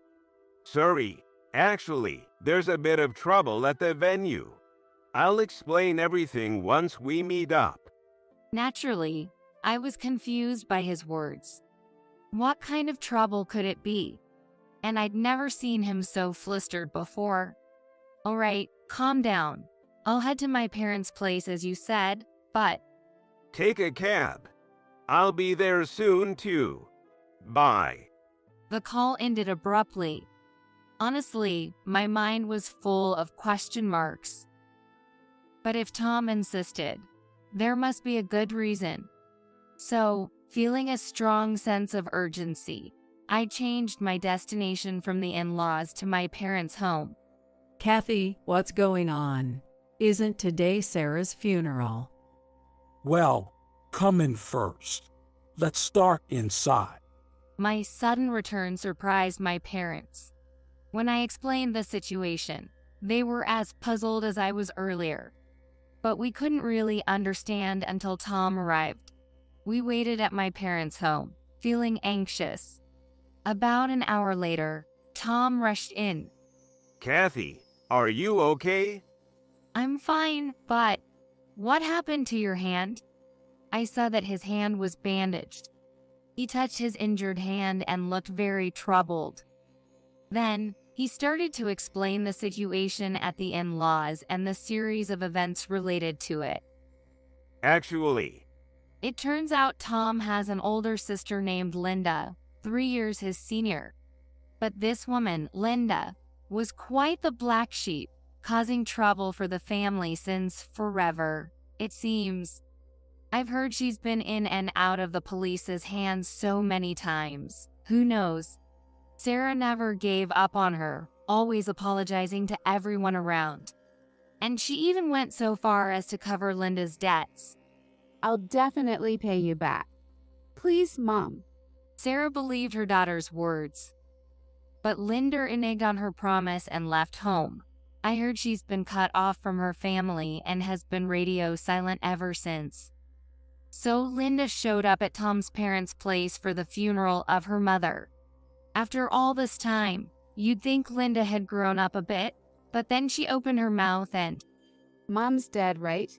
Sorry, actually, there's a bit of trouble at the venue. I'll explain everything once we meet up. Naturally, I was confused by his words. What kind of trouble could it be? And I'd never seen him so flustered before. All right, calm down. I'll head to my parents' place as you said, but... Take a cab. I'll be there soon too. Bye. The call ended abruptly. Honestly, my mind was full of question marks. But if Tom insisted, there must be a good reason. So, feeling a strong sense of urgency, I changed my destination from the in-laws to my parents' home. Kathy, what's going on? Isn't today Sarah's funeral? Well, come in first. Let's start inside. My sudden return surprised my parents. When I explained the situation, They were as puzzled as I was earlier. But we couldn't really understand until Tom arrived. We waited at my parents' home, feeling anxious. About an hour later, Tom rushed in. Kathy, are you okay? I'm fine, but what happened to your hand? I saw that his hand was bandaged. He touched his injured hand and looked very troubled. Then, he started to explain the situation at the in-laws and the series of events related to it. Actually, It turns out Tom has an older sister named Linda, 3 years his senior. But this woman, Linda, was quite the black sheep, causing trouble for the family since forever, it seems. I've heard she's been in and out of the police's hands so many times. Who knows? Sarah never gave up on her, always apologizing to everyone around. And she even went so far as to cover Linda's debts. I'll definitely pay you back. Please, Mom. Sarah believed her daughter's words. But Linda reneged on her promise and left home. I heard she's been cut off from her family and has been radio silent ever since. So Linda showed up at Tom's parents' place for the funeral of her mother. After all this time, you'd think Linda had grown up a bit, but then she opened her mouth and, Mom's dead, right?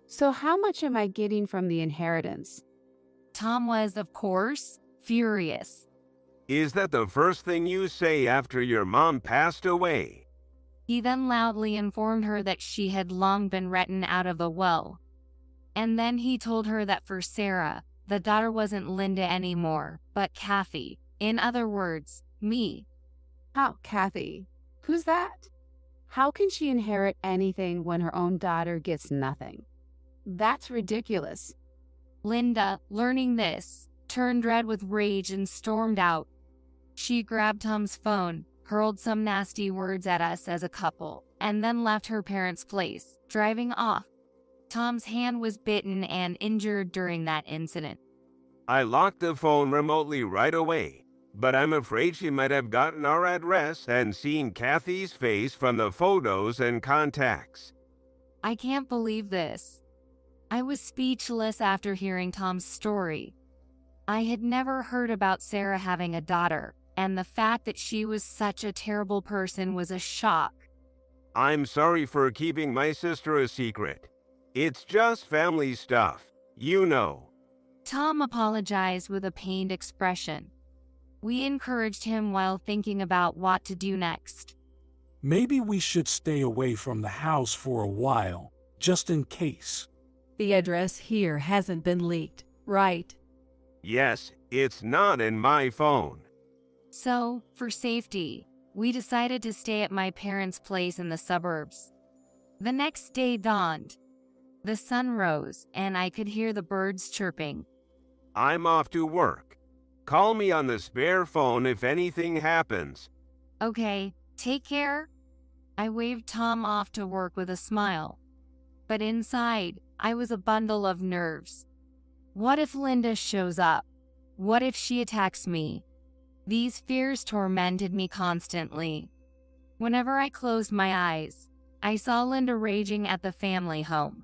So how much am I getting from the inheritance? Tom was, of course, furious. is that the first thing you say after your mom passed away? He then loudly informed her that she had long been written out of the will. And then he told her that for Sarah, the daughter wasn't Linda anymore, but Kathy. In other words, me. How, Kathy? Who's that? How can she inherit anything when her own daughter gets nothing? That's ridiculous. Linda, learning this, turned red with rage and stormed out. She grabbed Tom's phone, hurled some nasty words at us as a couple, and then left her parents' place, driving off. Tom's hand was bitten and injured during that incident. I locked the phone remotely right away, but I'm afraid she might have gotten our address and seen Kathy's face from the photos and contacts. I can't believe this. I was speechless after hearing Tom's story. I had never heard about Sarah having a daughter, and the fact that she was such a terrible person was a shock. I'm sorry for keeping my sister a secret. It's just family stuff, you know. Tom apologized with a pained expression. We encouraged him while thinking about what to do next. Maybe we should stay away from the house for a while, just in case. The address here hasn't been leaked, right? Yes, it's not in my phone. So, for safety, we decided to stay at my parents' place in the suburbs. The next day dawned. The sun rose, and I could hear the birds chirping. I'm off to work. Call me on the spare phone if anything happens. Okay, take care. I waved Tom off to work with a smile. But inside, I was a bundle of nerves. What if Linda shows up? What if she attacks me? These fears tormented me constantly. Whenever I closed my eyes, I saw Linda raging at the family home.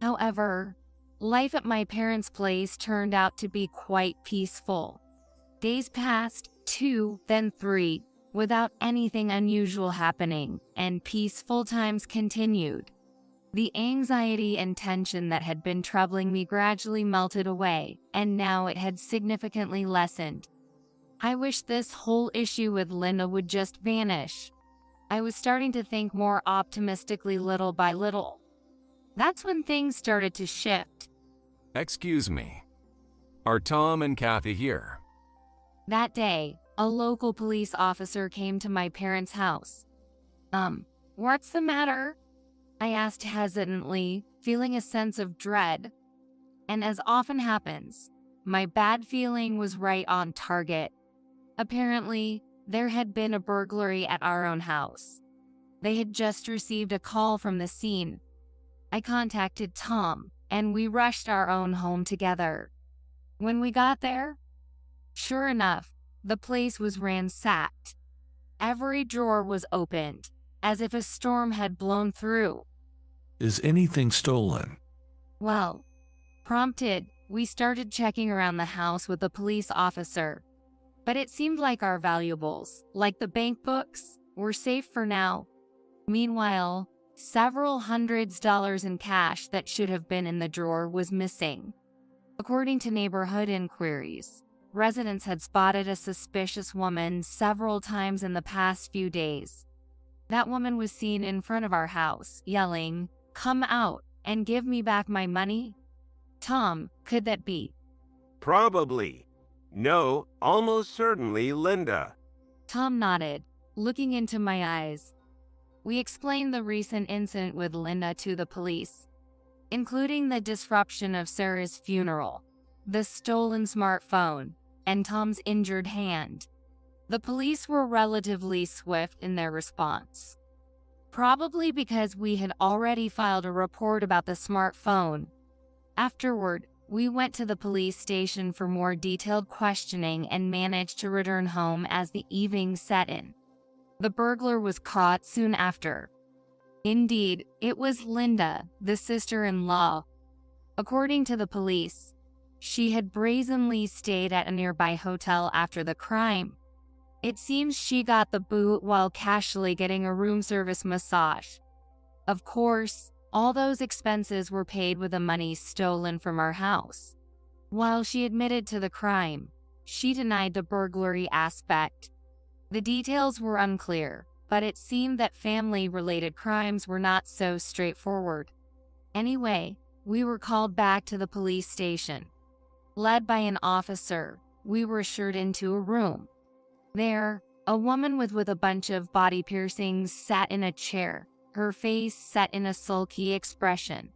However, life at my parents' place turned out to be quite peaceful. Days passed, 2, then 3, without anything unusual happening, and peaceful times continued. The anxiety and tension that had been troubling me gradually melted away, and now it had significantly lessened. I wish this whole issue with Linda would just vanish. I was starting to think more optimistically little by little. That's when things started to shift. Excuse me. Are Tom and Kathy here? That day, a local police officer came to my parents' house. What's the matter? I asked hesitantly, feeling a sense of dread. And as often happens, my bad feeling was right on target. Apparently, there had been a burglary at our own house. They had just received a call from the scene. I contacted Tom, and we rushed our own home together. When we got there, sure enough, the place was ransacked. Every drawer was opened. as if a storm had blown through. Is anything stolen? Well, prompted, we started checking around the house with a police officer. But it seemed like our valuables, like the bank books, were safe for now. Meanwhile, several $100s in cash that should have been in the drawer was missing. According to neighborhood inquiries, residents had spotted a suspicious woman several times in the past few days. That woman was seen in front of our house, yelling, "Come out and give me back my money." Tom, could that be? Probably. No, almost certainly Linda. Tom nodded, looking into my eyes. We explained the recent incident with Linda to the police, including the disruption of Sarah's funeral, the stolen smartphone, and Tom's injured hand. The police were relatively swift in their response. Probably because we had already filed a report about the smartphone. Afterward, we went to the police station for more detailed questioning and managed to return home as the evening set in. The burglar was caught soon after. Indeed, it was Linda, the sister-in-law. According to the police, she had brazenly stayed at a nearby hotel after the crime. It seems she got the boot while casually getting a room service massage. Of course, all those expenses were paid with the money stolen from our house. While she admitted to the crime, she denied the burglary aspect. The details were unclear, but it seemed that family-related crimes were not so straightforward. Anyway, we were called back to the police station. Led by an officer, we were ushered into a room. There, a woman with a bunch of body piercings sat in a chair, her face set in a sulky expression.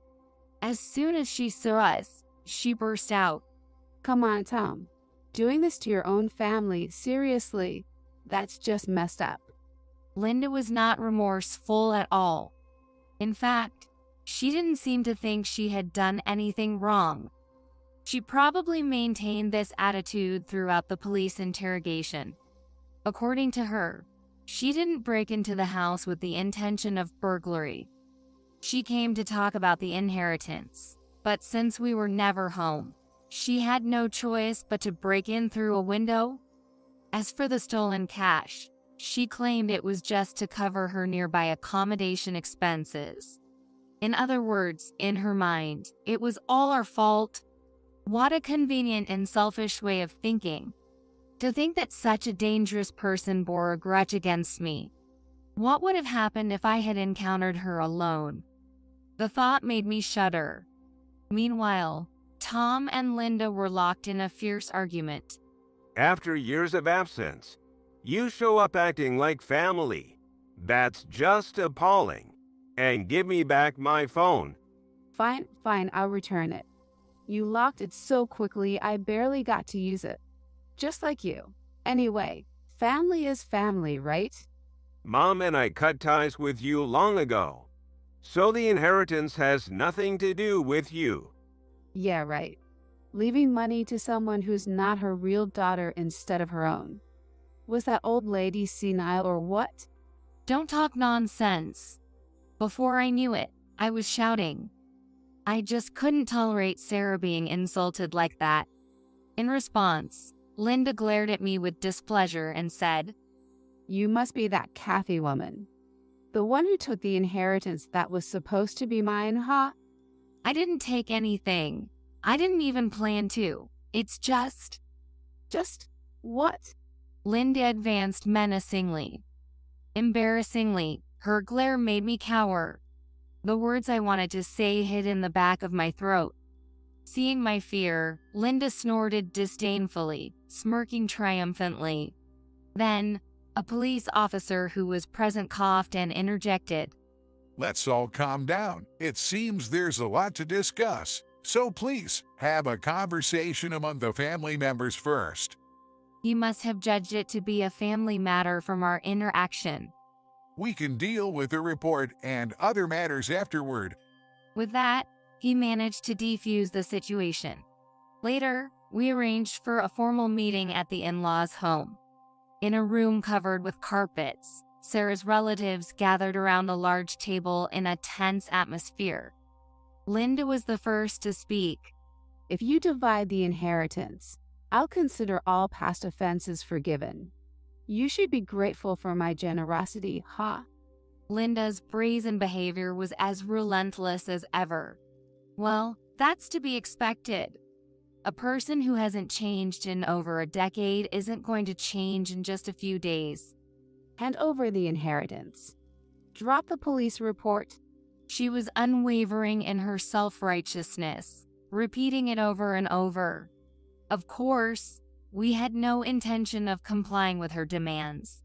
As soon as she saw us, she burst out, "Come on, Tom. Doing this to your own family, seriously, that's just messed up." Linda was not remorseful at all. In fact, she didn't seem to think she had done anything wrong. She probably maintained this attitude throughout the police interrogation. According to her, she didn't break into the house with the intention of burglary. She came to talk about the inheritance, but since we were never home, she had no choice but to break in through a window. As for the stolen cash, she claimed it was just to cover her nearby accommodation expenses. In other words, in her mind, it was all our fault. What a convenient and selfish way of thinking. To think that such a dangerous person bore a grudge against me. What would have happened if I had encountered her alone? The thought made me shudder. Meanwhile, Tom and Linda were locked in a fierce argument. After years of absence, you show up acting like family. That's just appalling. And give me back my phone. Fine, I'll return it. You locked it so quickly I barely got to use it. Just like you. Anyway, family is family, right? Mom and I cut ties with you long ago. So the inheritance has nothing to do with you. Yeah, right. Leaving money to someone who's not her real daughter instead of her own. Was that old lady senile or what? Don't talk nonsense. Before I knew it, I was shouting. I just couldn't tolerate Sarah being insulted like that. In response, Linda glared at me with displeasure and said, "You must be that Kathy woman. The one who took the inheritance that was supposed to be mine, huh?" I didn't take anything. I didn't even plan to. It's just... Just what? Linda advanced menacingly. Embarrassingly, her glare made me cower. The words I wanted to say hid in the back of my throat. Seeing my fear, Linda snorted disdainfully, smirking triumphantly. Then, a police officer who was present coughed and interjected. "Let's all calm down. It seems there's a lot to discuss. So please, have a conversation among the family members first." He must have judged it to be a family matter from our interaction. "We can deal with the report and other matters afterward." With that, he managed to defuse the situation. Later, we arranged for a formal meeting at the in-laws' home. In a room covered with carpets, Sarah's relatives gathered around a large table in a tense atmosphere. Linda was the first to speak. If you divide the inheritance, I'll consider all past offenses forgiven. You should be grateful for my generosity, huh? Linda's brazen behavior was as relentless as ever. Well, that's to be expected. A person who hasn't changed in over a decade isn't going to change in just a few days. Hand over the inheritance. Drop the police report. She was unwavering in her self-righteousness, repeating it over and over. Of course, we had no intention of complying with her demands.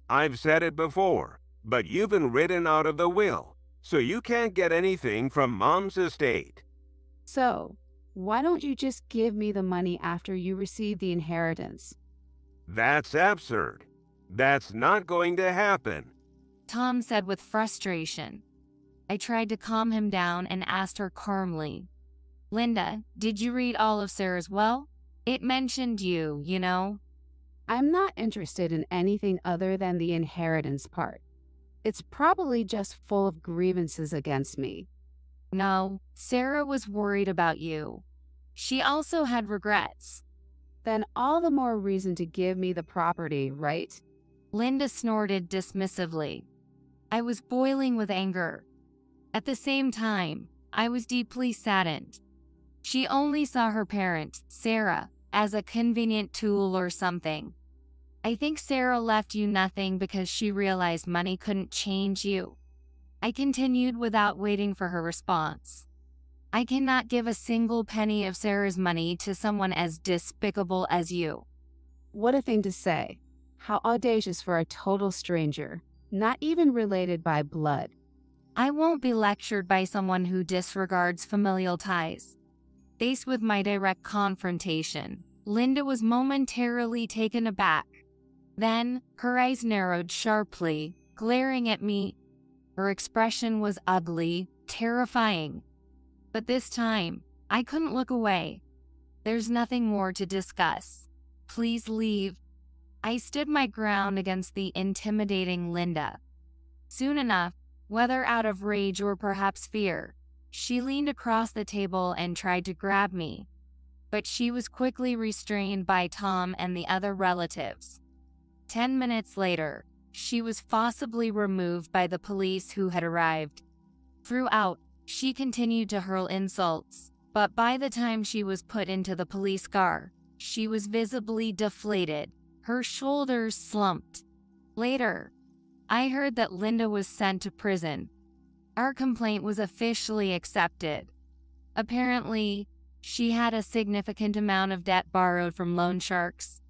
I've said it before, but you've been written out of the will, so you can't get anything from Mom's estate. So, why don't you just give me the money after you receive the inheritance? That's absurd. That's not going to happen, Tom said with frustration. I tried to calm him down and asked her calmly, Linda, did you read all of Sarah's will? It mentioned you, you know. I'm not interested in anything other than the inheritance part. It's probably just full of grievances against me. No, Sarah was worried about you. She also had regrets. Then all the more reason to give me the property, right? Linda snorted dismissively. I was boiling with anger. At the same time, I was deeply saddened. She only saw her parent, Sarah, as a convenient tool or something. I think Sarah left you nothing because she realized money couldn't change you. I continued without waiting for her response. I cannot give a single penny of Sarah's money to someone as despicable as you. What a thing to say. How audacious for a total stranger, not even related by blood. I won't be lectured by someone who disregards familial ties. Faced with my direct confrontation, Linda was momentarily taken aback. Then, her eyes narrowed sharply, glaring at me. Her expression was ugly, terrifying. But this time, I couldn't look away. There's nothing more to discuss. Please leave. I stood my ground against the intimidating Linda. Soon enough, whether out of rage or perhaps fear, she leaned across the table and tried to grab me. But she was quickly restrained by Tom and the other relatives. 10 minutes later, she was forcibly removed by the police who had arrived. Throughout, she continued to hurl insults, but by the time she was put into the police car, she was visibly deflated. Her shoulders slumped. Later, I heard that Linda was sent to prison. Our complaint was officially accepted. Apparently, she had a significant amount of debt borrowed from loan sharks.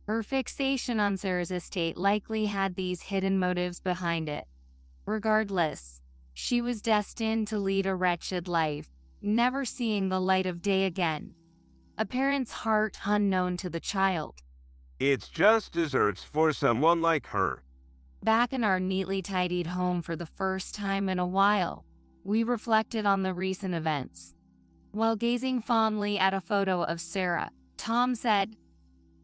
Her fixation on Sarah's estate likely had these hidden motives behind it. Regardless, she was destined to lead a wretched life, never seeing the light of day again. A parent's heart unknown to the child. It's just desserts for someone like her. Back in our neatly tidied home for the first time in a while, we reflected on the recent events. While gazing fondly at a photo of Sarah, Tom said,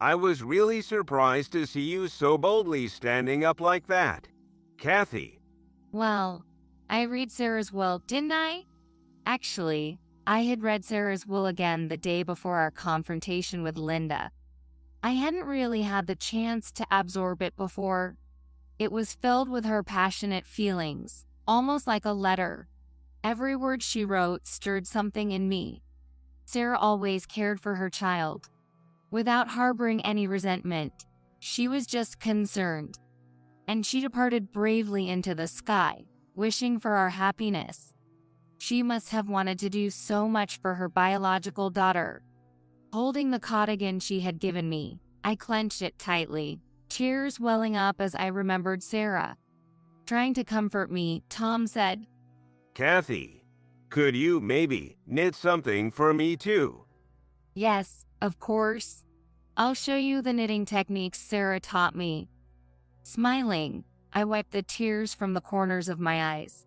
I was really surprised to see you so boldly standing up like that. Kathy. Well, I read Sarah's will, didn't I? Actually, I had read Sarah's will again the day before our confrontation with Linda. I hadn't really had the chance to absorb it before. It was filled with her passionate feelings, almost like a letter. Every word she wrote stirred something in me. Sarah always cared for her child. Without harboring any resentment, she was just concerned. And she departed bravely into the sky, wishing for our happiness. She must have wanted to do so much for her biological daughter. Holding the cardigan she had given me, I clenched it tightly, tears welling up as I remembered Sarah. Trying to comfort me, Tom said, Kathy, could you maybe knit something for me too? Yes, of course. I'll show you the knitting techniques Sarah taught me. Smiling, I wiped the tears from the corners of my eyes.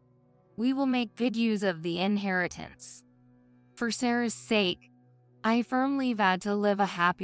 We will make good use of the inheritance. For Sarah's sake, I firmly vowed to live a happy